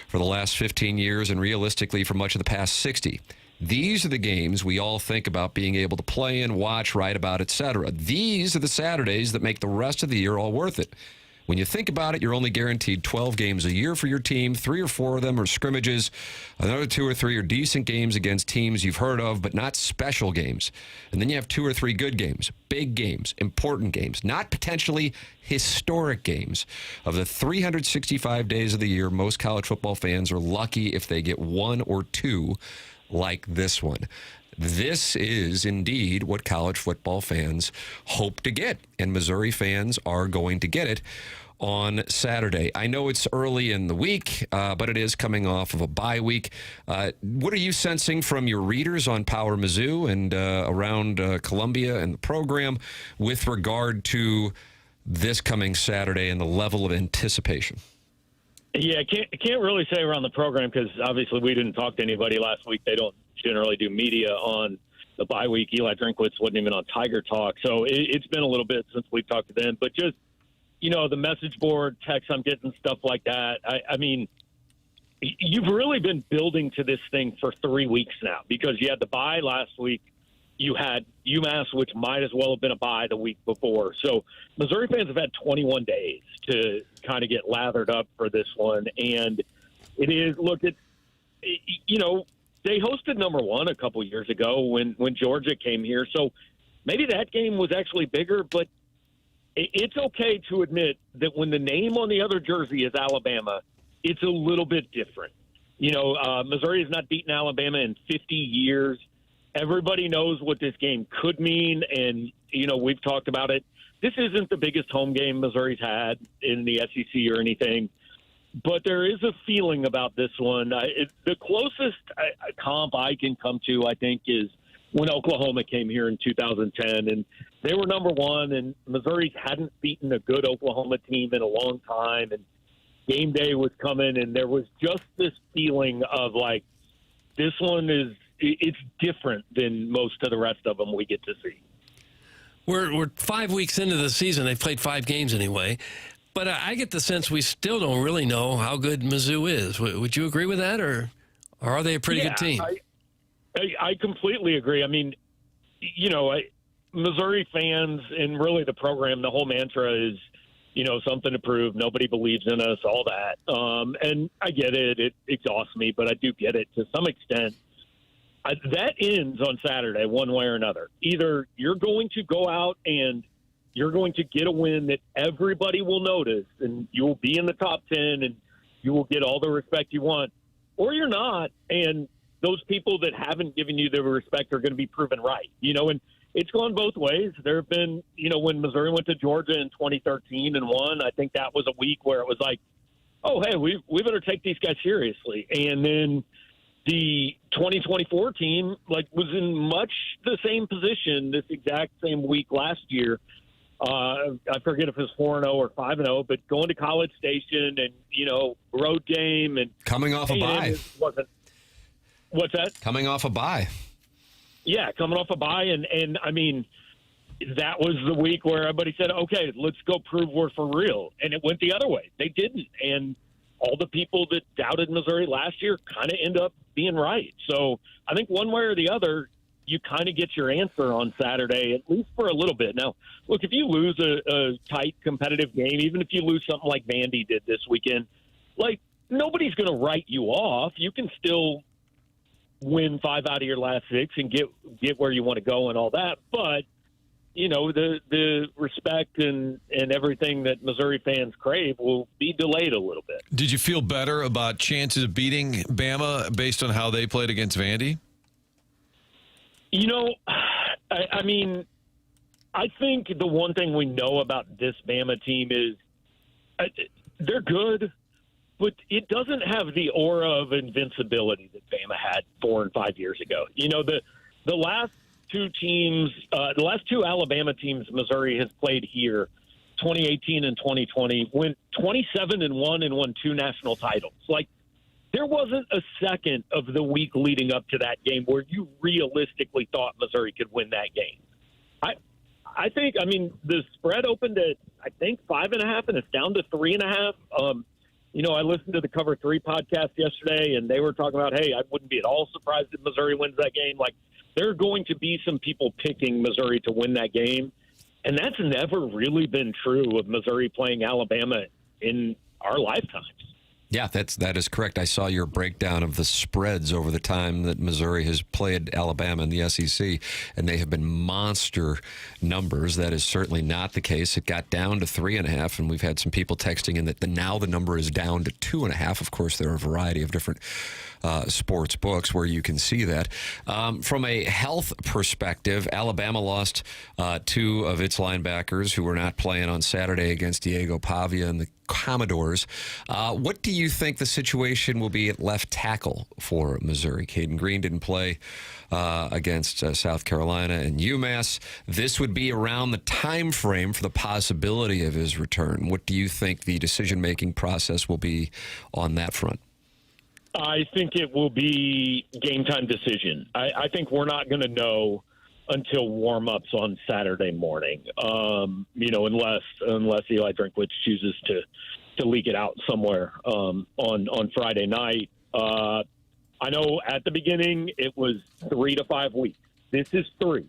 for the last 15 years and realistically for much of the past 60. These are the games we all think about being able to play in, watch, write about, etc. These are the Saturdays that make the rest of the year all worth it. When you think about it, you're only guaranteed 12 games a year for your team. 3 or 4 of them are scrimmages. Another 2 or 3 are decent games against teams you've heard of, but not special games. And then you have 2 or 3 good games, big games, important games, not potentially historic games. Of the 365 days of the year, most college football fans are lucky if they get 1 or 2 like this one. This is indeed what college football fans hope to get, and Missouri fans are going to get it on Saturday. I know it's early in the week, but it is coming off of a bye week. What are you sensing from your readers on Power Mizzou and around Columbia and the program with regard to this coming Saturday and the level of anticipation? Yeah, I can't really say around the program because obviously we didn't talk to anybody last week. They don't generally do media on the bye week. Eli Drinkwitz wasn't even on Tiger Talk. So it's been a little bit since we've talked to them. But just, you know, the message board, text I'm getting, stuff like that. I mean, you've really been building to this thing for 3 weeks now because you had the bye last week. You had UMass, which might as well have been a bye the week before. So Missouri fans have had 21 days to kind of get lathered up for this one. And it is, look, you know, they hosted number 1 a couple years ago when Georgia came here. So maybe that game was actually bigger, but it's okay to admit that when the name on the other jersey is Alabama, it's a little bit different. Missouri has not beaten Alabama in 50 years. Everybody knows what this game could mean, and, we've talked about it. This isn't the biggest home game Missouri's had in the SEC or anything, but there is a feeling about this one. The closest comp I can come to, I think, is when Oklahoma came here in 2010, and they were number one, and Missouri hadn't beaten a good Oklahoma team in a long time, and game day was coming, and there was just this feeling of, like, this one it's different than most of the rest of them we get to see. We're 5 weeks into the season. They've played 5 games anyway. But I get the sense we still don't really know how good Mizzou is. Would you agree with that, or are they a pretty good team? I completely agree. I mean, Missouri fans and really the program, the whole mantra is, something to prove. Nobody believes in us, all that. And I get it. It exhausts me, but I do get it to some extent. That ends on Saturday one way or another. Either you're going to go out and you're going to get a win that everybody will notice, and you will be in the top 10, and you will get all the respect you want, or you're not, and those people that haven't given you the respect are going to be proven right. And it's gone both ways. There have been, when Missouri went to Georgia in 2013 and won, I think that was a week where it was like, oh, hey, we better take these guys seriously. And then the 2024 team, was in much the same position this exact same week last year. I forget if it was 4-0 or 5-0, but going to College Station and, road game and coming off a bye. What's that? Coming off a bye. Yeah, coming off a bye. And I mean, that was the week where everybody said, okay, let's go prove we're for real. And it went the other way. They didn't. And all the people that doubted Missouri last year kind of end up being right. So I think one way or the other, you kind of get your answer on Saturday, at least for a little bit. Now, look, if you lose a tight competitive game, even if you lose something like Vandy did this weekend, nobody's going to write you off. You can still win 5 out of your last 6 and get where you want to go and all that. But, the respect and everything that Missouri fans crave will be delayed a little bit. Did you feel better about chances of beating Bama based on how they played against Vandy? I mean, I think the one thing we know about this Bama team is they're good, but it doesn't have the aura of invincibility that Bama had 4 and 5 years ago. The last 2 teams, the last 2 Alabama teams Missouri has played here, 2018 and 2020, went 27-1 and won 2 national titles. There wasn't a second of the week leading up to that game where you realistically thought Missouri could win that game. I think, the spread opened at, 5.5, and it's down to 3.5. I listened to the Cover 3 podcast yesterday, and they were talking about, hey, I wouldn't be at all surprised if Missouri wins that game. There are going to be some people picking Missouri to win that game, and that's never really been true of Missouri playing Alabama in our lifetimes. Yeah, that is correct. I saw your breakdown of the spreads over the time that Missouri has played Alabama in the SEC, and they have been monster numbers. That is certainly not the case. It got down to 3.5, and we've had some people texting in that now the number is down to 2.5. Of course, there are a variety of different sports books where you can see that. From a health perspective, Alabama lost 2 of its linebackers who were not playing on Saturday against Diego Pavia and the Commodores. What do you think the situation will be at left tackle for Missouri? Caden Green didn't play against South Carolina and UMass. This would be around the time frame for the possibility of his return. What do you think the decision-making process will be on that front? I think it will be game time decision. I think we're not going to know until warm-ups on Saturday morning, unless Eli Drinkwitz chooses to leak it out somewhere on Friday night. I know at the beginning it was 3 to 5 weeks. This is 3.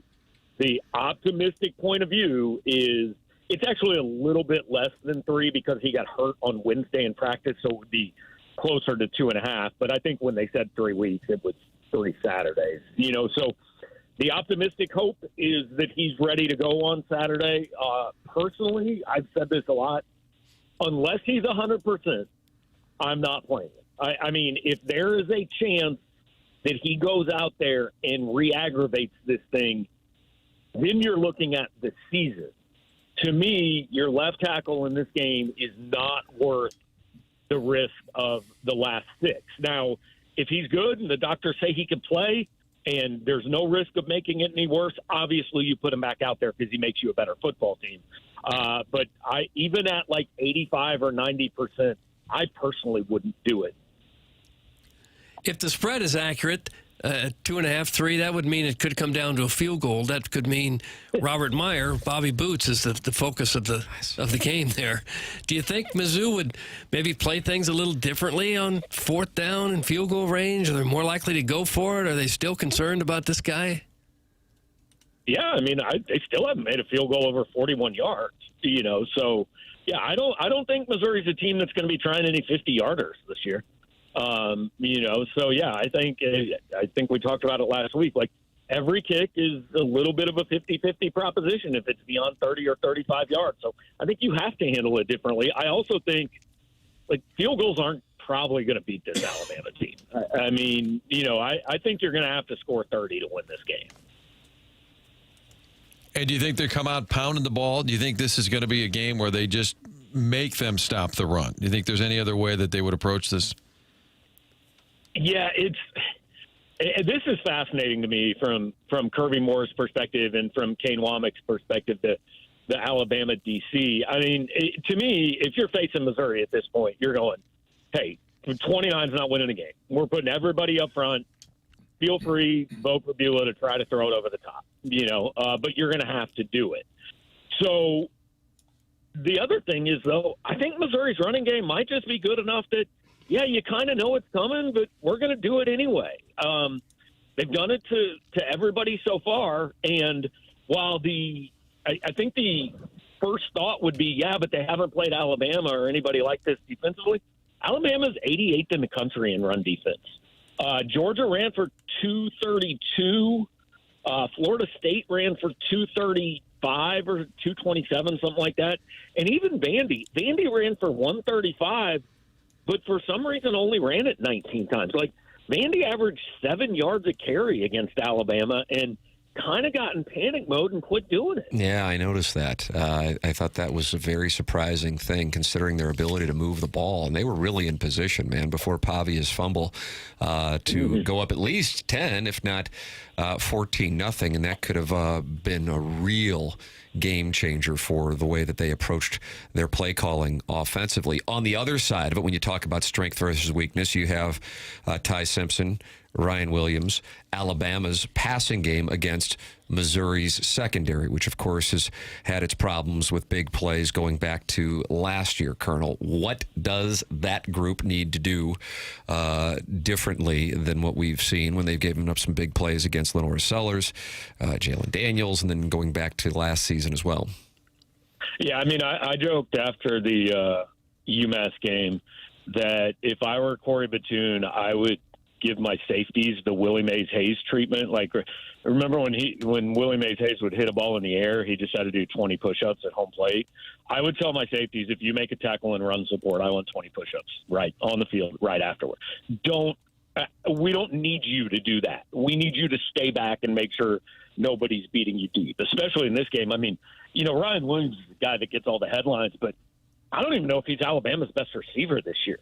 The optimistic point of view is it's actually a little bit less than 3 because he got hurt on Wednesday in practice, so it would be closer to 2.5. But I think when they said 3 weeks, it was 3 Saturdays. So the optimistic hope is that he's ready to go on Saturday. Personally, I've said this a lot. Unless he's 100%, I'm not playing him. I mean, if there is a chance that he goes out there and re-aggravates this thing, then you're looking at the season. To me, your left tackle in this game is not worth the risk of the last 6. Now, if he's good and the doctors say he can play and there's no risk of making it any worse, obviously you put him back out there because he makes you a better football team. But even at like 85 or 90%, I personally wouldn't do it. If the spread is accurate, 2.5, 3, that would mean it could come down to a field goal. That could mean Robert Meyer, Bobby Boots, is the focus of the game there. Do you think Mizzou would maybe play things a little differently on 4th down and field goal range? Are they more likely to go for it? Are they still concerned about this guy? Yeah, I mean, they still haven't made a field goal over 41 yards. So yeah, I don't think Missouri's a team that's going to be trying any 50-yarders this year. So yeah, I think we talked about it last week. Like, every kick is a little bit of a 50-50 proposition if it's beyond 30 or 35 yards. So I think you have to handle it differently. I also think, like, field goals aren't probably going to beat this Alabama team. I mean, I think you're going to have to score 30 to win this game. And do you think they come out pounding the ball? Do you think this is going to be a game where they just make them stop the run? Do you think there's any other way that they would approach this? Yeah, this is fascinating to me from Kirby Moore's perspective and from Kane Womack's perspective, the Alabama DC. I mean, to me, if you're facing Missouri at this point, you're going, hey, 29's not winning a game. We're putting everybody up front. Feel free, vote for Beulah to try to throw it over the top, but you're going to have to do it. So the other thing is, though, I think Missouri's running game might just be good enough that, yeah, you kind of know it's coming, but we're going to do it anyway. They've done it to everybody so far, and while I think the first thought would be, yeah, but they haven't played Alabama or anybody like this defensively. Alabama's 88th in the country in run defense. Georgia ran for 232. Florida State ran for 235 or 227, something like that. And even Vandy ran for 135, but for some reason only ran it 19 times. Like, Vandy averaged 7 yards a carry against Alabama and kind of got in panic mode and quit doing it. Yeah, I noticed that. I thought that was a very surprising thing, considering their ability to move the ball. And they were really in position, man, before Pavia's fumble to go up at least 10, if not 14-0. And that could have been a real game changer for the way that they approached their play calling offensively. On the other side of it, when you talk about strength versus weakness, you have Ty Simpson, Ryan Williams, Alabama's passing game against Missouri's secondary, which, of course, has had its problems with big plays going back to last year. Colonel, what does that group need to do differently than what we've seen when they've given up some big plays against Lenore Sellers, Jalen Daniels, and then going back to last season as well? Yeah, I mean, I joked after the UMass game that if I were Corey Batoon, I would give my safeties the Willie Mays-Hayes treatment. Like, remember when Willie Mays-Hayes would hit a ball in the air, he just had to do 20 push-ups at home plate? I would tell my safeties, if you make a tackle and run support, I want 20 push-ups right on the field right afterward. We don't need you to do that. We need you to stay back and make sure nobody's beating you deep, especially in this game. I mean, Ryan Williams is the guy that gets all the headlines, but I don't even know if he's Alabama's best receiver this year.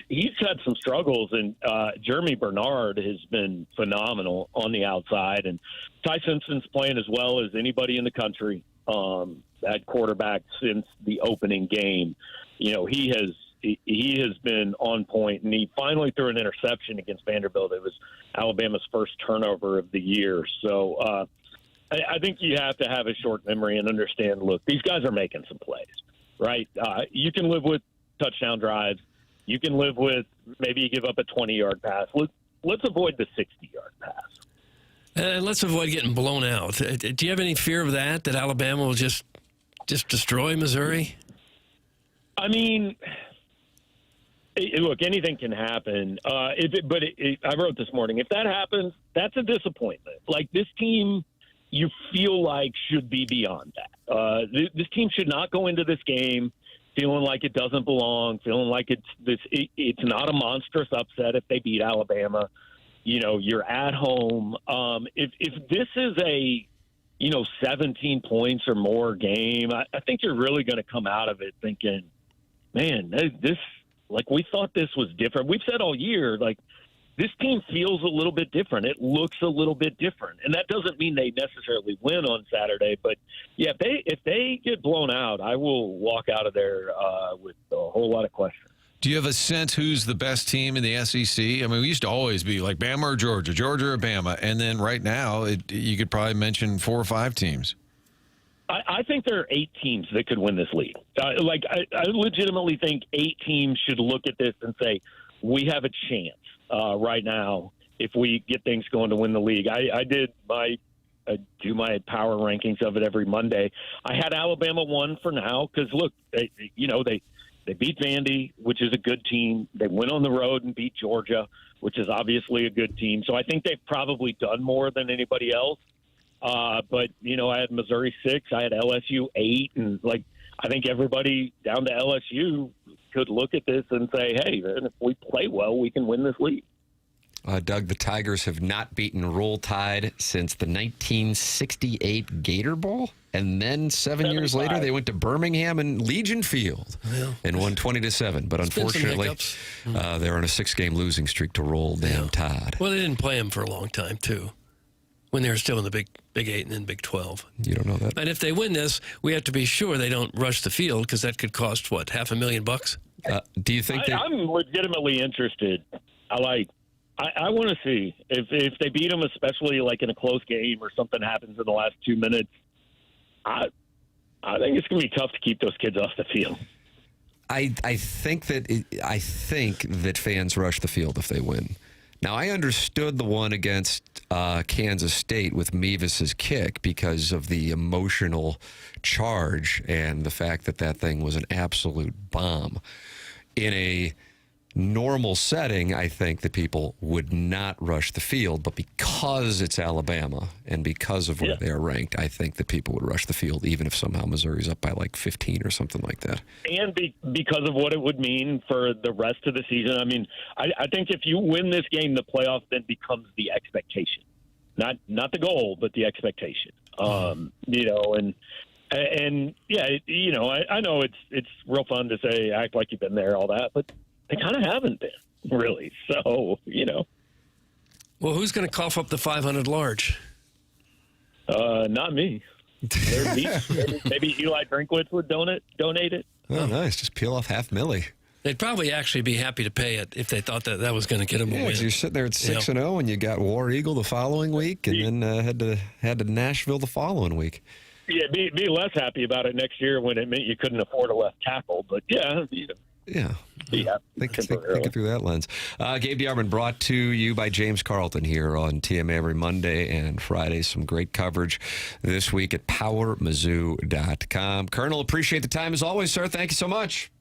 He's had some struggles, and Jeremy Bernard has been phenomenal on the outside, and Ty Simpson's playing as well as anybody in the country at quarterback since the opening game. He has been on point, and he finally threw an interception against Vanderbilt. It was Alabama's first turnover of the year. So I think you have to have a short memory and understand, look, these guys are making some plays, right? You can live with touchdown drives. You can live with maybe you give up a 20-yard pass. Let's avoid the 60-yard pass. Let's avoid getting blown out. Do you have any fear of that Alabama will just destroy Missouri? I mean, look, anything can happen. But I wrote this morning, if that happens, that's a disappointment. Like, this team, you feel like should be beyond that. This team should not go into this game feeling like it doesn't belong, feeling like it's not a monstrous upset if they beat Alabama. You're at home. If this is a 17 points or more game, I think you're really going to come out of it thinking, man, we thought this was different. We've said all year, this team feels a little bit different. It looks a little bit different. And that doesn't mean they necessarily win on Saturday. But, yeah, if they get blown out, I will walk out of there with a whole lot of questions. Do you have a sense who's the best team in the SEC? I mean, we used to always be like Bama or Georgia, Georgia or Bama. And then right now, you could probably mention 4 or 5 teams. I think there are 8 teams that could win this league. I legitimately think 8 teams should look at this and say, we have a chance right now if we get things going to win the league. I do my power rankings of it every Monday. I had Alabama 1 for now because, look, they beat Vandy, which is a good team. They went on the road and beat Georgia, which is obviously a good team. So I think they've probably done more than anybody else. But, I had Missouri 6, I had LSU 8, and I think everybody down to LSU could look at this and say, hey, if we play well, we can win this league. Doug, the Tigers have not beaten Roll Tide since the 1968 Gator Bowl. And then 7 years later, they went to Birmingham and Legion Field and won 20-7. But unfortunately, they're on a 6-game losing streak to Roll Tide. Well, they didn't play them for a long time, too, when they were still in the Big 8 and then Big 12. You don't know that? And if they win this, we have to be sure they don't rush the field because that could cost, what, $500,000? Do you think I'm legitimately interested. I want to see if they beat them, especially in a close game or something happens in the last 2 minutes. I think it's going to be tough to keep those kids off the field. I think that fans rush the field if they win. Now, I understood the one against Kansas State with Mevis's kick because of the emotional charge and the fact that thing was an absolute bomb. In a normal setting, I think that people would not rush the field, but because it's Alabama and because of where they are ranked, I think that people would rush the field even if somehow Missouri's up by 15 or something like that. And because of what it would mean for the rest of the season. I mean, I think if you win this game, the playoff then becomes the expectation. Not the goal, but the expectation. And yeah, I know it's real fun to say, act like you've been there, all that, but they kind of haven't been, really. So, Well, who's going to cough up the 500 large? Not me. Maybe Eli Drinkwitz would donate it. Oh, nice. Just peel off $500,000. They'd probably actually be happy to pay it if they thought that was going to get them a win. You're sitting there at 6-0, and you got War Eagle the following week, and then had to Nashville the following week. Yeah, be less happy about it next year when it meant you couldn't afford a left tackle. But yeah. Think it through that lens. Gabe DeArmond brought to you by James Carlton here on TMA every Monday and Friday. Some great coverage this week at PowerMizzou.com. Colonel, appreciate the time as always, sir. Thank you so much.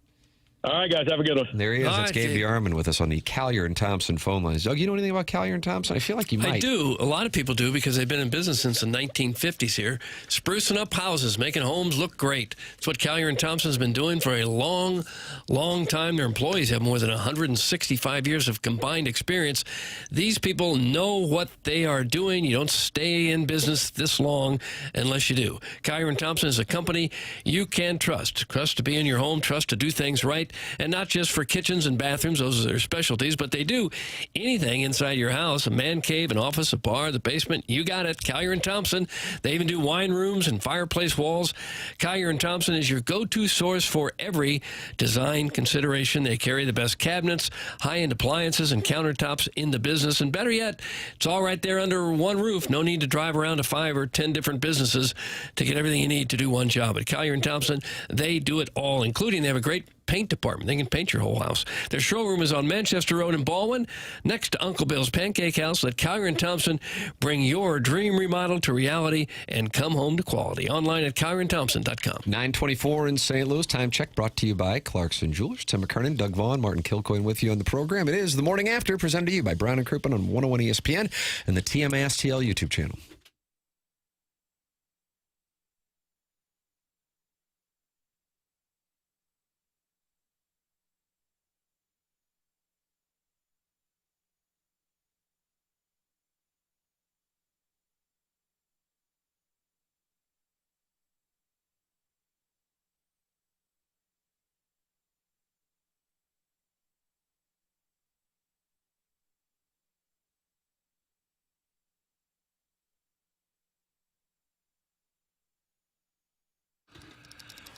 All right, guys, have a good one. There he is. That's Gabe DeArmond with us on the Collier and Thompson phone lines. Doug, you know anything about Collier and Thompson? I feel like you might. I do. A lot of people do because they've been in business since the 1950s here. Sprucing up houses, making homes look great. That's what Collier and Thompson's been doing for a long, long time. Their employees have more than 165 years of combined experience. These people know what they are doing. You don't stay in business this long unless you do. Collier and Thompson is a company you can trust. Trust to be in your home, trust to do things right. And not just for kitchens and bathrooms, those are their specialties, but they do anything inside your house, a man cave, an office, a bar, the basement. You got it. Collier & Thompson. They even do wine rooms and fireplace walls. Collier & Thompson is your go-to source for every design consideration. They carry the best cabinets, high-end appliances, and countertops in the business. And better yet, it's all right there under one roof. No need to drive around to 5 or 10 different businesses to get everything you need to do one job. At Collier & Thompson, they do it all, including they have a great paint department. They can paint your whole house. Their showroom is on Manchester Road in Baldwin, next to Uncle Bill's Pancake House. Let Collier & Thompson bring your dream remodel to reality and come home to quality. Online at CollierandThompson.com. 9:24 in St. Louis. Time check brought to you by Clarkson Jewelers. Tim McKernan, Doug Vaughn, Martin Kilcoyne with you on the program. It is The Morning After, presented to you by Brown & Crouppen on 101 ESPN and the TMA STL YouTube channel.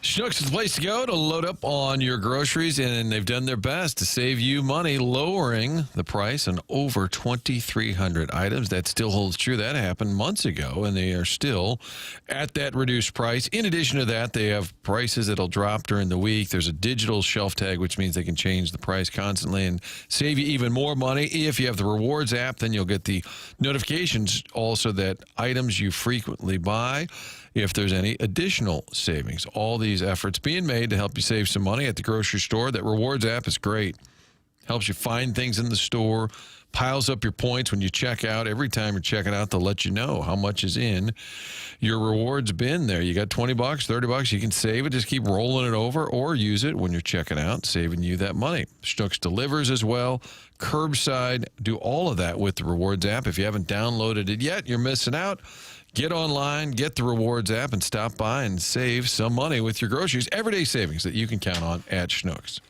Schnucks is the place to go to load up on your groceries, and they've done their best to save you money, lowering the price on over 2,300 items. That still holds true. That happened months ago, and they are still at that reduced price. In addition to that, they have prices that'll drop during the week. There's a digital shelf tag, which means they can change the price constantly and save you even more money. If you have the Rewards app, then you'll get the notifications also that items you frequently buy, if there's any additional savings. All these efforts being made to help you save some money at the grocery store. That Rewards app is great. Helps you find things in the store, piles up your points when you check out. Every time you're checking out, they'll let you know how much is in your rewards bin there. You got $20, $30, you can save it. Just keep rolling it over or use it when you're checking out, saving you that money. Schnucks delivers as well. Curbside, do all of that with the Rewards app. If you haven't downloaded it yet, you're missing out. Get online, get the Rewards app, and stop by and save some money with your groceries. Everyday savings that you can count on at Schnucks.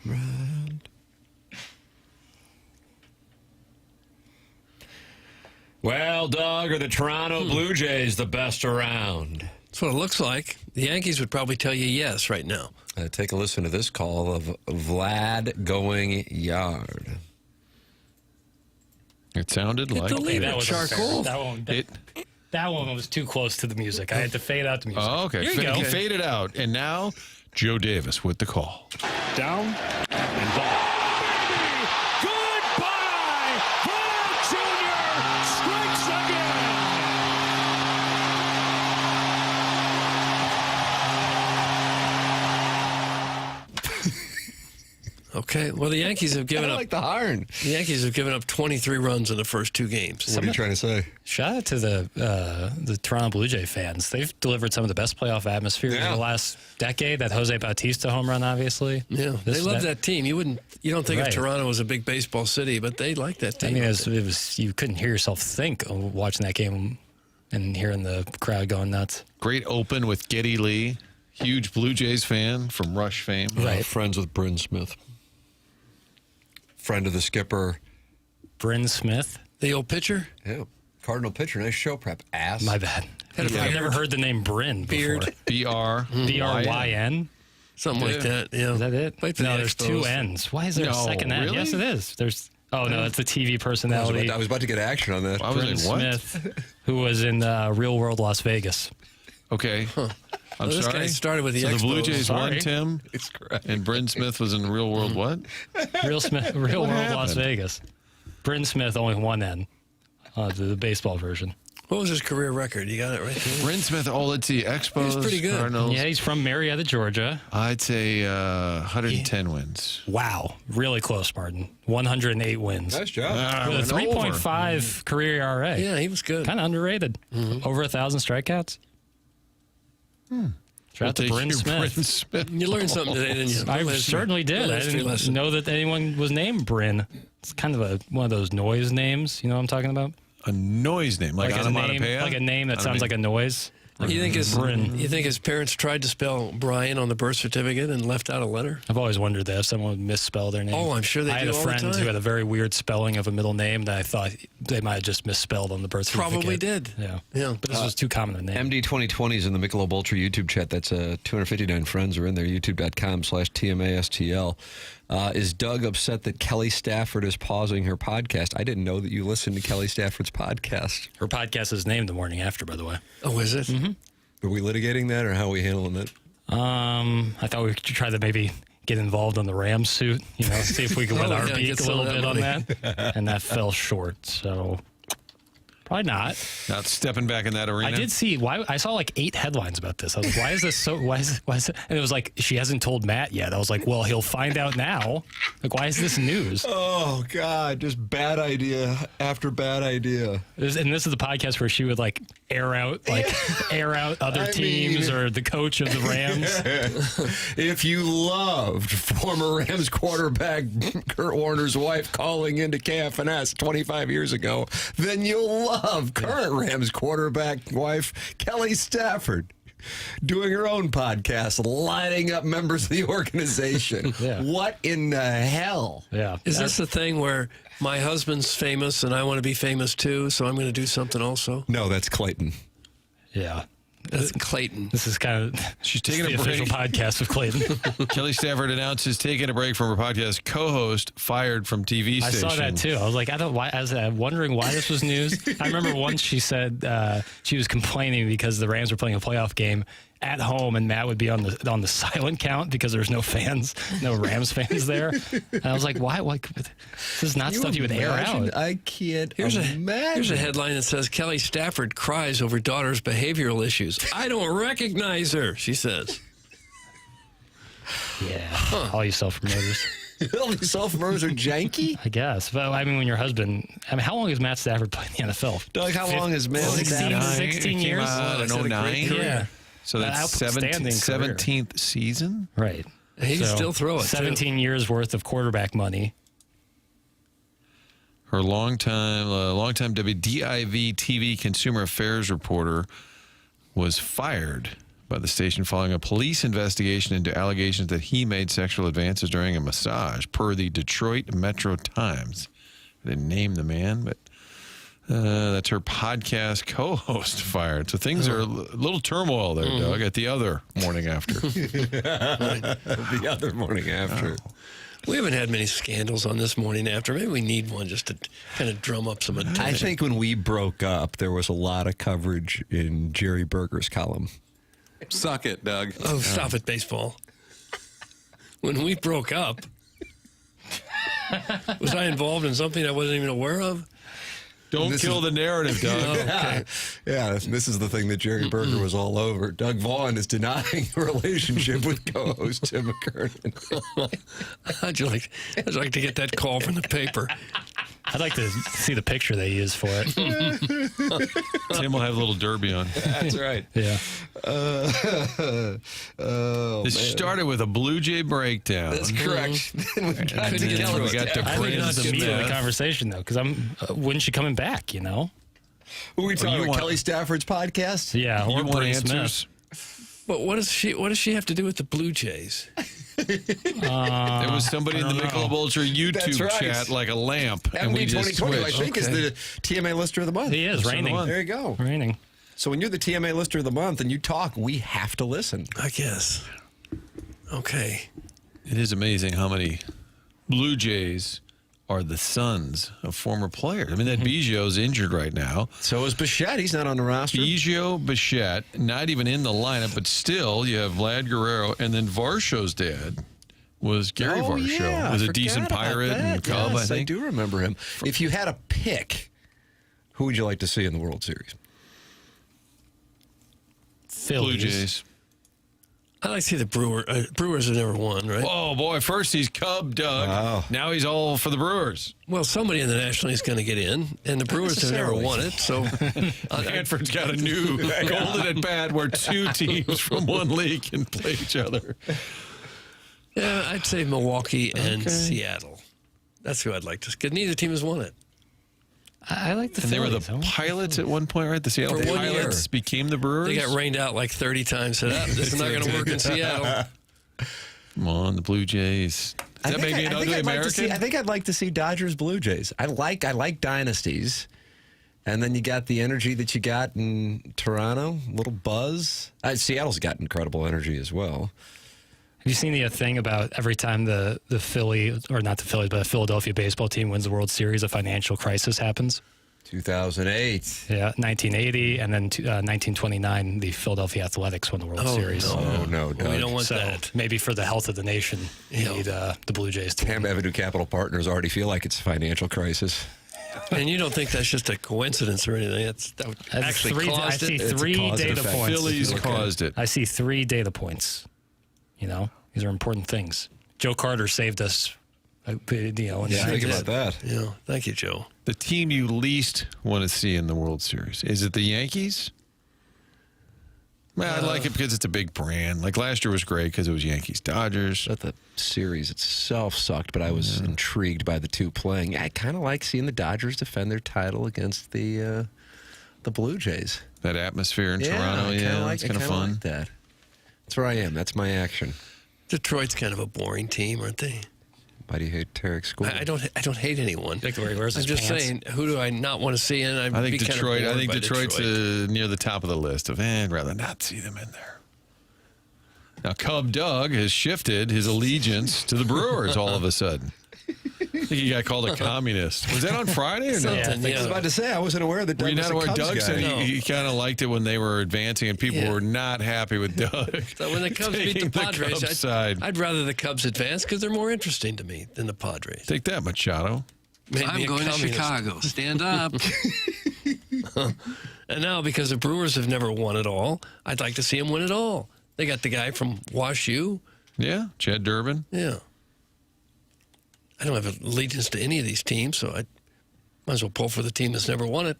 round. Well, Doug, are the Toronto Blue Jays the best around? That's what it looks like. The Yankees would probably tell you yes right now. Take a listen to this call of Vlad going yard. It sounded like that was charcoal. That one was too close to the music. I had to fade out the music. Oh, okay. Here you go. He faded out. And now, Joe Davis with the call. Down and ball. Goodbye! Vaughn Jr. strikes again. Okay. Well, the Yankees have given up. like the horn. The Yankees have given up 23 runs in the first 2 games. What are you trying to say? Shout out to the Toronto Blue Jay fans. They've delivered some of the best playoff atmosphere in the last decade. That Jose Bautista home run, obviously. Yeah, they love that team. You don't think of Right. Toronto as a big baseball city, but they like that team. I mean, it was you couldn't hear yourself think watching that game and hearing the crowd going nuts. Great open with Geddy Lee, huge Blue Jays fan from Rush fame. Right. Friends with Bryn Smith. Friend of the skipper. Bryn Smith, the old pitcher. Yeah. Cardinal pitcher. Nice show prep. Ass. My bad. I've never heard the name Bryn before. Beard. B-R-Y-N. Something like that. Yeah. Is that it? Played for No, the there's Expos. 2 N's. Why is there a second N? really? Yes, it is. There's. Oh no, it's a TV personality. I was about to get action on that. I was Bryn like, what? Smith, who was in Real World Las Vegas. Okay. I'm This sorry. guy started with the so the Blue Expos. Jays Sorry. won, Tim, It's correct. and Bryn Smith was in Real World what? Real World Las happened? Vegas. Bryn Smith only 1 N. The baseball version. What was his career record? You got it right there. Bryn Smith, let's see, Expos, He was pretty good. Cardinals. Yeah, he's from Marietta, Georgia. I'd say 110 wins. Wow, really close, Martin. 108 wins. Nice job. With a went over. 3.5 career ERA. Yeah, he was good. Kind of underrated. Over 1,000 strikeouts. Shout out to Bryn Smith. You learned something today, didn't you? I certainly did. I didn't know that anyone was named Bryn. It's kind of one of those noise names. You know what I'm talking about? A noise name, like a name, onomatopoeia? like a name that sounds like a noise. You think his parents tried to spell Brian on the birth certificate and left out a letter? I've always wondered that if someone would misspell their name. Oh, I'm sure they I do had a all the friend time. who had a very weird spelling of a middle name that I thought they might have just misspelled on the birth certificate. Probably did. Yeah. Yeah. But this was too common a name. MD 2020 is in the Michelob Ultra YouTube chat. That's 259 friends are in there. YouTube.com/TMASTL. Is Doug upset that Kelly Stafford is pausing her podcast? I didn't know that you listened to Kelly Stafford's podcast. Her podcast is named The Morning After, by the way. Oh, is it? Mm-hmm. Are we litigating that, or how are we handling that? I thought we could try to maybe get involved on the Rams suit, see if we could wet our beak a little bit on that. And that fell short, so probably not. Not stepping back in that arena. I did see I saw like 8 headlines about this. I was like, why is this so? Why is it? And it was like she hasn't told Matt yet. I was like, well, he'll find out now. Like, why is this news? Oh God, just bad idea after bad idea. And this is the podcast where she would like air out other teams or the coach of the Rams. If you loved former Rams quarterback Kurt Warner's wife calling into KFNS 25 years ago, then you'll love current Rams quarterback wife Kelly Stafford doing her own podcast, lining up members of the organization. Yeah. What in the hell? Yeah. Is this the thing where my husband's famous and I want to be famous too, so I'm going to do something also? No, that's Clayton. Yeah. That's Clayton. This is kind of She's taking the a break. official podcast of Clayton. Kelly Stafford announces taking a break from her podcast. Co-host fired from TV I station. saw that too. I was like, I was wondering why this was news. I remember once she said she was complaining because the Rams were playing a playoff game at home, and Matt would be on the silent count because there's no fans, no Rams fans there. And I was like, why? Like, this is not stuff you would air out. I can't Here's imagine. a headline that says Kelly Stafford cries over daughter's behavioral issues. I don't recognize her, she says. Yeah, all you self-promoters. All these self-promoters are janky? I guess. But I mean, when your husband, how long has Matt Stafford played in the NFL? Doug, how long has Matt 16 years? In 09? Yeah. So that's Outstanding 17th season? Right. He can still throw it, too. 17 years worth of quarterback money. Her longtime WDIV TV consumer affairs reporter was fired by the station following a police investigation into allegations that he made sexual advances during a massage, per the Detroit Metro Times. I didn't name the man, but that's her podcast co-host fired. So things are a little turmoil there, Doug, at the other morning after. The other morning after. Oh. We haven't had many scandals on this morning after. Maybe we need one just to kind of drum up some attention. I think when we broke up, there was a lot of coverage in Jerry Berger's column. Suck it, Doug. Oh, stop it, baseball. When we broke up, was I involved in something I wasn't even aware of? Don't kill the narrative, Doug. Oh, okay. Yeah, this is the thing that Jerry Berger was all over. Doug Vaughn is denying a relationship with co-host Tim McKernan. I'd like to get that call from the paper. I'd like to see the picture they use for it. Tim will have a little derby on. That's right. Yeah. This started with a Blue Jay breakdown. That's correct. Then we got I didn't know the meat of the conversation, though, because when's she coming back, you know? Who are we talking about? Kelly Stafford's podcast? Yeah, or Brady Smith. But what does she have to do with the Blue Jays? There was somebody in the Michelob Ultra YouTube chat like a lamp, and we just 2020, switched. I think, is the TMA Lister of the Month. He is, reigning. There you go. Reigning. So when you're the TMA Lister of the Month and you talk, we have to listen. I guess. Okay. It is amazing how many Blue Jays are the sons of former players. I mean, that Biggio's injured right now. So is Bichette. He's not on the roster. Biggio, Bichette, not even in the lineup, but still, you have Vlad Guerrero, and then Varsho's dad was Gary Varsho. Yeah, was I a decent forgot about Pirate that. and Cub, Yes, I think. I do remember him. If you had a pick, who would you like to see in the World Series? Phillies. Blue Jays. I like to see the Brewers have never won, right? Oh, boy. First he's Cub, Doug. Wow. Now he's all for the Brewers. Well, somebody in the National League is going to get in, and the Brewers have never won it. So Hanford's got a new golden at bat where two teams from one league can play each other. Yeah, I'd say Milwaukee and Seattle. That's who I'd like to, because neither team has won it. I like the And they were Phillies. the Pilots at one point, right? The Seattle For 1 year. Pilots became the Brewers. They got rained out like 30 times. So this is not going to work in Seattle. Come on, the Blue Jays. Does that make me an ugly American? I think I'd like to see Dodgers Blue Jays. I like dynasties. And then you got the energy that you got in Toronto, little buzz. Seattle's got incredible energy as well. Have you seen the thing about every time the Philly, or not the Phillies, but a Philadelphia baseball team wins the World Series, a financial crisis happens? 2008. Yeah, 1980, and then 1929, the Philadelphia Athletics won the World Series. Oh, no, Doug. We don't want So that. maybe for the health of the nation, you need the Blue Jays to Tam Avenue Capital Partners already feel like it's a financial crisis. And you don't think that's just a coincidence or anything? That actually caused I see it? three data points. Phillies caused it. I see 3 data points. You know, these are important things. Joe Carter saved us. Think about that. Yeah, thank you, Joe. The team you least want to see in the World Series, is it the Yankees? Well, I like it because it's a big brand. Like last year was great because it was Yankees Dodgers. But the series itself sucked, but I was intrigued by the two playing. I kind of like seeing the Dodgers defend their title against the Blue Jays. That atmosphere in Toronto, it's kind of fun. Like that. That's where I am. That's my action. Detroit's kind of a boring team, aren't they? Why do you hate Tarek School? I don't hate anyone. Like where he wears I'm his just pants. saying, who do I not want to see? And I think Detroit. Kind of Detroit's near the top of the list of. I'd rather not see them in there. Now, Cub Doug has shifted his allegiance to the Brewers all of a sudden. I think he got called a communist. Was that on Friday or no? I was about to say, I wasn't aware that Doug Were you was not a aware? Cubs Doug guy. said he kind of liked it when they were advancing and people were not happy with Doug. So when the Cubs beat the taking Padres, Cubs side. I'd rather the Cubs advance because they're more interesting to me than the Padres. Take that, Machado. I'm going to Chicago. Stand up. And now, because the Brewers have never won it all, I'd like to see them win it all. They got the guy from Wash U. Yeah, Chad Durbin. Yeah. I don't have allegiance to any of these teams, so I might as well pull for the team that's never won it.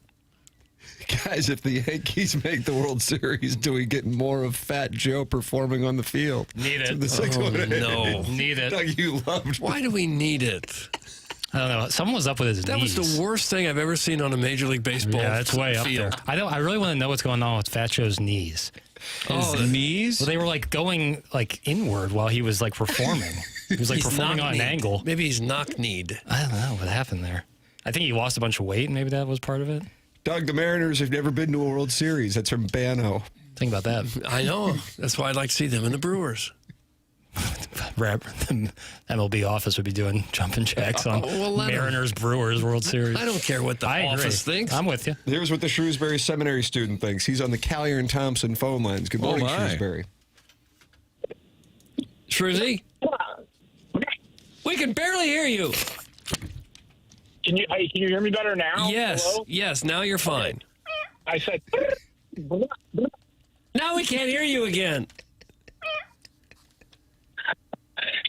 Guys, if the Yankees make the World Series, do we get more of Fat Joe performing on the field? Need it. The 6-1. No. Need it. Doug, you loved. Why do we need it? I don't know. Someone was up with his That knees. was the worst thing I've ever seen on a Major League Baseball Yeah, it's way up field. there. I really want to know what's going on with Fat Joe's knees. His knees? Well, they were like going like inward while he was like performing. He was like He's performing on an knock-kneed. angle. Maybe he's knock-kneed. I don't know what happened there. I think he lost a bunch of weight, and maybe that was part of it. Doug, the Mariners have never been to a World Series. That's from Bano. Think about that. I know. That's why I'd like to see them and the Brewers. The MLB office would be doing jumping jacks on let 'em. Mariners Brewers World Series. I don't care what the I office agree. thinks. I'm with you. Here's what the Shrewsbury Seminary student thinks. He's on the Callier and Thompson phone lines. Good morning, my. Shrewsbury. Shrewsy? We can barely hear you. Can you hear me better now? Yes. Hello? Yes, now you're fine. I said. Now we can't hear you again.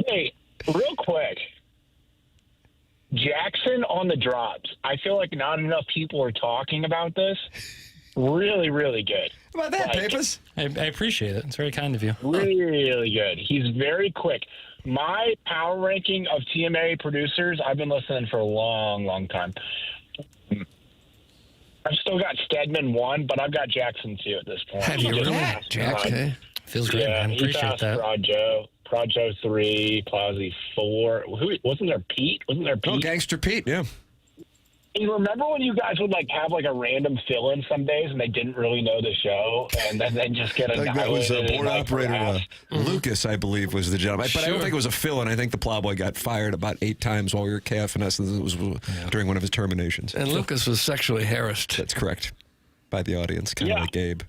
Hey, real quick. Jackson on the drops. I feel like not enough people are talking about this. Really, really good. How about that, Papers? I appreciate it. It's very kind of you. Really good. He's very quick. My power ranking of TMA producers, I've been listening for a long, long time. I've still got Stedman 1, but I've got Jackson 2 at this point. Have you really? Okay. Feels great, Yeah, man. he Appreciate passed that. Projo 3, Plowsy 4. Wasn't there Pete? Wasn't there Pete? Oh, Gangster Pete, yeah. You remember when you guys would like have like a random fill-in some days and they didn't really know the show and then just get Doug, that was annihilated? board like, operator Lucas, I believe, was the gentleman. But I don't think it was a fill-in. I think the plowboy got fired about 8 times while we were calfing us. It was during one of his terminations. And Lucas was sexually harassed. That's correct. By the audience, kind of like Gabe.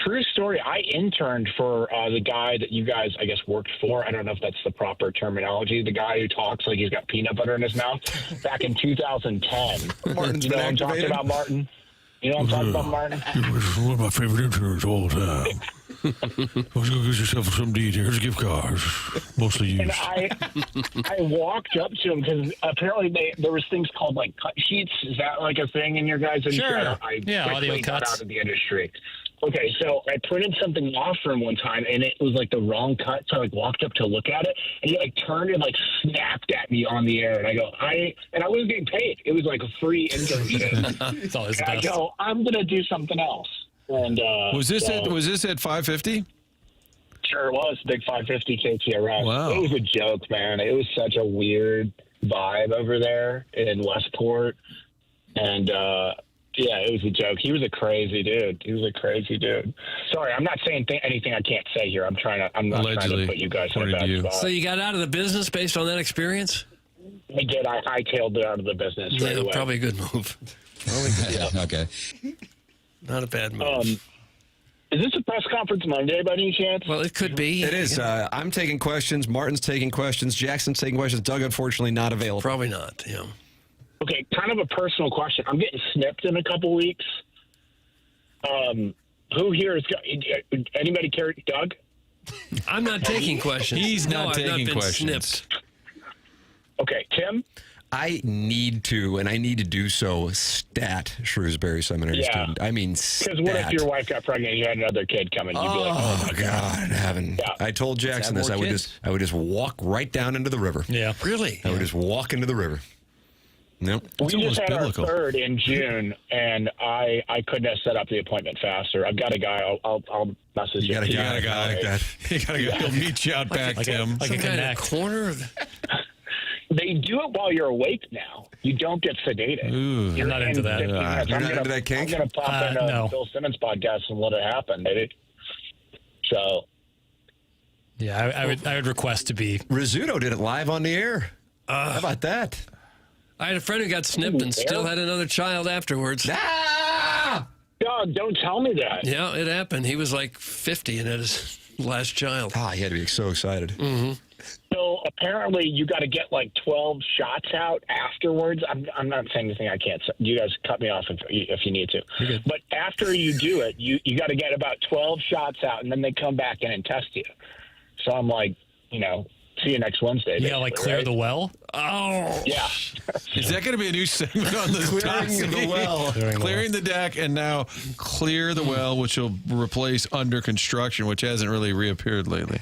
True story. I interned for the guy that you guys, I guess, worked for. I don't know if that's the proper terminology. The guy who talks like he's got peanut butter in his mouth back in 2010. Martin's you know been what I'm talking activated. about, Martin? You know what I'm talking about, Martin? It was one of my favorite interns all the time. Let's go get yourself some to eat. Here's gift cards, mostly used. And I walked up to him because apparently there was things called like cut sheets. Is that like a thing in your guys' industry? Sure. I Yeah, quickly audio got cuts. out of the industry. Okay, so I printed something off for him one time, and it was like the wrong cut. So I like walked up to look at it, and he like turned and like snapped at me on the air, and I go, I wasn't getting paid. It was like a free internship. It's always the And I best. go, I'm gonna do something else. And Was this at 550? Sure, it was big 550 KTRS. Wow. It was a joke, man. It was such a weird vibe over there in Westport, and yeah, it was a joke. He was a crazy dude. Sorry, I'm not saying anything I can't say here. I'm not trying to put you guys in a bad spot. So you got out of the business based on that experience? I did. I hightailed it out of the business right away. Probably a good move. Yeah. Okay. Not a bad move. Is this a press conference Monday by any chance? Well, it could be. It is. I'm taking questions. Martin's taking questions. Jackson's taking questions. Doug, unfortunately, not available. Probably not, yeah. Okay, kind of a personal question. I'm getting snipped in a couple weeks. Who here is anybody care? Doug? I'm not taking questions. He's not I've taking been questions. Snipped. Okay, Tim? I need to, and I need to do so, stat Shrewsbury Seminary Yeah. student. I mean, Because what if stat. your wife got pregnant and you had another kid coming? You'd be like, Oh, my God, in heaven. Yeah. I told Jackson Let's this. have I more would just walk right down into the river. Yeah. Really? I would just walk into the river. Nope. We It's just almost had biblical. our third in June, and I couldn't have set up the appointment faster. I've got a guy. I'll message You got a you. guy like that. You gotta go. He'll meet you out back, Tim. Like a Some guy in a connect. corner? They do it while you're awake now. You don't get sedated. Ooh. You're not into that. 15 minutes. You're I'm not gonna- into that kink? I'm going to pop in no. Bill Simmons podcast and let it happen, baby. So, Yeah, I would request to be. Rizzuto did it live on the air. How about that? I had a friend who got snipped and still had another child afterwards. Doug, don't tell me that. Yeah, it happened. He was like 50 and had his last child. Ah, he had to be so excited. So apparently you got to get like 12 shots out afterwards. I'm not saying anything I can't say. You guys cut me off if you need to. But after you do it, you got to get about 12 shots out, and then they come back in and test you. So I'm like, see you next Wednesday. Yeah, like clear the well. Oh. Yeah. Is that going to be a new segment on this? Clearing the well. Clearing the deck, and now clear the well, which will replace under construction, which hasn't really reappeared lately.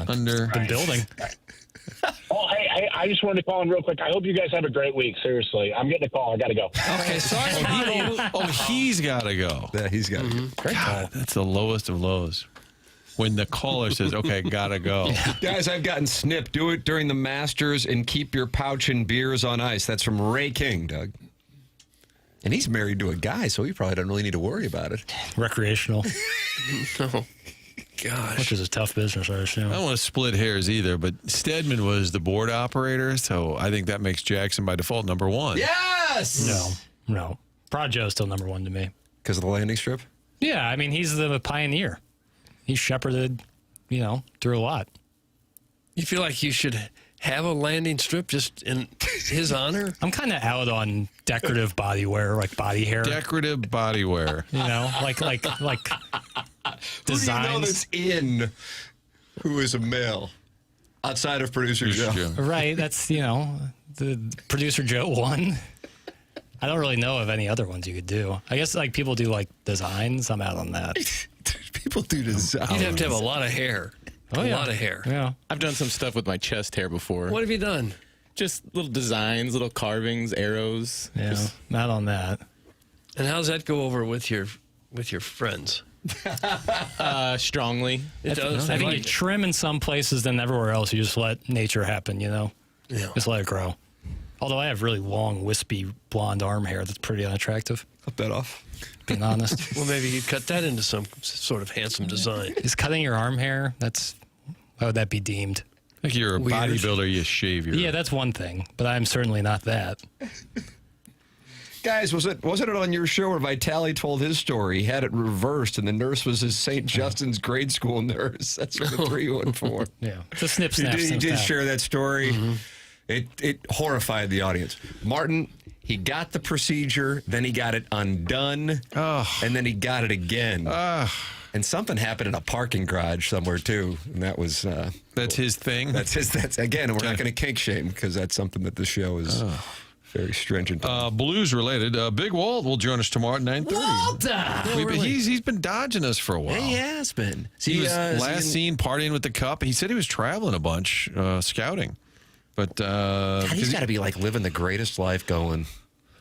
Under The building. Well, hey, Hey, I just wanted to call in real quick. I hope you guys have a great week. Seriously, I'm getting a call. I got to go. Okay, sorry. He's got to go. Yeah, he's got to go. Great call. That's the lowest of lows. When the caller says, okay, gotta go. Guys, I've gotten snipped. Do it during the Masters and keep your pouch and beers on ice. That's from Ray King, Doug. And he's married to a guy, so he probably doesn't really need to worry about it. Recreational. Oh, gosh. Which is a tough business, I assume. I don't want to split hairs either, but Stedman was the board operator, so I think that makes Jackson by default number one. Yes! No. Projo's still number one to me. Because of the landing strip? Yeah, I mean, he's the pioneer. He shepherded, through a lot. You feel like you should have a landing strip just in his honor? I'm kind of out on decorative body wear, like body hair. Decorative body wear. Like designs. Who do you know that's in who is a male outside of producer Joe? Right, that's, the producer Joe one. I don't really know of any other ones you could do. I guess people do designs. I'm out on that. People do designs. You'd have to have a lot of hair. A lot of hair. Yeah. I've done some stuff with my chest hair before. What have you done? Just little designs, little carvings, arrows. Yeah, not on that. And how's that go over with your friends? Strongly. It does. I think you trim in some places, then everywhere else you just let nature happen, Yeah. Just let it grow. Although I have really long, wispy, blonde arm hair that's pretty unattractive. Cut that off. Being honest. Well, maybe you cut that into some sort of handsome design. Is cutting your arm hair, how would that be deemed? Like you're a bodybuilder, you shave your... Yeah, that's one thing, but I'm certainly not that. Guys, wasn't it on your show where Vitali told his story? He had it reversed, and the nurse was his St. Justin's grade school nurse. That's what the 314. Yeah, it's a snip, snap, He did share that story. Mm-hmm. It horrified the audience. Martin, he got the procedure, then he got it undone, and then he got it again. And something happened in a parking garage somewhere, too. And that was... that's his thing? That's again, we're not going to kink shame, because that's something that the show is... Very stringent. Blues related. Big Walt will join us tomorrow at 9:30. Walter! He's been dodging us for a while. He has been. He was last seen partying with the Cup. He said he was traveling a bunch, scouting. But God, he's got to be living the greatest life going.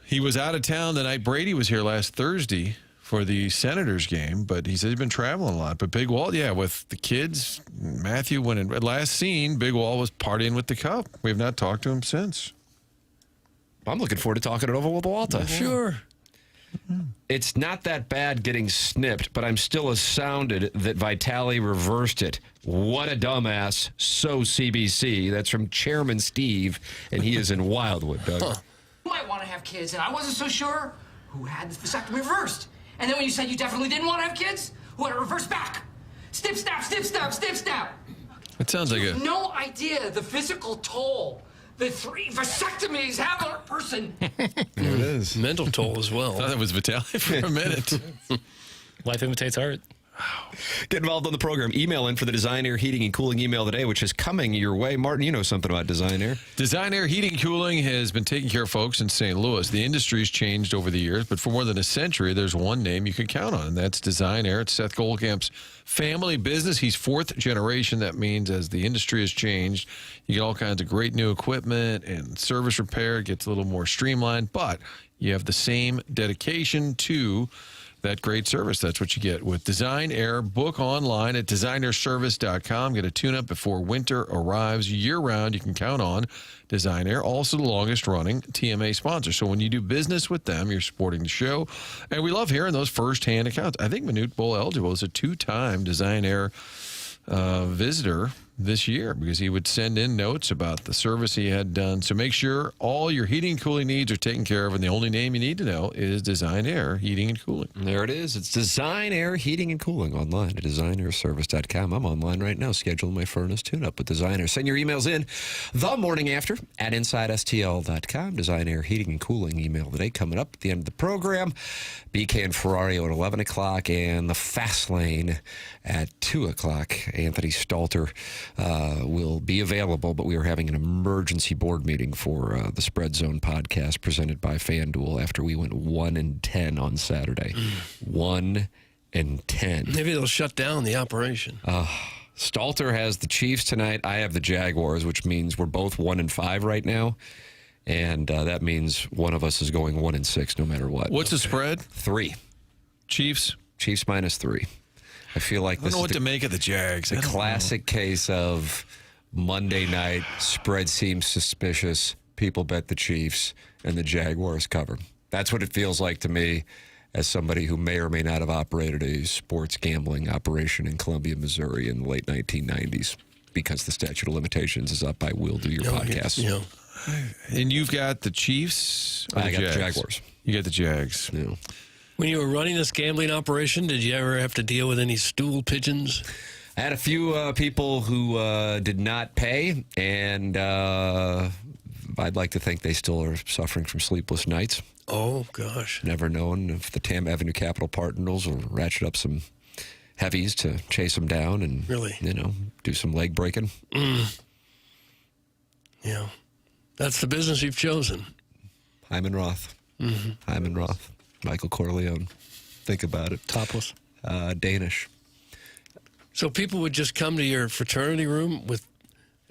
He was out of town the night Brady was here last Thursday for the Senators game, but he said he's been traveling a lot. But Big Walt, with the kids, Matthew went in. Last seen, Big Walt was partying with the Cup. We have not talked to him since. I'm looking forward to talking it over with Walter. Sure. It's not that bad getting snipped, but I'm still astounded that Vitali reversed it. What a dumbass. So CBC. That's from Chairman Steve, and he is in Wildwood, Doug. You might want to have kids, and I wasn't so sure who had the vasectomy reversed. And then when you said you definitely didn't want to have kids, who had it reversed back? Snip, snap, snip, snap, snip, snap. It sounds like No idea the physical toll the 3 vasectomies have on a person. There it is. Mental toll as well. I thought that was Vitali for a minute. Life imitates art. Get involved on the program. Email in for the Design Air Heating and Cooling email today, which is coming your way. Martin, you know something about Design Air. Design Air Heating and Cooling has been taking care of folks in St. Louis. The industry's changed over the years, but for more than a century, there's one name you can count on, and that's Design Air. It's Seth Goldcamp's family business. He's 4th generation. That means as the industry has changed, you get all kinds of great new equipment and service repair. It gets a little more streamlined, but you have the same dedication to that great service. That's what you get with Design Air. Book online at designairservice.com. Get a tune-up before winter arrives year-round. You can count on Design Air, also the longest-running TMA sponsor. So when you do business with them, you're supporting the show. And we love hearing those first-hand accounts. I think Manute Bowl eligible is a 2-time Design Air visitor this year because he would send in notes about the service he had done. So make sure all your heating and cooling needs are taken care of, and the only name you need to know is Design Air Heating and Cooling. There it is. It's Design Air Heating and Cooling online at designairservice.com. I'm online right now scheduling my furnace tune-up with Design Air. Send your emails in the morning after at InsideSTL.com. Design Air Heating and Cooling email today coming up at the end of the program. BK and Ferrario at 11 o'clock and the Fast Lane at 2 o'clock. Anthony Stalter will be available, but we are having an emergency board meeting for the Spread Zone podcast presented by FanDuel after we went 1-10 on Saturday. 1-10. Maybe they'll shut down the operation. Stalter has the Chiefs tonight. I have the Jaguars, which means we're both 1-5 right now. And that means one of us is going 1-6 no matter what. What's the spread? 3. Chiefs? Chiefs -3. I feel like I this don't know what is to make of the Jags. the classic case of Monday night, spread seems suspicious. People bet the Chiefs, and the Jaguars cover. That's what it feels like to me as somebody who may or may not have operated a sports gambling operation in Columbia, Missouri in the late 1990s. Because the statute of limitations is up, I will do your podcast. And you've got the Chiefs? Or I the got the Jags? Jaguars. You got the Jags. Yeah. When you were running this gambling operation, did you ever have to deal with any stool pigeons? I had a few people who did not pay, and I'd like to think they still are suffering from sleepless nights. Oh, gosh. Never known if the Tam Avenue Capital Partners will ratchet up some heavies to chase them down and, do some leg breaking. Yeah. That's the business you've chosen. Hyman Roth. Mm-hmm. Hyman Roth. Michael Corleone. Think about it. Topless. Danish. So people would just come to your fraternity room with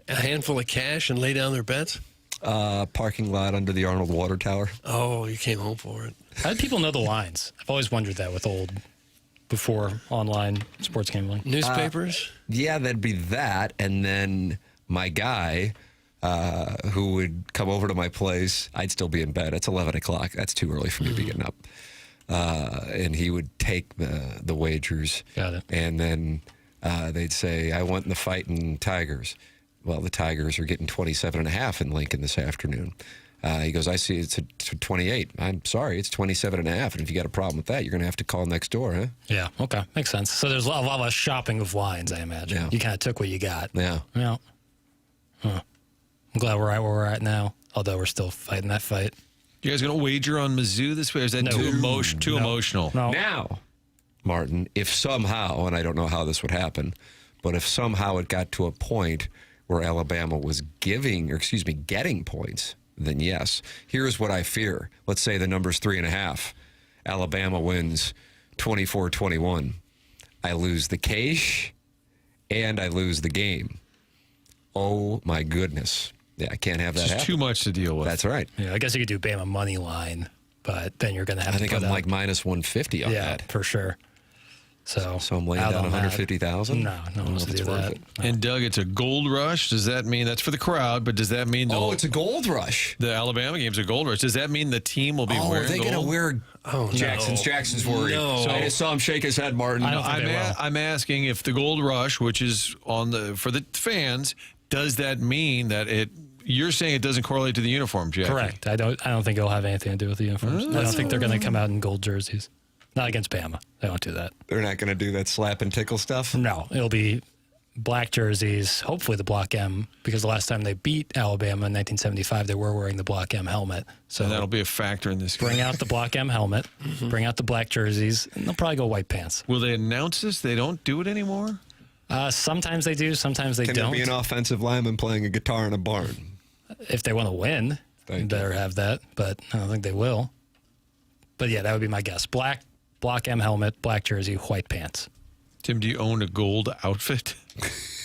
a handful of cash and lay down their bets? Parking lot under the Arnold Water Tower. Oh, you came home for it. How did people know the lines? I've always wondered that with before online sports gambling. Newspapers? Yeah, that'd be that. And then my guy who would come over to my place, I'd still be in bed. It's 11 o'clock. That's too early for me to be getting up. And he would take the wagers. Got it. And then they'd say, I want the Fighting Tigers. Well, the Tigers are getting 27.5 in Lincoln this afternoon. He goes, I see it's 28. I'm sorry, it's 27.5. And if you got a problem with that, you're going to have to call next door, huh? Yeah, okay. Makes sense. So there's a lot less shopping of lines, I imagine. Yeah. You kind of took what you got. Yeah. Yeah. Huh. I'm glad we're right where we're at now, although we're still fighting that fight. You guys going to wager on Mizzou this way? Or is that No. too emotional? No. Now, Martin, if somehow, and I don't know how this would happen, but if somehow it got to a point where Alabama was getting points, then yes. Here's what I fear. Let's say the number's 3.5. Alabama wins 24-21. I lose the cash and I lose the game. Oh, my goodness. Yeah, I can't have that It's happen. too much to deal with. That's right. Yeah, I guess you could do Bama money line, but then you're going to have I to think put I'm up, like minus 150 on yeah, that. for sure. So I'm laying out down on that. 150,000? No one wants to do that. And Doug, it's a gold rush. Does that mean that's for the crowd? But does that mean it's a gold rush? The Alabama game's a gold rush. Does that mean the team will be wearing are they gold? going to wear? Oh, Jackson's worried. No. So I just saw him shake his head, Martin. I'm asking if the gold rush, which is for the fans, does that mean that you're saying it doesn't correlate to the uniform, Jack? Correct. I don't think it'll have anything to do with the uniforms. I don't think they're going to come out in gold jerseys. Not against Bama. They don't do that. They're not going to do that slap and tickle stuff? No. It'll be black jerseys, hopefully the Block M, because the last time they beat Alabama in 1975, they were wearing the Block M helmet. So and that'll be a factor in this game. Bring out the Block M helmet, bring out the black jerseys, and they'll probably go white pants. Will they announce this? They don't do it anymore? Sometimes they do, sometimes they Can don't. there be an offensive lineman playing a guitar in a barn? If they want to win, they better have that, but I don't think they will. But yeah, that would be my guess. Block M helmet, black jersey, white pants. Tim, do you own a gold outfit?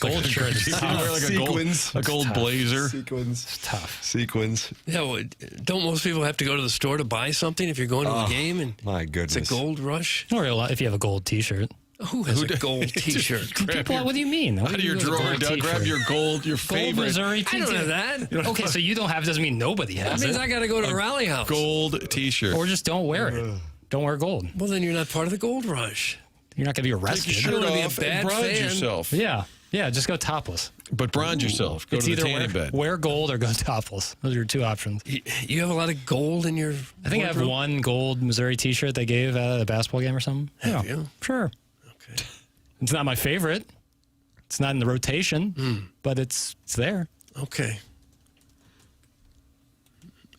Gold shirt is Do you tough. wear like a gold blazer? Sequins. It's tough. Sequins. Yeah, well, don't most people have to go to the store to buy something if you're going to a game? And my goodness. It's a gold rush? Or if you have a gold T-shirt. Who has a gold T-shirt? People, what do you mean? Out of your drawer, Doug, grab your gold, your favorite. Gold Missouri T-shirt. I don't have that. Okay, so you don't have doesn't mean nobody has That means it. I got to go to a rally house. Gold T-shirt. Or just don't wear it. Don't wear gold. Well, then you're not part of the gold rush. You're not going to be arrested. Take your shirt off and bronze yourself. Yeah, just go topless. But bronze yourself. Go it's to the either tanning bed. wear gold or go topless. Those are your two options. You have a lot of gold in your I think I have one gold Missouri T-shirt they gave at a basketball game or something. Have you? Sure. Okay. It's not my favorite. It's not in the rotation, but it's there. Okay.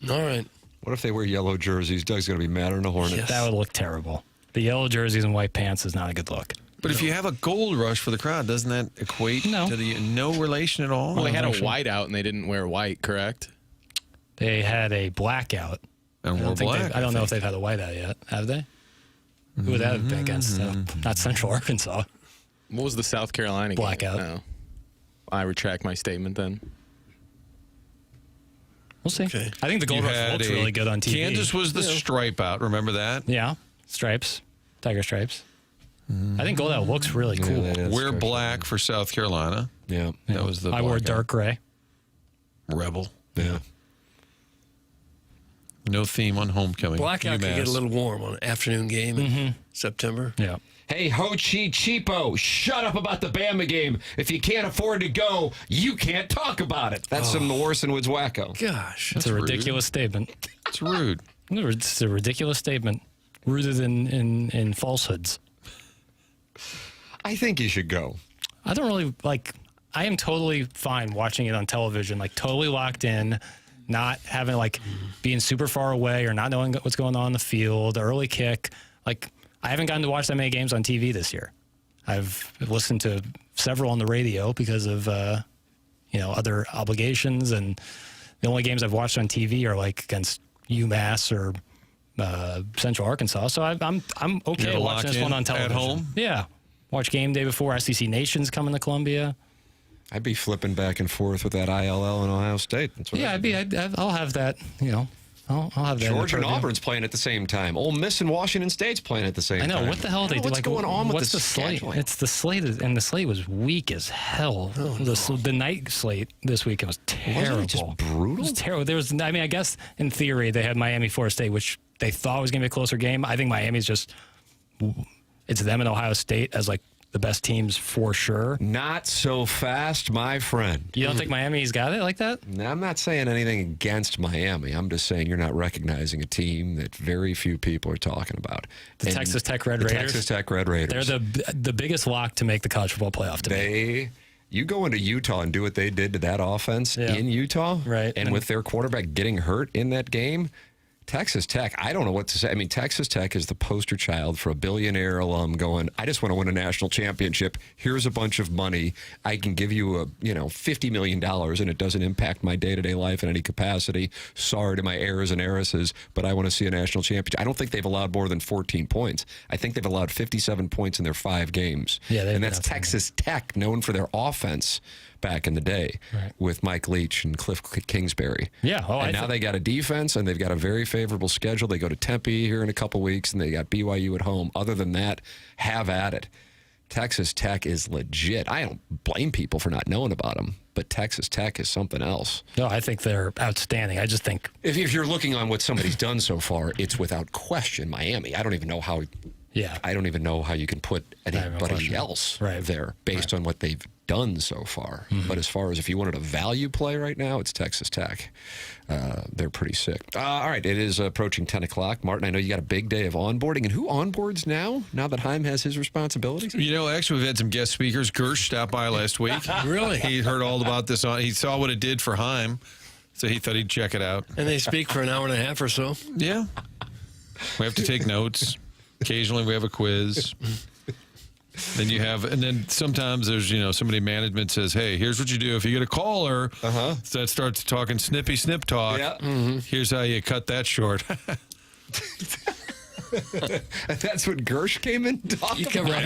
All right. What if they wear yellow jerseys? Doug's going to be madder than a hornet. Yes. That would look terrible. The yellow jerseys and white pants is not a good look. But if you have a gold rush for the crowd, doesn't that equate to the no relation at all? Well, they had a white out and they didn't wear white, correct? They had a blackout. And I wore black. I don't know if they've had a white out yet. Have they? Who would that have been against? Not Central Arkansas. What was the South Carolina Blackout. game? No. I retract my statement then. We'll see. Okay. I think the Gold Rush looks really good on TV. Kansas was the stripe out. Remember that? Yeah. Stripes. Tiger stripes. I think Gold Out looks really cool. Wear black for South Carolina. Yeah. That was the I wore blackout. dark gray. Rebel. Yeah. No theme on homecoming. Blackout can get a little warm on an afternoon game in September. Yeah. Hey, Ho Chi Cheapo, shut up about the Bama game. If you can't afford to go, you can't talk about it. That's from the Warson Woods Wacko. Gosh. It's a ridiculous statement. It's rude. It's a ridiculous statement, rooted in falsehoods. I think you should go. I don't really I am totally fine watching it on television, totally locked in, not having being super far away or not knowing what's going on in the field, early kick. I haven't gotten to watch that many games on TV this year. I've listened to several on the radio because of other obligations, and the only games I've watched on TV are against UMass or Central Arkansas. So I'm okay watching this one on television. At home? Yeah. Watch game day before SEC Nation's coming to Columbia. I'd be flipping back and forth with that ILL in Ohio State. That's what I'll have that, I'll have that. Georgia and Auburn's playing at the same time. Ole Miss and Washington State's playing at the same time. I know. What the hell they do? What's going on with what's the slate? scheduling? It's the slate, and the slate was weak as hell. The night slate this weekend was terrible. Wasn't it just brutal? It was terrible. There was, I guess in theory they had Miami, Florida State, which they thought was going to be a closer game. I think Miami's just, it's them and Ohio State as the best teams for sure. Not so fast, my friend. You don't think Miami's got it like that? I'm not saying anything against Miami. I'm just saying you're not recognizing a team that very few people are talking about. The Texas Tech Red Raiders. Texas Tech Red Raiders. They're the biggest lock to make the college football playoff to me. You go into Utah and do what they did to that offense in Utah, right? And with their quarterback getting hurt in that game, Texas Tech, I don't know what to say. I mean, Texas Tech is the poster child for a billionaire alum going, I just want to win a national championship. Here's a bunch of money. I can give you $50 million, and it doesn't impact my day-to-day life in any capacity. Sorry to my heirs and heiresses, but I want to see a national championship. I don't think they've allowed more than 14 points. I think they've allowed 57 points in their 5 games. Yeah, and that's Texas Tech, known for their offense back in the day with Mike Leach and Cliff Kingsbury. Yeah. And now they got a defense, and they've got a very favorable schedule. They go to Tempe here in a couple weeks, and they got BYU at home. Other than that, have at it. Texas Tech is legit. I don't blame people for not knowing about them, but Texas Tech is something else. No, I think they're outstanding. I just think if you're looking on what somebody's done so far, it's without question Miami. I don't even know how. Yeah. I don't even know how you can put anybody else there based on what they've done so far. But as far as if you wanted a value play right now, it's Texas Tech. They're pretty sick. All right, it is approaching 10 o'clock. Martin, I know you got a big day of onboarding. And who onboards now that Heim has his responsibilities? Actually, we've had some guest speakers. Gersh stopped by last week. Really? He heard all about this. He saw what it did for Heim, so he thought he'd check it out. And they speak for an hour and a half or so? Yeah. We have to take notes. Occasionally we have a quiz. Then sometimes there's, somebody in management says, hey, here's what you do. If you get a caller that starts talking snippy snip talk, here's how you cut that short. That's what Gersh came in talking about?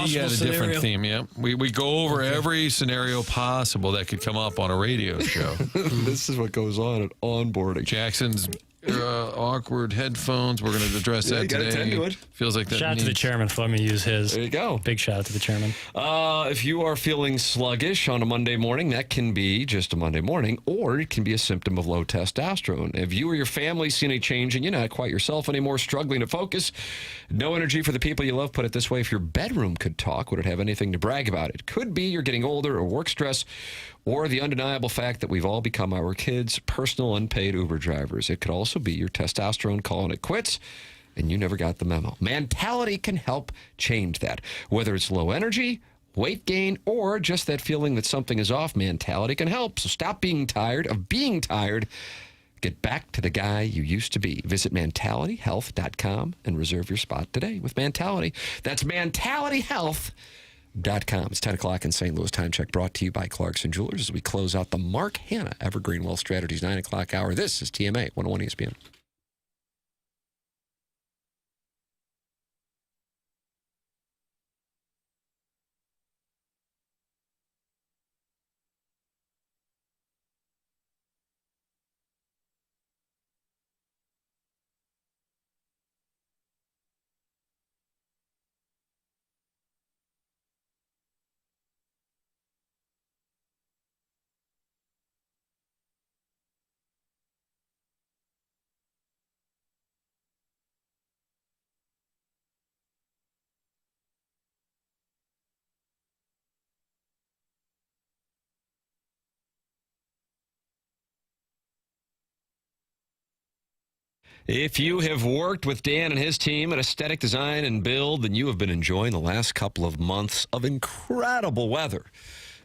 He had a different theme, yeah. We go over every scenario possible that could come up on a radio show. This is what goes on at onboarding. Jackson's awkward headphones. We're going to address that today. Attend to it. Feels like that. Shout out to the chairman for letting me use his. There you go. Big shout out to the chairman. If you are feeling sluggish on a Monday morning, that can be just a Monday morning, or it can be a symptom of low testosterone. If you or your family see any change and you're not quite yourself anymore, struggling to focus, no energy for the people you love, put it this way, if your bedroom could talk, would it have anything to brag about? It could be you're getting older or work stress, or the undeniable fact that we've all become our kids' personal unpaid Uber drivers. It could also be your testosterone calling it quits, and you never got the memo. Mentality can help change that. Whether it's low energy, weight gain, or just that feeling that something is off, Mentality can help. So stop being tired of being tired. Get back to the guy you used to be. Visit mentalityhealth.com and reserve your spot today with Mentality. That's mentalityhealth.com. It's 10 o'clock in St. Louis. Time check brought to you by Clarkson Jewelers as we close out the Mark Hanna Evergreen Wealth Strategies 9 o'clock hour. This is TMA 101 ESPN. If you have worked with Dan and his team at Aesthetic Design and Build, then you have been enjoying the last couple of months of incredible weather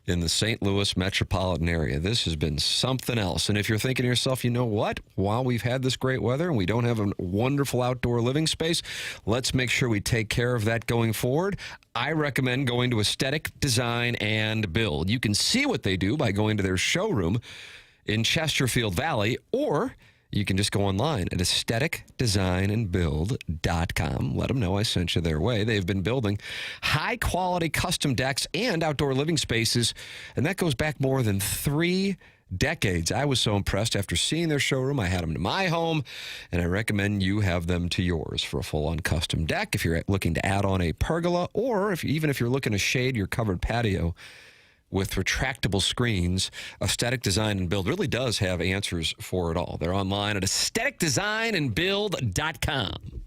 in the St. Louis metropolitan area. This has been something else. And if you're thinking to yourself, you know what? While we've had this great weather and we don't have a wonderful outdoor living space, let's make sure we take care of that going forward. I recommend going to Aesthetic Design and Build. You can see what they do by going to their showroom in Chesterfield Valley, or you can just go online at aestheticdesignandbuild.com. Let them know I sent you their way. They've been building high-quality custom decks and outdoor living spaces, and that goes back more than 3 decades. I was so impressed after seeing their showroom. I had them to my home, and I recommend you have them to yours for a full-on custom deck if you're looking to add on a pergola, or even if you're looking to shade your covered patio with retractable screens. Aesthetic Design and Build really does have answers for it all. They're online at aestheticdesignandbuild.com.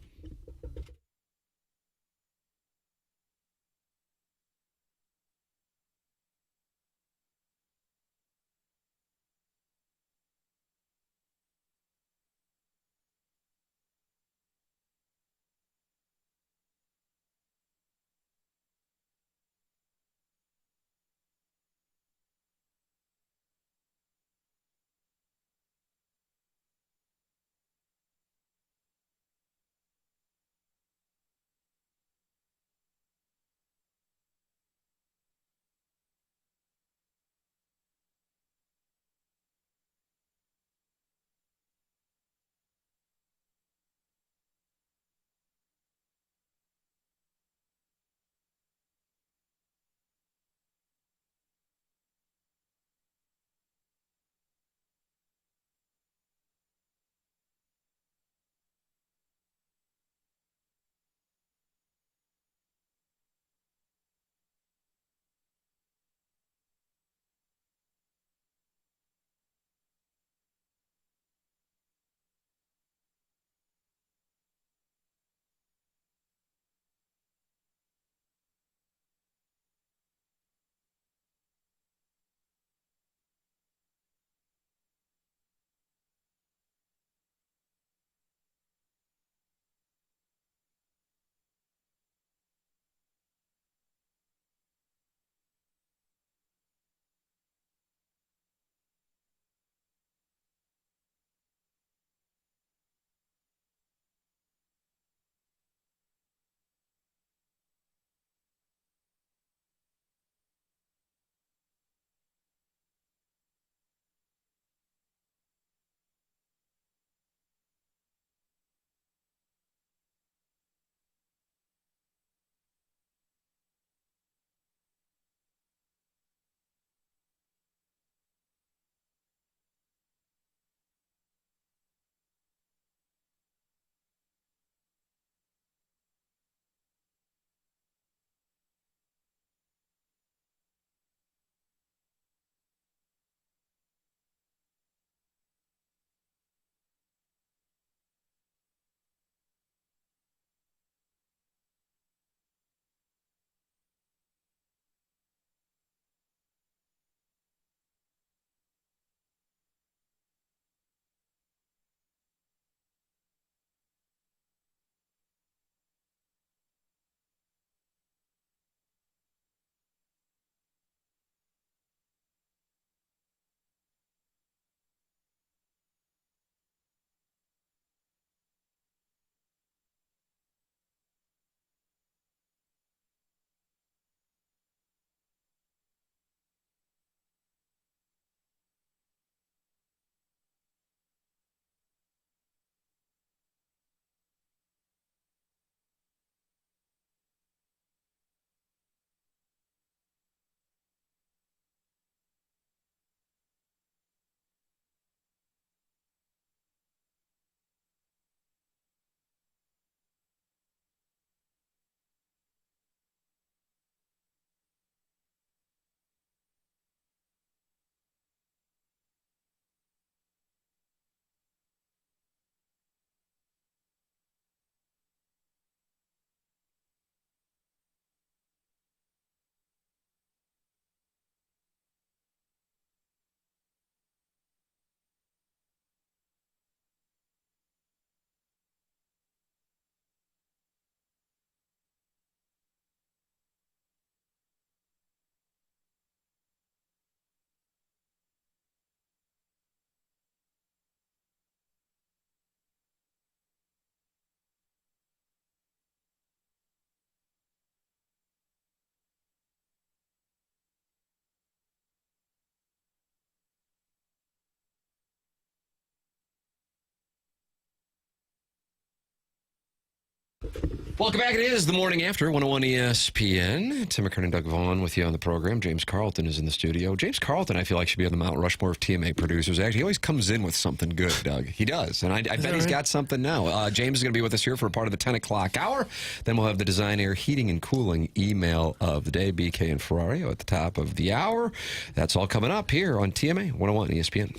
Welcome back. It is the Morning After 101 ESPN. Tim McKernan, Doug Vaughn with you on the program. James Carlton is in the studio. James Carlton, I feel like, should be on the Mount Rushmore of TMA producers. Actually, he always comes in with something good, Doug. He does. And I bet he's got something now. James is going to be with us here for a part of the 10 o'clock hour. Then we'll have the Design Air Heating and Cooling email of the day, BK and Ferrario at the top of the hour. That's all coming up here on TMA 101 ESPN.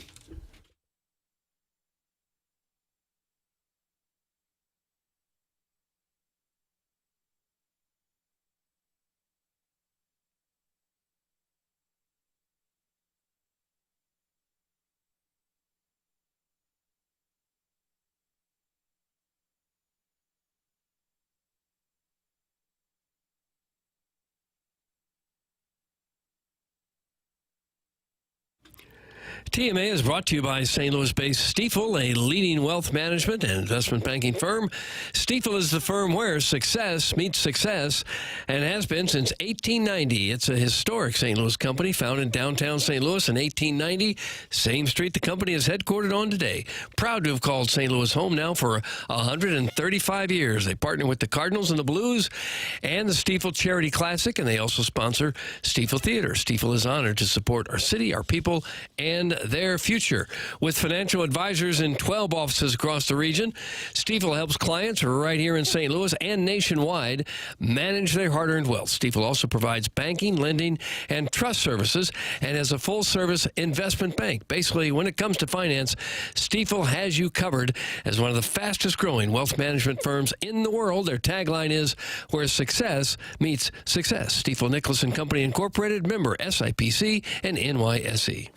TMA is brought to you by St. Louis-based Stifel, a leading wealth management and investment banking firm. Stifel is the firm where success meets success and has been since 1890. It's a historic St. Louis company founded in downtown St. Louis in 1890. Same street the company is headquartered on today. Proud to have called St. Louis home now for 135 years. They partner with the Cardinals and the Blues and the Stifel Charity Classic, and they also sponsor Stifel Theater. Stifel is honored to support our city, our people, and their future. With financial advisors in 12 offices across the region, Stifel helps clients right here in St. Louis and nationwide manage their hard-earned wealth. Stifel also provides banking, lending, and trust services and has a full-service investment bank. Basically, when it comes to finance, Stifel has you covered as one of the fastest-growing wealth management firms in the world. Their tagline is, where success meets success. Stifel Nicholas and Company Incorporated, member SIPC and NYSE.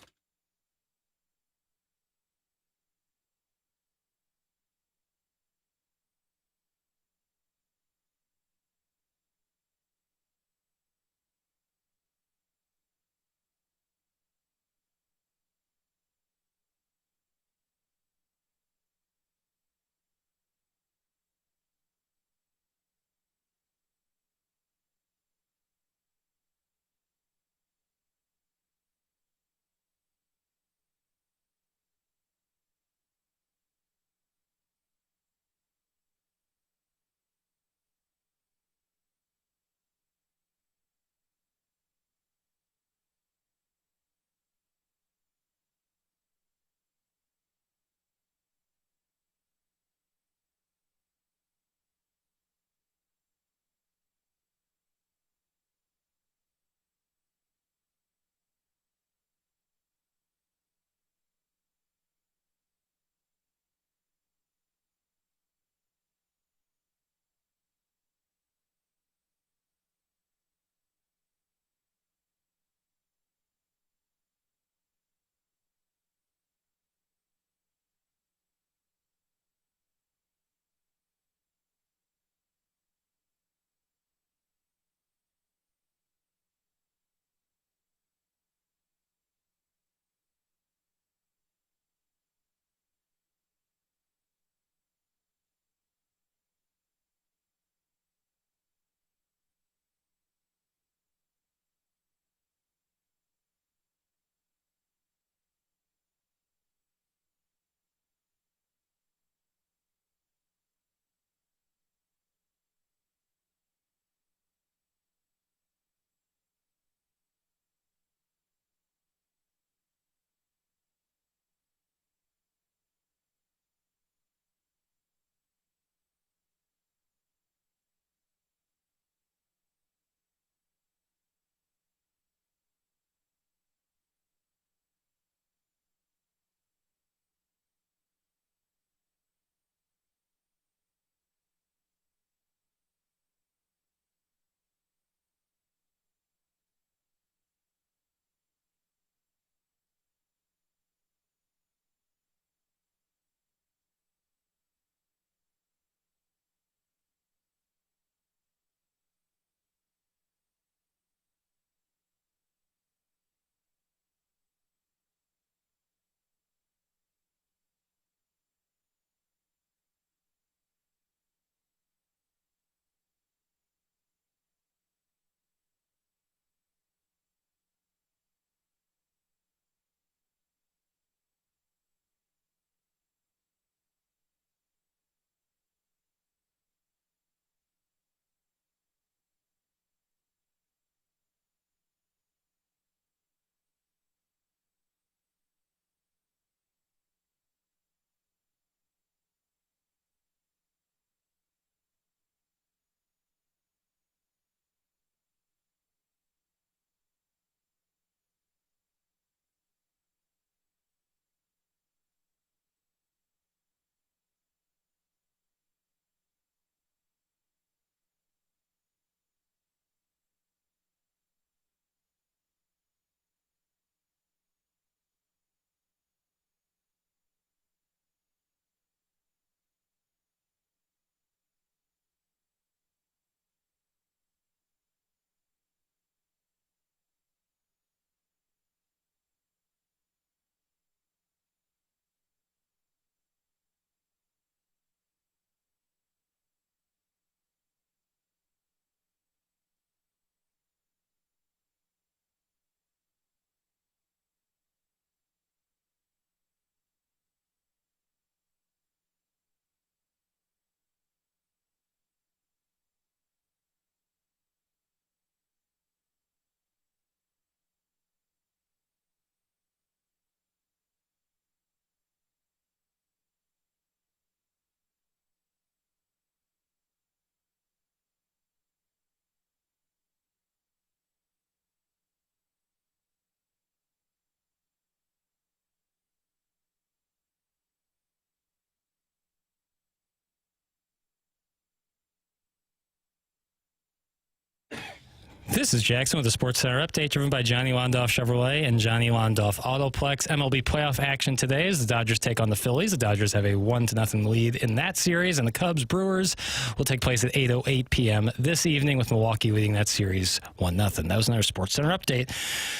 This is Jackson with the Sports Center update, driven by Johnny Londoff Chevrolet and Johnny Londoff Autoplex. MLB playoff action today as the Dodgers take on the Phillies. The Dodgers have a 1-0 lead in that series, and the Cubs-Brewers will take place at 8:08 p.m. this evening, with Milwaukee leading that series 1-0. That was another Sports Center update,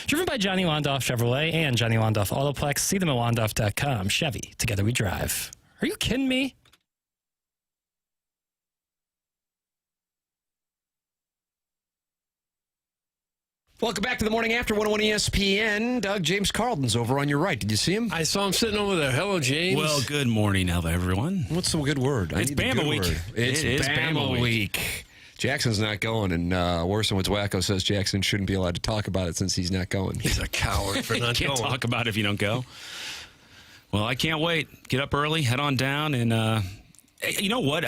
driven by Johnny Londoff Chevrolet and Johnny Londoff Autoplex. See them at londoff.com. Chevy, together we drive. Are you kidding me? Welcome back to the Morning After 101 ESPN. Doug, James Carlton's over on your right. Did you see him? I saw him sitting over there. Hello, James. Well, good morning, everyone. What's the good word? It's Bama week. It's Bama week. Jackson's not going, and Worsonwood's Wacko says Jackson shouldn't be allowed to talk about it since he's not going. He's a coward for not Can't going. talk about it if you don't go. Well, I can't wait. Get up early, head on down, and you know what?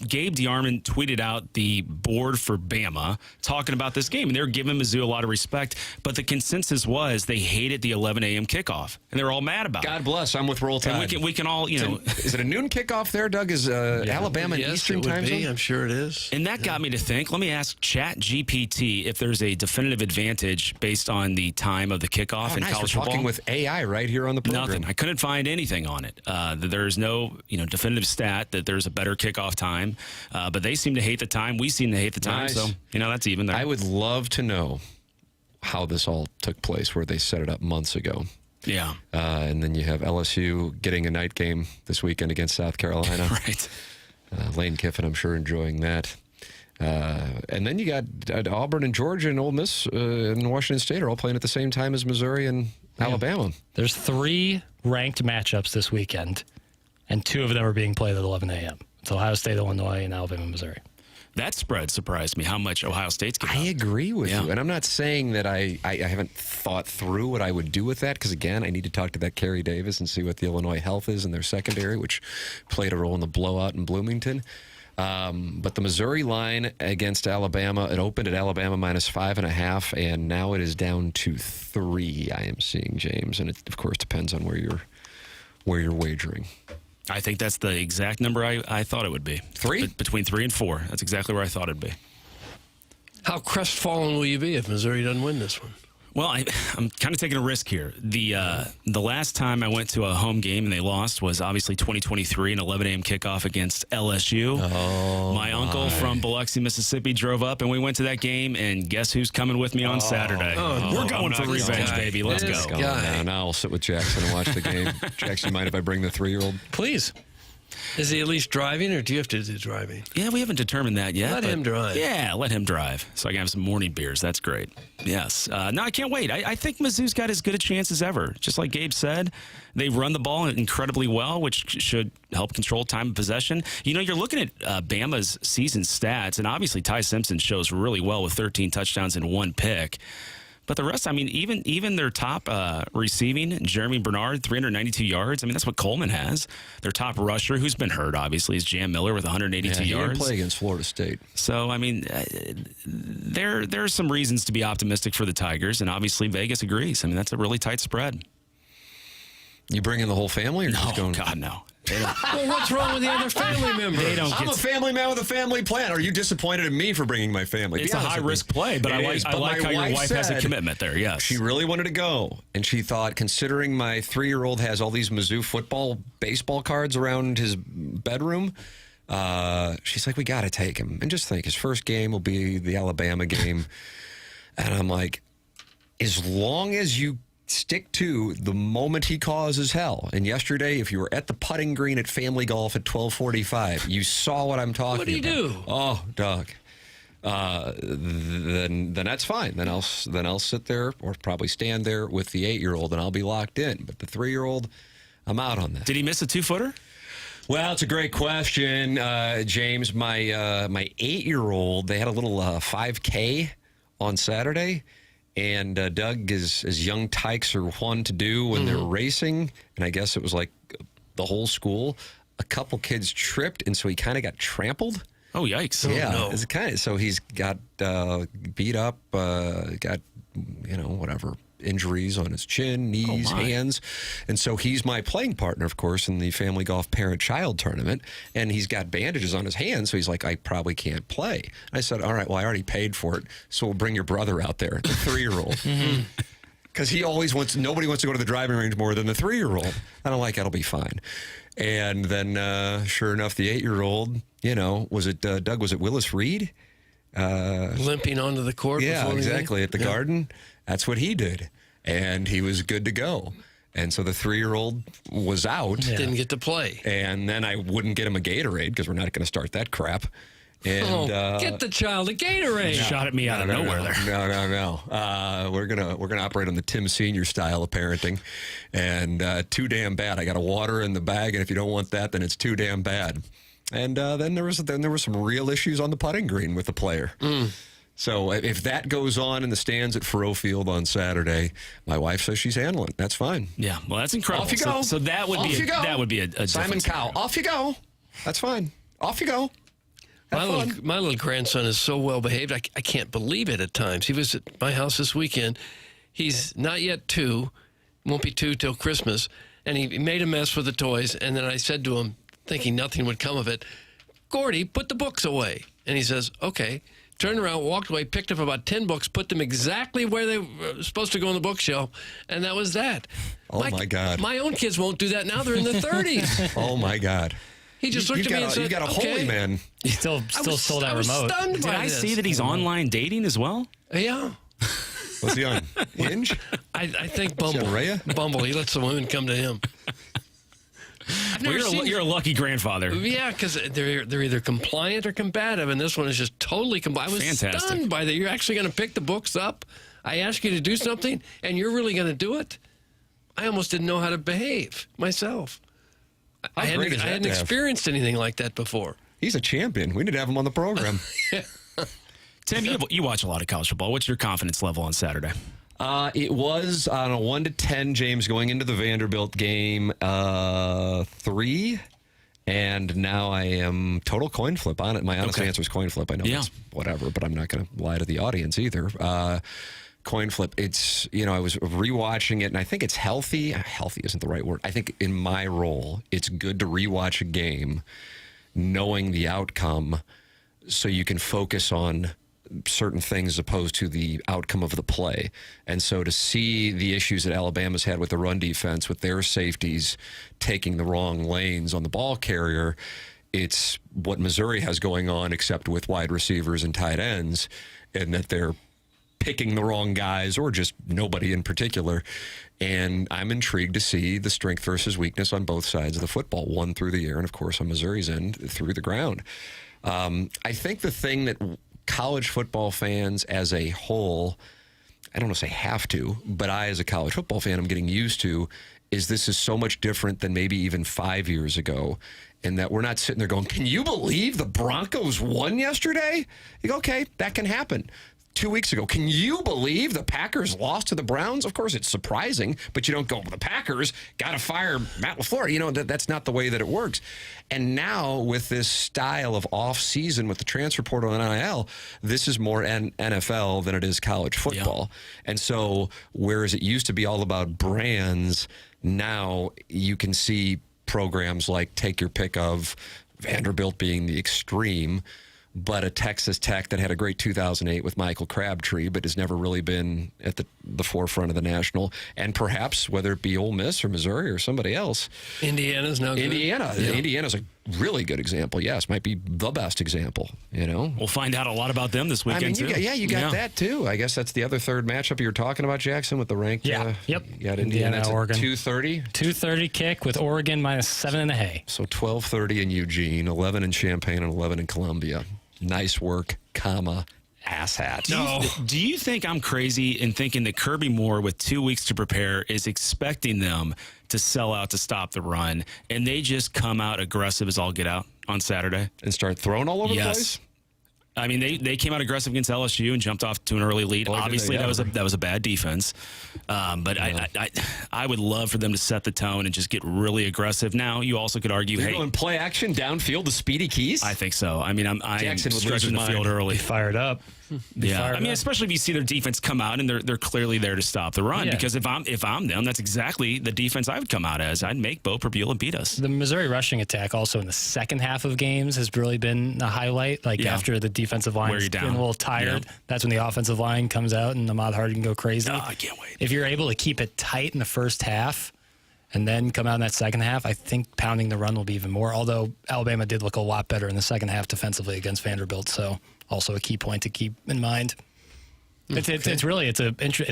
Gabe DeArmond tweeted out the board for Bama talking about this game, and they're giving Mizzou a lot of respect, but the consensus was they hated the 11 a.m. kickoff, and they're all mad about it. God bless. I'm with Roll Tide. And we can all, you know. Is it a noon kickoff there, Doug? Is Alabama and Eastern time zone? I'm sure it is. And that got me to think, let me ask ChatGPT if there's a definitive advantage based on the time of the kickoff in college We're football. talking with AI right here on the program. Nothing. I couldn't find anything on it. There's no, definitive stat that there's a better kickoff time, but they seem to hate the time. We seem to hate the time, so that's even there. I would love to know how this all took place, where they set it up months ago. Yeah. And then you have LSU getting a night game this weekend against South Carolina. Right. Lane Kiffin, I'm sure, enjoying that. And then you got Auburn and Georgia and Ole Miss and Washington State are all playing at the same time as Missouri and Alabama. There's 3 ranked matchups this weekend, and 2 of them are being played at 11 a.m. It's Ohio State, Illinois, and Alabama, Missouri. That spread surprised me, how much Ohio State's getting. I agree with you. And I'm not saying that I haven't thought through what I would do with that, because, again, I need to talk to that Kerry Davis and see what the Illinois health is in their secondary, which played a role in the blowout in Bloomington. But the Missouri line against Alabama, it opened at Alabama -5.5, and now it is down to 3, I am seeing, James. And it, of course, depends on where you're wagering. I think that's the exact number I thought it would be. 3? Between 3 and 4. That's exactly where I thought it'd be. How crestfallen will you be if Missouri doesn't win this one? Well, I'm kind of taking a risk here. The last time I went to a home game and they lost was obviously 2023, an 11 a.m. kickoff against LSU. My uncle from Biloxi, Mississippi, drove up and we went to that game. And guess who's coming with me on Saturday? We're going for revenge, baby. Let's go. Now I'll sit with Jackson and watch the game. Jackson, mind if I bring the 3-year-old? Please. Is he at least driving, or do you have to do driving? Yeah, we haven't determined that yet. Let him drive. Yeah, let him drive. So I can have some morning beers. That's great. Yes. No, I can't wait. I think Mizzou's got as good a chance as ever. Just like Gabe said, they run the ball incredibly well, which should help control time of possession. You're looking at Bama's season stats, and obviously Ty Simpson shows really well with 13 touchdowns and 1 pick. But the rest, even their top receiving, Jeremy Bernard, 392 yards. That's what Coleman has. Their top rusher, who's been hurt, obviously, is Jam Miller with 182 yards. He didn't play against Florida State. So, there are some reasons to be optimistic for the Tigers, and obviously Vegas agrees. That's a really tight spread. You bring in the whole family? Or just going? God, no. Well, what's wrong with the other family members? I'm a family man with a family plan. Are you disappointed in me for bringing my family? It's a high-risk play, but I like how your wife has a commitment there, yes. She really wanted to go, and she thought, considering my 3-year-old has all these Mizzou football, baseball cards around his bedroom, she's like, we got to take him. And just think, his first game will be the Alabama game. And I'm like, as long as you stick to the moment he causes hell. And yesterday, if you were at the putting green at Family Golf at 12:45, you saw what I'm talking about. What do you do? Oh, Doug. Then that's fine. Then I'll sit there, or probably stand there with the 8-year-old, and I'll be locked in. But the 3-year-old, I'm out on that. Did he miss a 2-footer? Well, it's a great question, James. My 8-year-old, they had a little 5K on Saturday. And Doug, as young tykes are one to do when they're racing, and I guess it was like the whole school, a couple kids tripped, and so he kind of got trampled. Oh, yikes. Yeah. Oh, no. It's so he's got beat up, got, whatever, injuries on his chin, knees, hands. And so he's my playing partner, of course, in the family golf parent-child tournament. And he's got bandages on his hands, so he's like, I probably can't play. I said, all right, well, I already paid for it, so we'll bring your brother out there, the 3-year-old. Because he always nobody wants to go to the driving range more than the 3-year-old. And I'm like, that'll be fine. And then, sure enough, the 8-year-old, was it Doug? Was it Willis Reed? Limping onto the court. Yeah, exactly. At the Garden. That's what he did. And he was good to go. And so the 3-year-old was out. Didn't get to play. And then I wouldn't get him a Gatorade because we're not going to start that crap. And, get the child a Gatorade. Shot at me out of nowhere there. No. We're gonna operate on the Tim Senior style of parenting, and too damn bad. I got a water in the bag, and if you don't want that, then it's too damn bad. And then there was some real issues on the putting green with the player. So if that goes on in the stands at Faroe Field on Saturday, my wife says she's handling it. That's fine. Yeah, well, that's incredible. Off you go. So that would be a Simon Cowell. Off you go. That's fine. Off you go. My little grandson is so well behaved. I can't believe it at times. He was at my house this weekend. He's not yet 2, won't be 2 till Christmas, and he made a mess with the toys. And then I said to him, thinking nothing would come of it, Gordy, put the books away. And he says, okay. Turned around, walked away, picked up about 10 books, put them exactly where they were supposed to go on the bookshelf, and that was that. Oh, my God. My own kids won't do that now. They're in their 30s. Oh, my God. He just looked at me and said, you got a holy man. He still stole that remote. Stunned Did I see that he's online dating as well? Yeah. Was he on Hinge? I think Bumble. Bumble. He lets the women come to him. You're a lucky grandfather. Yeah, because they're either compliant or combative, and this one is just totally compliant. I was stunned by that. You're actually going to pick the books up? I ask you to do something, and you're really going to do it? I almost didn't know how to behave myself. I hadn't experienced anything like that before. He's a champion. We need to have him on the program. Tim, you watch a lot of college football. What's your confidence level on Saturday? It was on a 1 to 10, James, going into the Vanderbilt game, 3. And now I am total coin flip on it. My honest answer is coin flip. I know it's whatever, but I'm not going to lie to the audience either. Coin flip. It's, I was rewatching it, and I think it's healthy. Healthy isn't the right word. I think in my role, it's good to rewatch a game knowing the outcome so you can focus on certain things as opposed to the outcome of the play. And so to see the issues that Alabama's had with the run defense, with their safeties taking the wrong lanes on the ball carrier, it's what Missouri has going on, except with wide receivers and tight ends, and that they're picking the wrong guys or just nobody in particular. And I'm intrigued to see the strength versus weakness on both sides of the football, one through the air and, of course, on Missouri's end through the ground. I think the thing that college football fans as a whole, I don't want to say have to, but I as a college football fan, I'm getting used to, is this is so much different than maybe even 5 years ago, and that we're not sitting there going, can you believe the Broncos won yesterday? You go, okay, that can happen. 2 weeks ago, can you believe the Packers lost to the Browns? Of course, it's surprising, but you don't go, well, the Packers got to fire Matt LaFleur. That's not the way that it works. And now with this style of off-season with the transfer portal and NIL, this is more NFL than it is college football. Yeah. And so whereas it used to be all about brands, now you can see programs like take your pick of Vanderbilt being the extreme, but a Texas Tech that had a great 2008 with Michael Crabtree, but has never really been at the forefront of the national. And perhaps, whether it be Ole Miss or Missouri or somebody else. Indiana's now good. Indiana's a really good example. Yes, might be the best example, We'll find out a lot about them this weekend, too. You got that, too. I guess that's the other third matchup you were talking about, Jackson, with the ranked. Yep. You got Indiana, Oregon. 2:30? 2:30 kick with Oregon -7 in the hay. So 12:30 in Eugene, 11 in Champaign, and 11 in Columbia. Nice work, asshat. No. Do you think I'm crazy in thinking that Kirby Moore, with 2 weeks to prepare, is expecting them to sell out to stop the run, and they just come out aggressive as all get out on Saturday? And start throwing all over the place? I mean, they came out aggressive against LSU and jumped off to an early lead. Boy, obviously, that was a bad defense. But I would love for them to set the tone and just get really aggressive. Now, you also could argue, hey, going play action downfield to Speedy Keys? I think so. I mean, I'm Jackson would stretching the field early. Fired up. Yeah, I mean, especially if you see their defense come out and they're clearly there to stop the run. Yeah. Because if I'm them, that's exactly the defense I would come out as. I'd make Bo Prabula beat us. The Missouri rushing attack also in the second half of games has really been a highlight. Like after the defensive line is getting a little tired, that's when the offensive line comes out and Ahmad Hardin can go crazy. Oh, I can't wait. If you're able to keep it tight in the first half and then come out in that second half, I think pounding the run will be even more. Although Alabama did look a lot better in the second half defensively against Vanderbilt, so also a key point to keep in mind. It's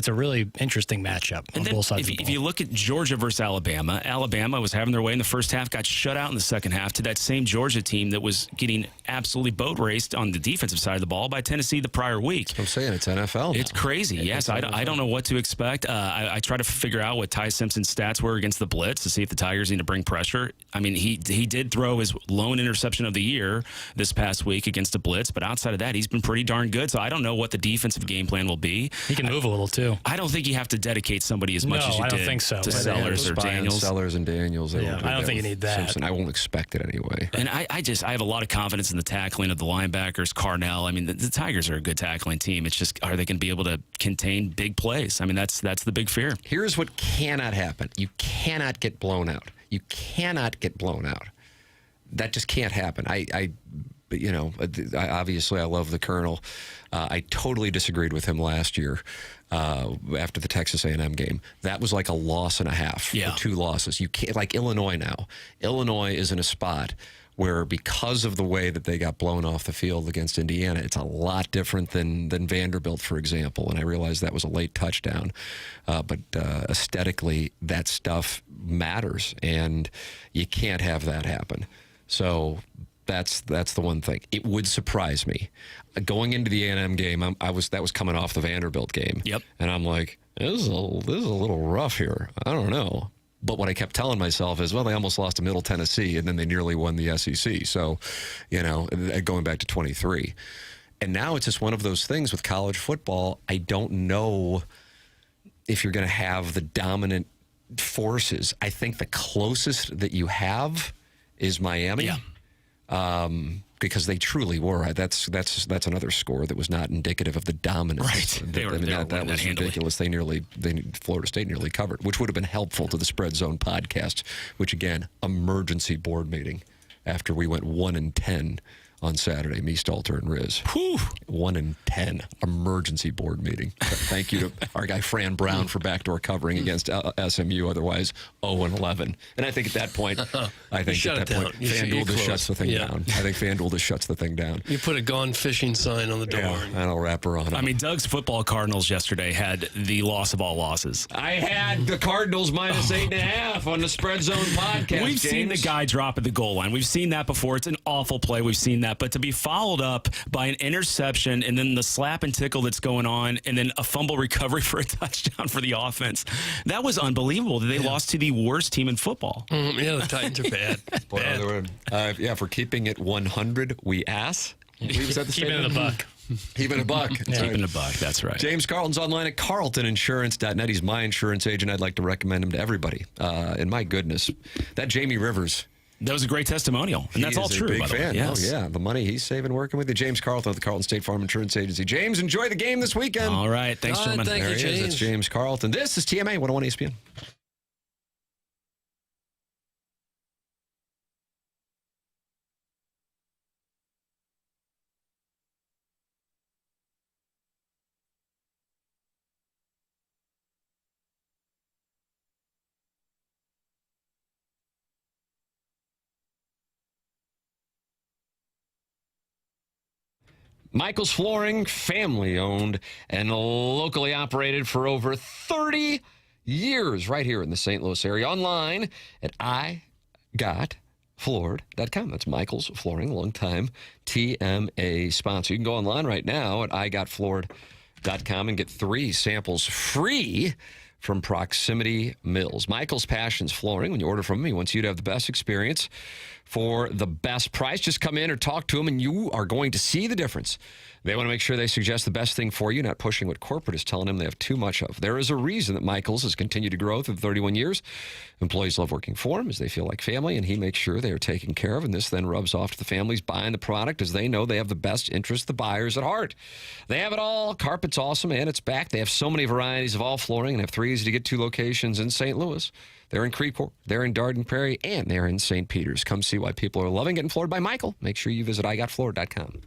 a really interesting matchup on both sides of the ball. If you look at Georgia versus Alabama, Alabama was having their way in the first half, got shut out in the second half to that same Georgia team that was getting absolutely boat raced on the defensive side of the ball by Tennessee the prior week. I'm saying it's NFL now. It's crazy. Yes, I don't know what to expect. I try to figure out what Ty Simpson's stats were against the blitz to see if the Tigers need to bring pressure. I mean, he did throw his lone interception of the year this past week against a blitz, but outside of that, he's been pretty darn good. So I don't know what the defensive game plan will be. He can move a little too. I don't think you have to dedicate somebody as much as you I did don't think so. to Sellers or Daniels. Sellers and Daniels. I don't think you need that. Simpson. I won't expect it anyway. And I have a lot of confidence in the tackling of the linebackers. Carnell. I mean, the Tigers are a good tackling team. It's just, are they going to be able to contain big plays? I mean, that's the big fear. Here's what cannot happen. You cannot get blown out. You cannot get blown out. That just can't happen. Obviously I love the Colonel. I totally disagreed with him last year after the Texas A&M game. That was like a loss and a half, or 2 losses. You can't, like Illinois now. Illinois is in a spot where, because of the way that they got blown off the field against Indiana, it's a lot different than Vanderbilt, for example. And I realized that was a late touchdown. But aesthetically, that stuff matters, and you can't have that happen. So that's the one thing. It would surprise me. Going into the A&M game, that was coming off the Vanderbilt game. Yep. And I'm like, this is a little rough here. I don't know. But what I kept telling myself is, well, they almost lost to Middle Tennessee, and then they nearly won the SEC. So, going back to 23. And now it's just one of those things with college football. I don't know if you're going to have the dominant forces. I think the closest that you have is Miami. Yeah. Because they truly were. That's another score that was not indicative of the dominance. Right. That was ridiculous. Florida State nearly covered, which would have been helpful to the Spread Zone podcast, which, again, emergency board meeting after we went 1-10 on Saturday, me, Stalter, and Riz. 1-10 emergency board meeting. Thank you to our guy Fran Brown for backdoor covering against SMU. Otherwise, 0-11. And I think at that point, FanDuel just shuts the thing down. I think FanDuel just shuts the thing down. You put a gone fishing sign on the door. Yeah, and I'll wrap her on. I mean, Doug's football Cardinals yesterday had the loss of all losses. I had the Cardinals minus 8.5 on the Spread Zone podcast. We've seen the guy drop at the goal line. We've seen that before. It's an awful play. We've seen that. But to be followed up by an interception and then the slap and tickle that's going on and then a fumble recovery for a touchdown for the offense, that was unbelievable. They lost to the worst team in football. The Titans are bad. For keeping it 100, we ass. Keeping it a buck. Keeping a buck. Keeping a buck, that's right. James Carlton's online at carltoninsurance.net. He's my insurance agent. I'd like to recommend him to everybody. And my goodness, that Jamie Rivers. That was a great testimonial, and that's all true. Big by the fan. way. Yes. Oh yeah, the money he's saving working with you. James Carlton of the Carlton State Farm Insurance Agency. James, enjoy the game this weekend. All right, thanks, gentlemen. Thank there you, he James. is. That's James Carlton. This is TMA 101 ESPN. Michael's Flooring, family-owned and locally operated for over 30 years right here in the St. Louis area. Online at igotfloored.com. That's Michael's Flooring, longtime TMA sponsor. You can go online right now at igotfloored.com and get 3 samples free from Proximity Mills. Michael's Passions Flooring. When you order from him, he wants you to have the best experience for the best price. Just come in or talk to him, and you are going to see the difference They want to make sure they suggest the best thing for you, not pushing what corporate is telling them they have too much of. There is a reason that Michael's has continued to grow through 31 years. Employees love working for him as they feel like family, and he makes sure they are taken care of. And this then rubs off to the families buying the product as they know they have the best interest of the buyers at heart. They have it all. Carpet's awesome, and it's back. They have so many varieties of all flooring and have 3 easy-to-get-to locations in St. Louis. They're in Creveport, they're in Darden Prairie, and they're in St. Peters. Come see why people are loving getting floored by Michael. Make sure you visit igotfloored.com.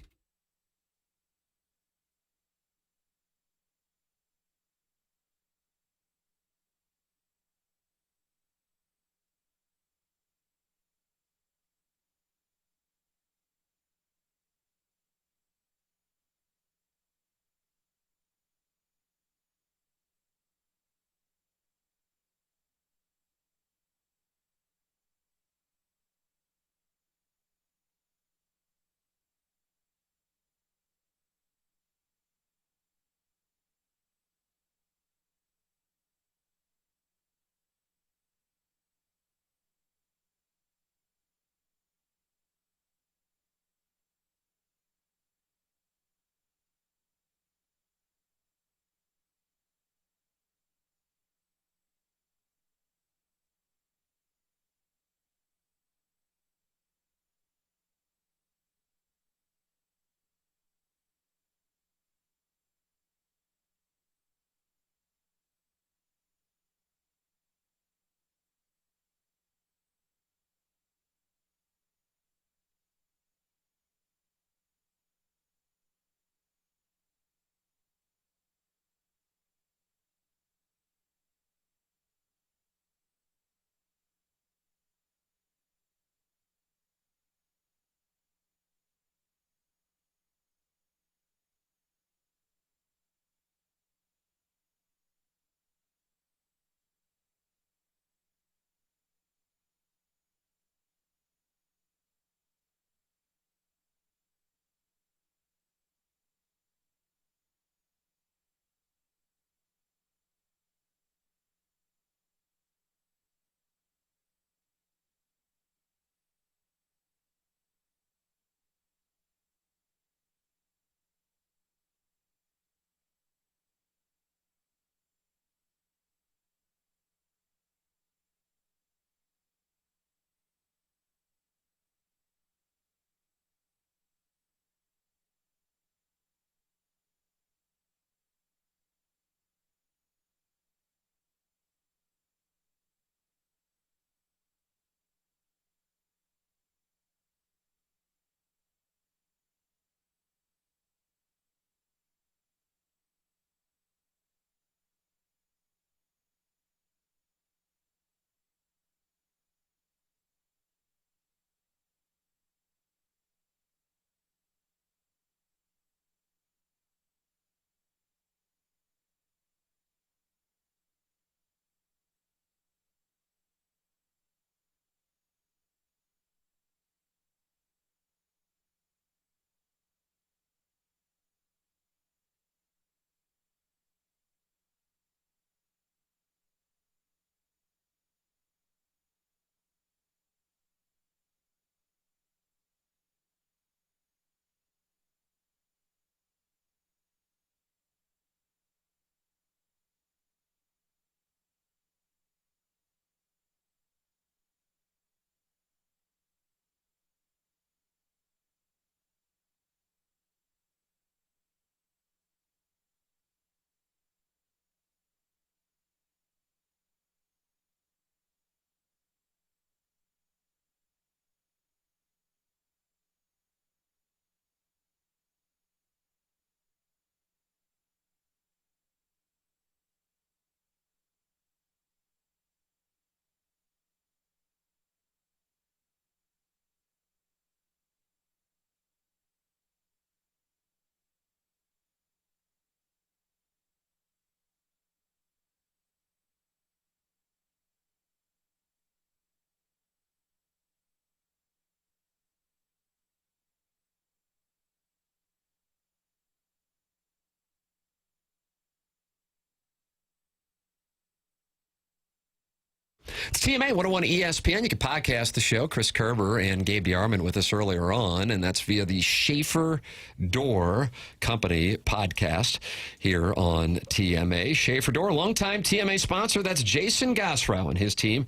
It's TMA 101 ESPN. You can podcast the show. Chris Kerber and Gabe DeArmond with us earlier on, and that's via the Schaefer Door Company podcast here on TMA. Schaefer Door, longtime TMA sponsor. That's Jason Gosrow and his team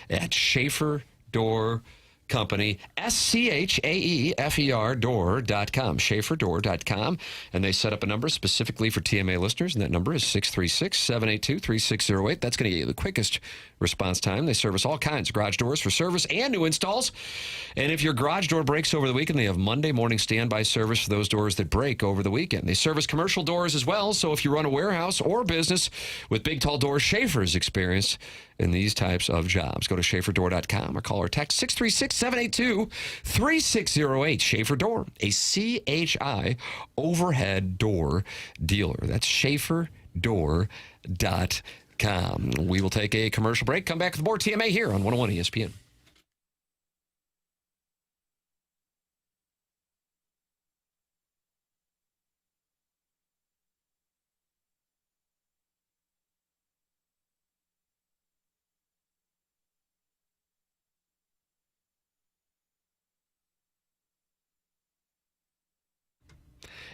at Schaefer Door Company, SCHAEFER door.com, SchaeferDoor.com. And they set up a number specifically for TMA listeners, and that number is 636-782-3608. That's going to get you the quickest response time. They service all kinds of garage doors for service and new installs. And if your garage door breaks over the weekend, they have Monday morning standby service for those doors that break over the weekend. They service commercial doors as well, so if you run a warehouse or business with big, tall doors, Schaefer's experienced in these types of jobs. Go to SchaeferDoor.com or call or text 636-782-3608. Schaefer Door, a CHI overhead door dealer. That's SchaeferDoor.com. We will take a commercial break. Come back with more TMA here on 101 ESPN.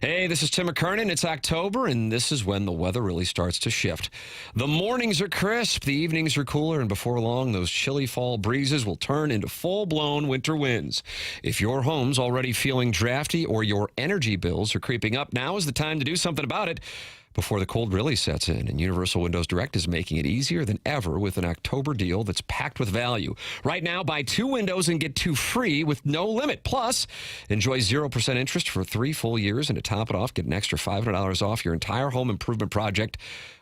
Hey, this is Tim McKernan. It's October, and this is when the weather really starts to shift. The mornings are crisp, the evenings are cooler, and before long, those chilly fall breezes will turn into full-blown winter winds. If your home's already feeling drafty or your energy bills are creeping up, now is the time to do something about it before the cold really sets in. And Universal Windows Direct is making it easier than ever with an October deal that's packed with value. Right now, buy 2 windows and get 2 free with no limit. Plus, enjoy 0% interest for 3 full years. And to top it off, get an extra $500 off your entire home improvement project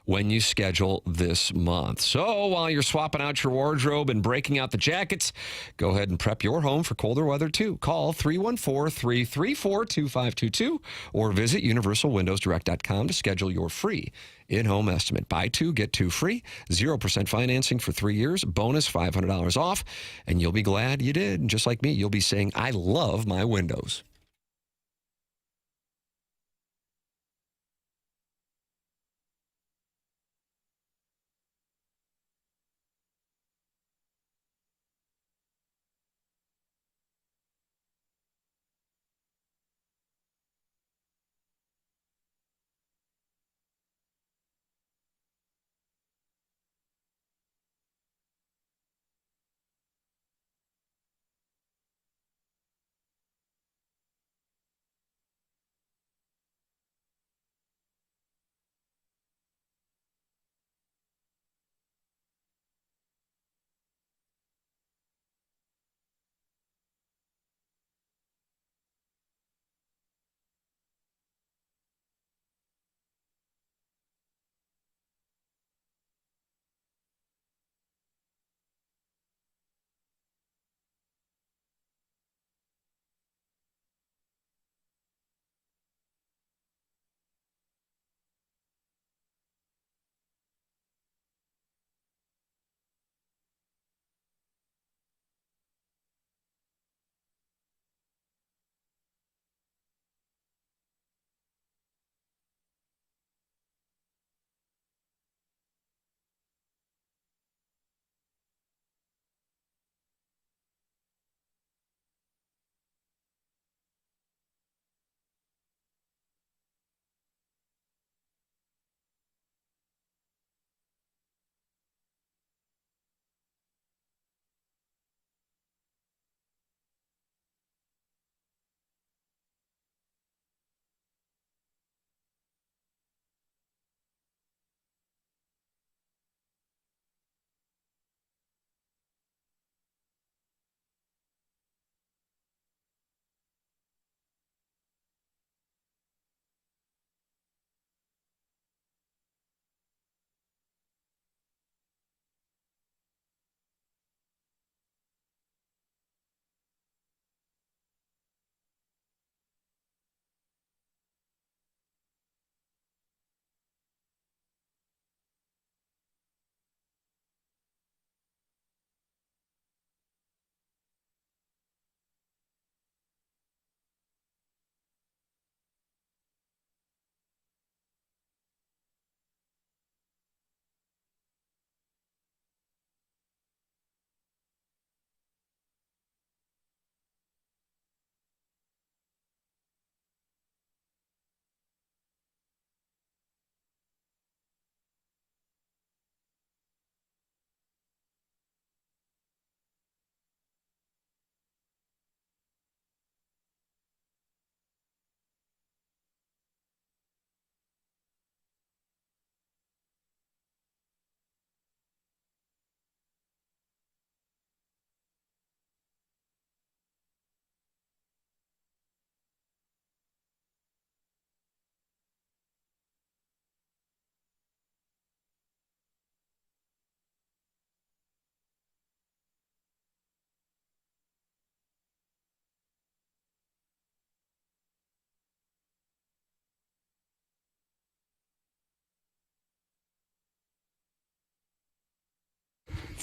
when you schedule this month. So while you're swapping out your wardrobe and breaking out the jackets, go ahead and prep your home for colder weather too. Call 314-334-2522 or visit universalwindowsdirect.com to schedule your free in-home estimate. Buy 2, get 2 free, 0% financing for 3 years, bonus $500 off, and you'll be glad you did. And just like me, you'll be saying, I love my windows.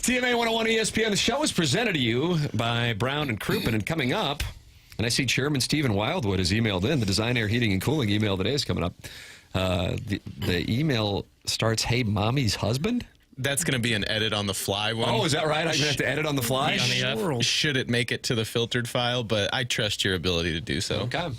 TMA 101 ESPN. The show is presented to you by Brown and Crouppen. And coming up, and I see Chairman Stephen Wildwood has emailed in. The Design Air Heating and Cooling email today is coming up. The email starts, "Hey, mommy's husband?" That's going to be an edit on the fly one. Oh, is that right? I'm going to have to edit on the fly? Should it make it to the filtered file, but I trust your ability to do so. Okay.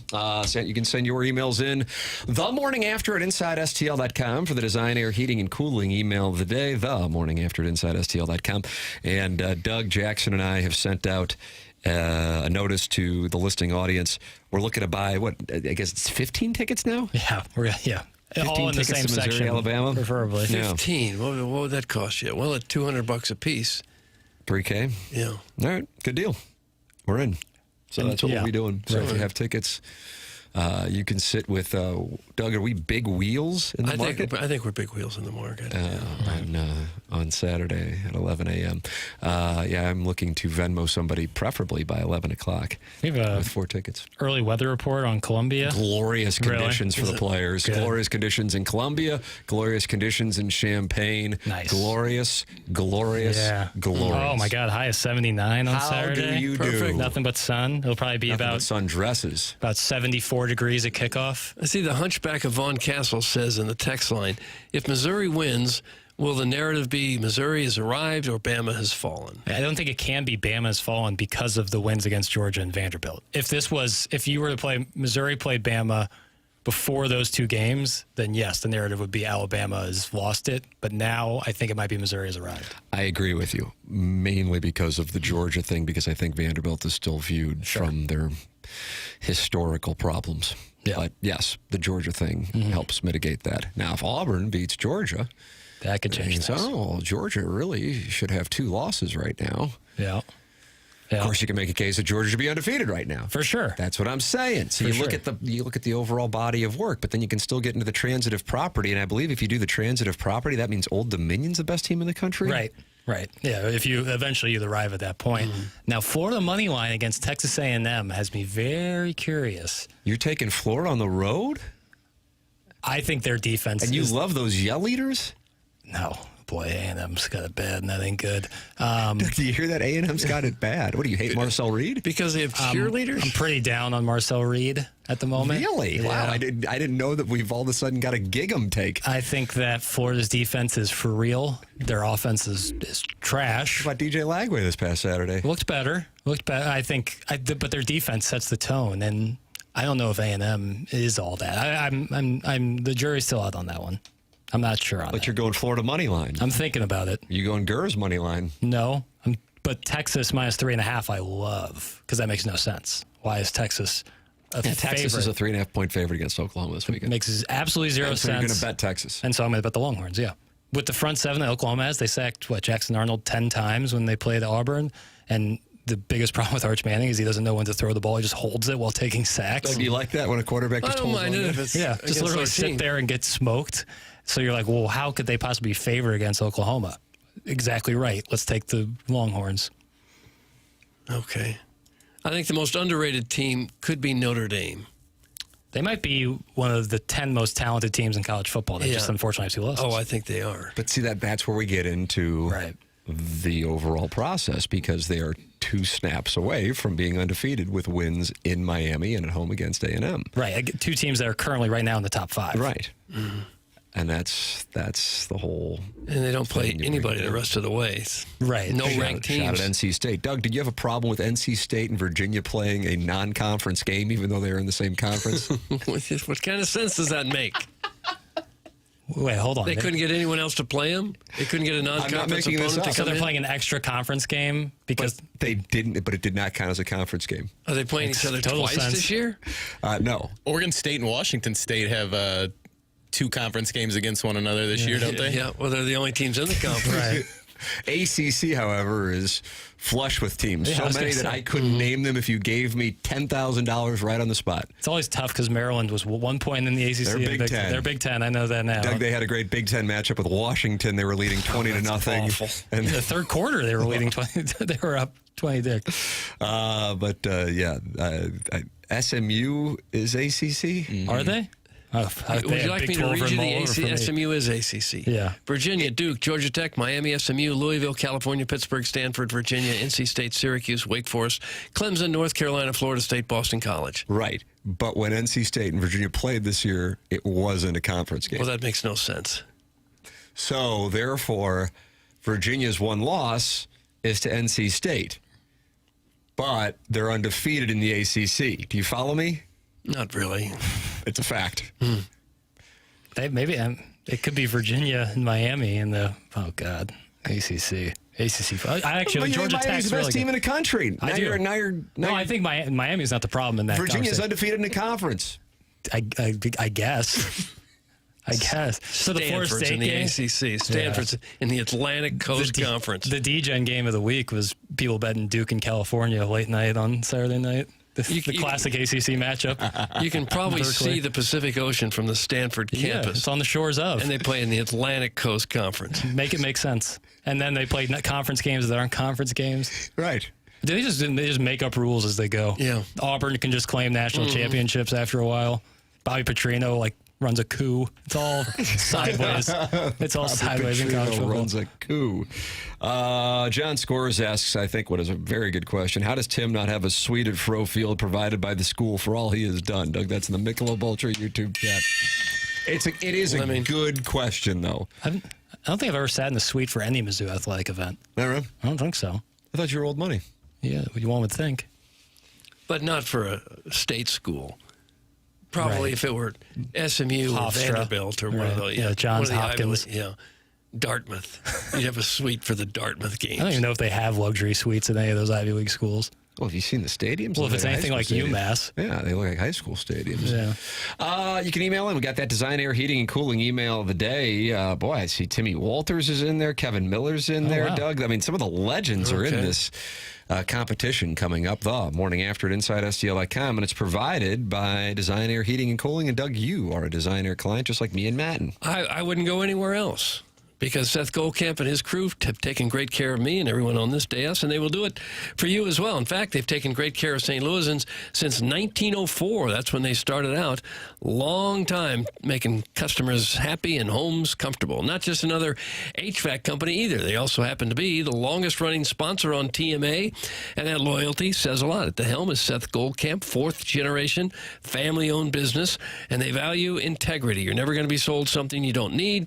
So you can send your emails in the morning after at InsideSTL.com for the Design Air Heating and Cooling email of the day, the morning after at InsideSTL.com. And Doug, Jackson, and I have sent out a notice to the listening audience. We're looking to buy, I guess it's 15 tickets now? Yeah. 15 all in the tickets same to Missouri, section, Alabama? preferably. 15. What would that cost you? Well, at $200 a piece. $3K? Yeah. All right. Good deal. We're in. So that's what we'll be doing. So if you have tickets, you can sit with, Doug, are we big wheels in the market? I think we're big wheels in the market. On Saturday at 11 a.m. I'm looking to Venmo somebody, preferably by 11 o'clock, We have with 4 tickets. Early weather report on Columbia. Glorious conditions for Really? the players. Good. Glorious conditions in Columbia. Glorious conditions in Champaign. Nice. Glorious. Yeah. Glorious. Oh, my God. High of 79 on How Saturday. do you do? Perfect. Nothing but sun. It'll probably be Nothing about but sundresses. About 74 degrees at kickoff. I see the hunchback of Vaughn Castle says in the text line, if Missouri wins, will the narrative be Missouri has arrived or Bama has fallen? I don't think it can be Bama has fallen because of the wins against Georgia and Vanderbilt. If you were to play, Missouri played Bama before those 2 games, then yes, the narrative would be Alabama has lost it. But now I think it might be Missouri has arrived. I agree with you, mainly because of the Georgia thing, because I think Vanderbilt is still viewed from their historical problems. Yeah. But yes, the Georgia thing helps mitigate that. Now, if Auburn beats Georgia, that could change things. Oh, Georgia really should have 2 losses right now. Yeah. Of course, you can make a case that Georgia should be undefeated right now. For sure. That's what I'm saying. So you look at the overall body of work, but then you can still get into the transitive property. And I believe if you do the transitive property, that means Old Dominion's the best team in the country. Right. Yeah. If you eventually arrive at that point. Now, Florida money line against Texas A&M has me very curious. You're taking Florida on the road? I think their defense. And you love those yell eaters? No. Boy, A&M's got it bad, and that ain't good. Do you hear that? A&M's got it bad. What do you hate, Marcel Reed? Because they have cheerleaders? I'm pretty down on Marcel Reed at the moment. Really? Yeah. Wow, I didn't know that we've all of a sudden got a gig 'em take. I think that Florida's defense is for real. Their offense is trash. What about DJ Lagway this past Saturday? Looked better. I think, but their defense sets the tone, and I don't know if A&M is all that. I'm the jury's still out on that one. I'm not sure on But you're going Florida money line. I'm thinking about it. You going Gers money line? No, but Texas minus 3.5 I love because that makes no sense. Why is Texas a favorite? Texas is a 3.5 point favorite against Oklahoma this weekend. Makes absolutely zero sense. So you're going to bet Texas. And so I'm going to bet the Longhorns, yeah. With the front 7 that Oklahoma has, they sacked, Jackson Arnold 10 times when they played Auburn. And the biggest problem with Arch Manning is he doesn't know when to throw the ball. He just holds it while taking sacks. Do you like that when a quarterback just holds it? I don't mind it if it's just literally sit there and get smoked. So you're like, well, how could they possibly be favored against Oklahoma? Exactly right. Let's take the Longhorns. Okay. I think the most underrated team could be Notre Dame. They might be one of the 10 most talented teams in college football. They just unfortunately have 2 losses. Oh, I think they are. But see, that's where we get into the overall process because they are 2 snaps away from being undefeated with wins in Miami and at home against A&M. Right. 2 teams that are currently right now in the top 5. Right. Mm-hmm. And that's the whole. And they don't play anybody the rest of the way. Right. No ranked teams. Shout at NC State. Doug, did you have a problem with NC State and Virginia playing a non-conference game even though they were in the same conference? What kind of sense does that make? Wait, hold on. They couldn't get anyone else to play them? They couldn't get a non-conference opponent to come So they're in? playing an extra conference game because they didn't, but it did not count as a conference game. Are they playing each other twice this year? No. Oregon State and Washington State have 2 conference games against one another this year, don't they? Yeah, well, they're the only teams in the conference. Right. ACC, however, is flush with teams. Yeah, So many that I couldn't name them if you gave me $10,000 right on the spot. It's always tough because Maryland was 1 point in the ACC. They're Big Ten. They're Big Ten. I know that now. Doug, they had a great Big Ten matchup with Washington. They were leading 20-0. Awful. And in the third quarter, they were leading 20. They were up 20. SMU is ACC. Are they? Would you like me to read you the SMU is ACC? Yeah. Virginia, Duke, Georgia Tech, Miami, SMU, Louisville, California, Pittsburgh, Stanford, Virginia, NC State, Syracuse, Wake Forest, Clemson, North Carolina, Florida State, Boston College. Right. But when NC State and Virginia played this year, it wasn't a conference game. Well, that makes no sense. So, therefore, Virginia's one loss is to NC State. But they're undefeated in the ACC. Do you follow me? Not really. It's a fact. It could be Virginia and Miami in the ACC. I actually Georgia Tech's Miami's the best team in the country. I think Miami's not the problem in that. Virginia's undefeated in the conference. I guess. So the Florida Stanford's State in the game? ACC. Stanford's in the Atlantic Coast Conference. The D-Gen game of the week was people betting Duke in California late night on Saturday night. The classic ACC matchup. You can probably see the Pacific Ocean from the Stanford campus. Yeah, it's on the shores of. And they play in the Atlantic Coast Conference. Make it make sense. And then they play conference games that aren't conference games. Right. They just make up rules as they go. Yeah. Auburn can just claim national championships after a while. Bobby Petrino runs a coup. It's all sideways. It's all sideways in college football. Runs a coup. John Scores asks, I think, what is a very good question. How does Tim not have a suite at Fro Field provided by the school for all he has done? Doug, that's in the Michelob Ultra YouTube chat. It is a good question, though. I don't think I've ever sat in the suite for any Mizzou athletic event. Never? I don't think so. I thought you were old money. Yeah, one would think. But not for a state school. Probably if it were SMU or Vanderbilt or one of those. Yeah, Johns Hopkins. Dartmouth. You'd have a suite for the Dartmouth games. I don't even know if they have luxury suites in any of those Ivy League schools. Well, have you seen the stadiums? Well, if it's anything like UMass. Yeah, they look like high school stadiums. Yeah. You can email in. We got that Design Air Heating and Cooling email of the day. Boy, I see Timmy Walters is in there. Kevin Miller's in there, wow. Doug. I mean, some of the legends are in this competition coming up. The Morning After at InsideSTL.com. And it's provided by Design Air Heating and Cooling. And, Doug, you are a Design Air client just like me and Matten. I wouldn't go anywhere else. Because Seth Goldcamp and his crew have taken great care of me and everyone on this dais, and they will do it for you as well. In fact, they've taken great care of St. Louisans since 1904. That's when they started out. Long time making customers happy and homes comfortable. Not just another HVAC company either. They also happen to be the longest-running sponsor on TMA, and that loyalty says a lot. At the helm is Seth Goldcamp, fourth-generation, family-owned business, and they value integrity. You're never going to be sold something you don't need.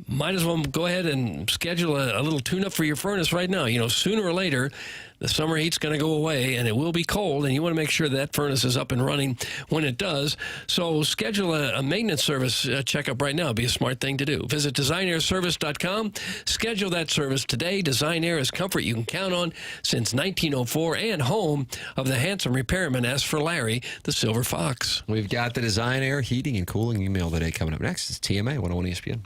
Might as well go ahead and schedule a little tune-up for your furnace right now. You know, sooner or later, the summer heat's going to go away, and it will be cold, and you want to make sure that furnace is up and running when it does. So schedule a maintenance service checkup right now. It'd be a smart thing to do. Visit DesignAirService.com. Schedule that service today. Design Air is comfort you can count on since 1904 and home of the handsome repairman, as for Larry, the Silver Fox. We've got the Design Air Heating and Cooling email today coming up next. It's TMA 101 ESPN.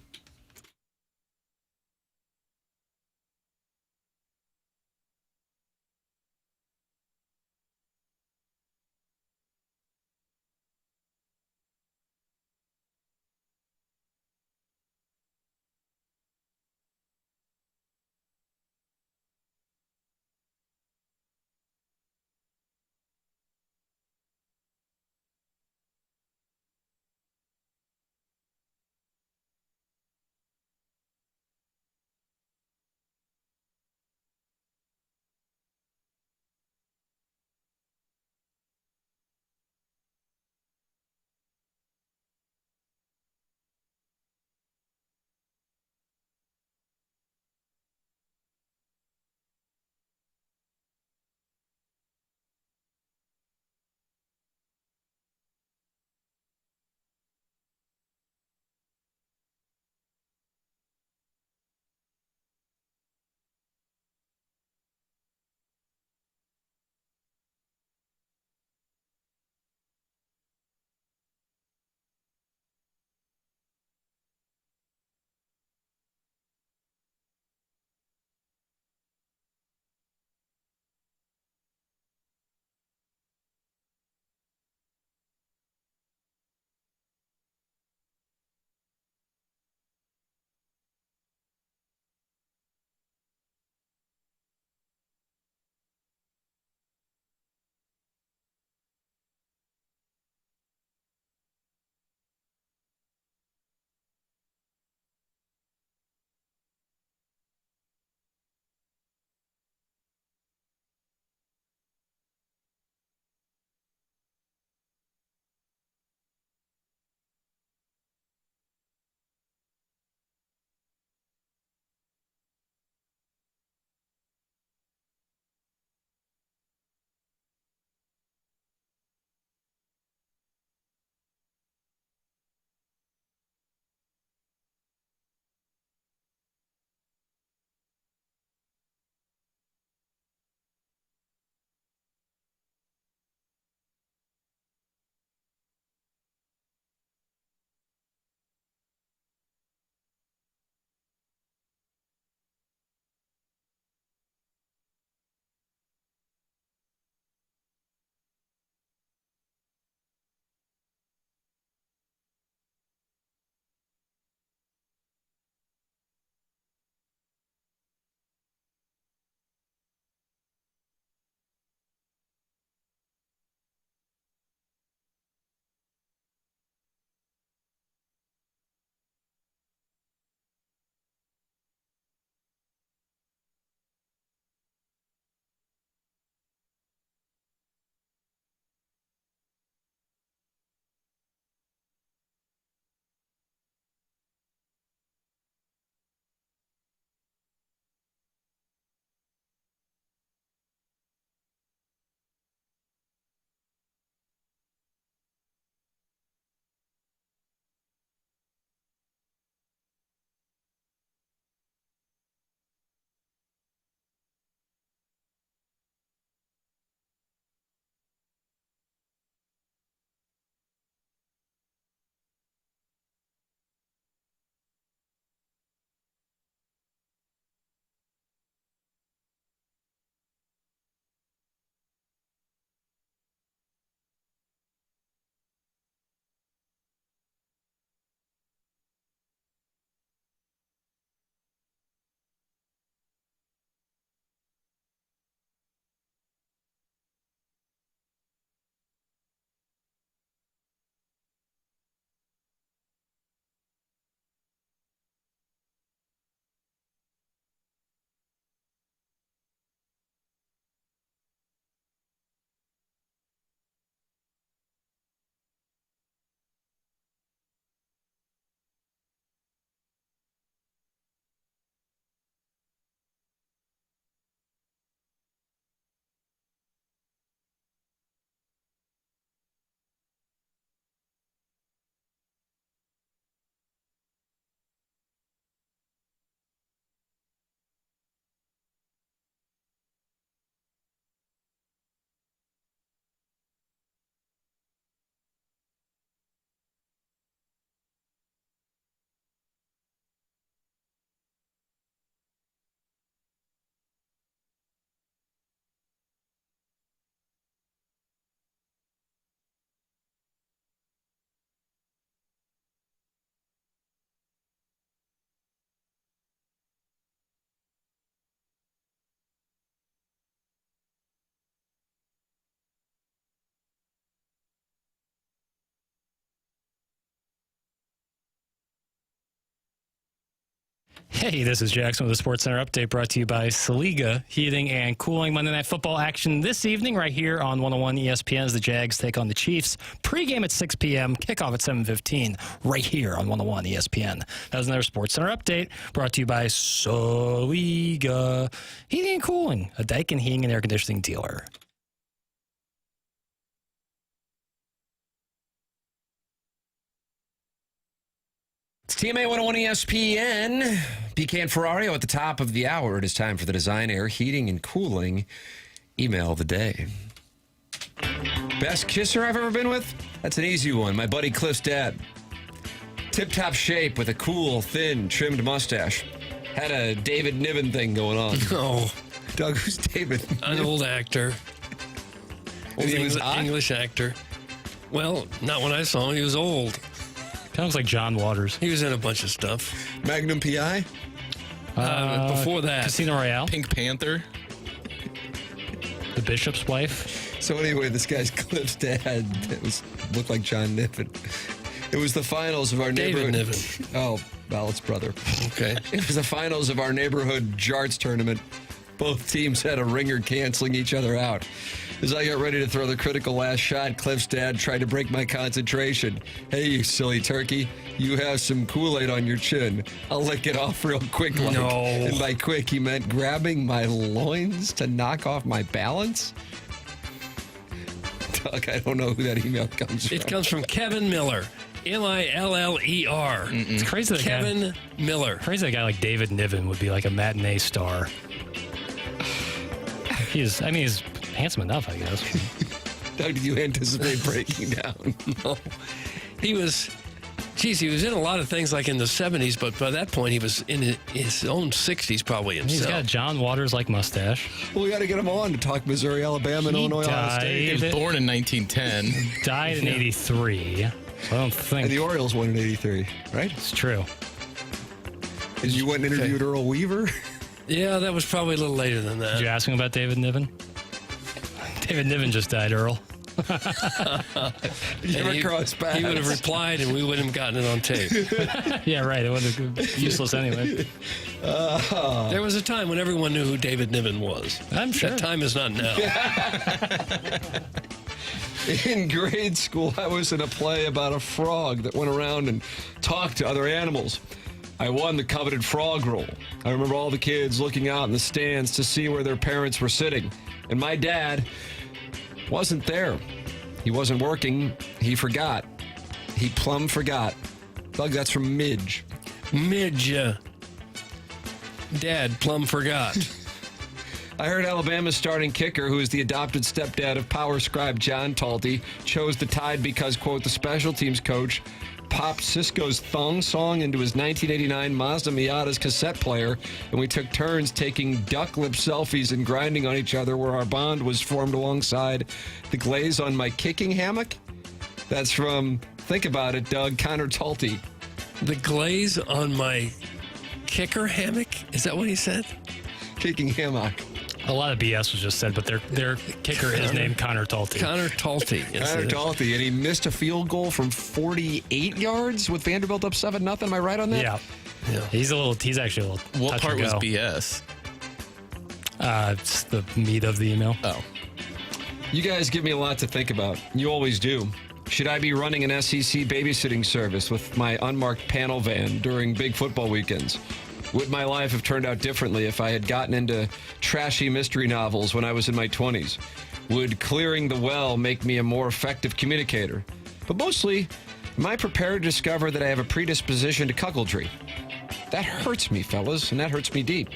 Hey, this is Jackson with the Sports Center update brought to you by Saliga Heating and Cooling. Monday Night Football action this evening right here on 101 ESPN as the Jags take on the Chiefs. Pre-game at 6 p.m., kickoff at 7:15 right here on 101 ESPN. That was another Sports Center update brought to you by Saliga Heating and Cooling, a Daikin heating and air conditioning dealer. It's TMA 101 ESPN. PK and Ferrario at the top of the hour. It is time for the Design Air Heating and Cooling email of the day. Best kisser I've ever been with? That's an easy one. My buddy Cliff's dad. Tip-top shape with a cool, thin, trimmed mustache. Had a David Niven thing going on. Oh. Doug, who's David? An old actor. Old He was English actor. Well, not when I saw him. He was old. Kind of looks like John Waters. He was in a bunch of stuff. Magnum P.I.? Before that. Casino Royale. Pink Panther. The Bishop's Wife. So anyway, this guy's Cliff's dad looked like John Niven. It was the finals of our David neighborhood. Niven. Oh, Ballott's brother. Okay. It was the finals of our neighborhood jarts tournament. Both teams had a ringer canceling each other out. As I got ready to throw the critical last shot, Cliff's dad tried to break my concentration. Hey, you silly turkey. You have some Kool-Aid on your chin. I'll lick it off real quick. Like. No. And by quick, he meant grabbing my loins to knock off my balance? Doug, I don't know who that email comes from. It comes from Kevin Miller. Miller. It's crazy that Kevin Miller. Crazy that a guy like David Niven would be like a matinee star. He's handsome enough, I guess. Doug, did you anticipate breaking down? No. He was in a lot of things like in the 70s, but by that point he was in his own 60s probably himself. He's got a John Waters-like mustache. Well, we got to get him on to talk Missouri, Alabama, and Illinois, Ohio State. He was born in 1910. Died in 83. So I don't think... And the Orioles won in 83, right? It's true. And you went and interviewed Earl Weaver? Yeah, that was probably a little later than that. Did you ask him about David Niven? David Niven just died, Earl. You ever cross paths? He would have replied, and we wouldn't have gotten it on tape. Yeah, right. It would have been useless anyway. There was a time when everyone knew who David Niven was. I'm sure. That time is not now. In grade school, I was in a play about a frog that went around and talked to other animals. I won the coveted frog role. I remember all the kids looking out in the stands to see where their parents were sitting. And my dad wasn't there. He wasn't working. He forgot. He plumb forgot. Doug, that's from Midge. Midge. Dad plumb forgot. I heard Alabama's starting kicker, who is the adopted stepdad of power scribe John Talty, chose the Tide because, quote, the special teams coach popped Cisco's thong song into his 1989 Mazda Miata's cassette player, and we took turns taking duck lip selfies and grinding on each other where our bond was formed alongside the glaze on my kicking hammock. That's from, think about it, Doug, Connor Talty. The glaze on my kicker hammock? Is that what he said? Kicking hammock. A lot of BS was just said, but their kicker is named Connor Talty. Connor Talty. Yes, Connor Talty, and he missed a field goal from 48 yards with Vanderbilt up 7-0. Am I right on that? Yeah. He's actually a little. What touch part and was go. BS? It's the meat of the email. Oh. You guys give me a lot to think about. You always do. Should I be running an SEC babysitting service with my unmarked panel van during big football weekends? Would my life have turned out differently if I had gotten into trashy mystery novels when I was in my 20s? Would clearing the well make me a more effective communicator? But mostly, am I prepared to discover that I have a predisposition to cuckoldry? That hurts me, fellas, and that hurts me deep.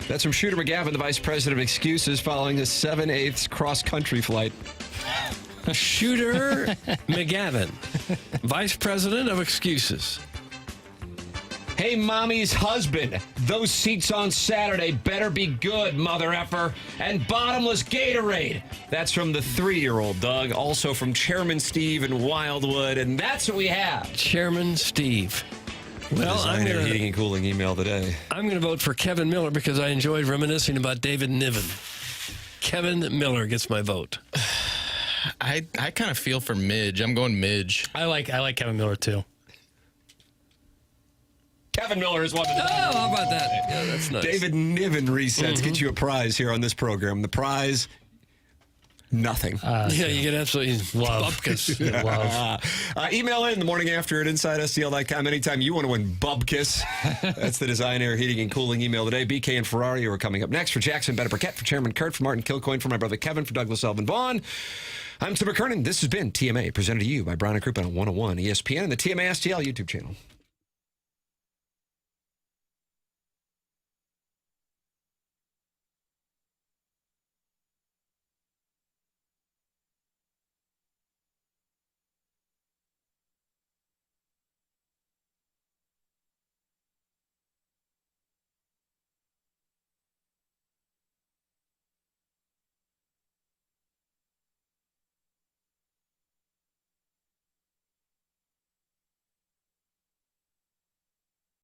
That's from Shooter McGavin, the vice president of excuses following a 7/8 cross-country flight. Shooter McGavin, vice president of excuses. Hey, mommy's husband, those seats on Saturday better be good, mother effer, and bottomless Gatorade. That's from the 3-year-old, Doug. Also from Chairman Steve in Wildwood, and that's what we have. Chairman Steve. Well, I'm Designer going heating and cooling email today. I'm going to vote for Kevin Miller because I enjoyed reminiscing about David Niven. Kevin Miller gets my vote. I kind of feel for Midge. I'm going Midge. I like Kevin Miller too. Kevin Miller has won the Oh, how about that? Yeah, that's nice. David Niven resets. Get you a prize here on this program. The prize, nothing. Yeah, you get absolutely bupkis. Email in the morning after at InsideSTL.com anytime you want to win bupkis. That's the Design, Air, Heating, and Cooling email today. BK and Ferrari are coming up next. For Jackson Burkett, for Chairman Kurt, for Martin Kilcoyne, for my brother Kevin, for Douglas Elvin Vaughn. I'm Tim McKernan. This has been TMA, presented to you by Brown & Crouppen on 101 ESPN and the TMA STL YouTube channel.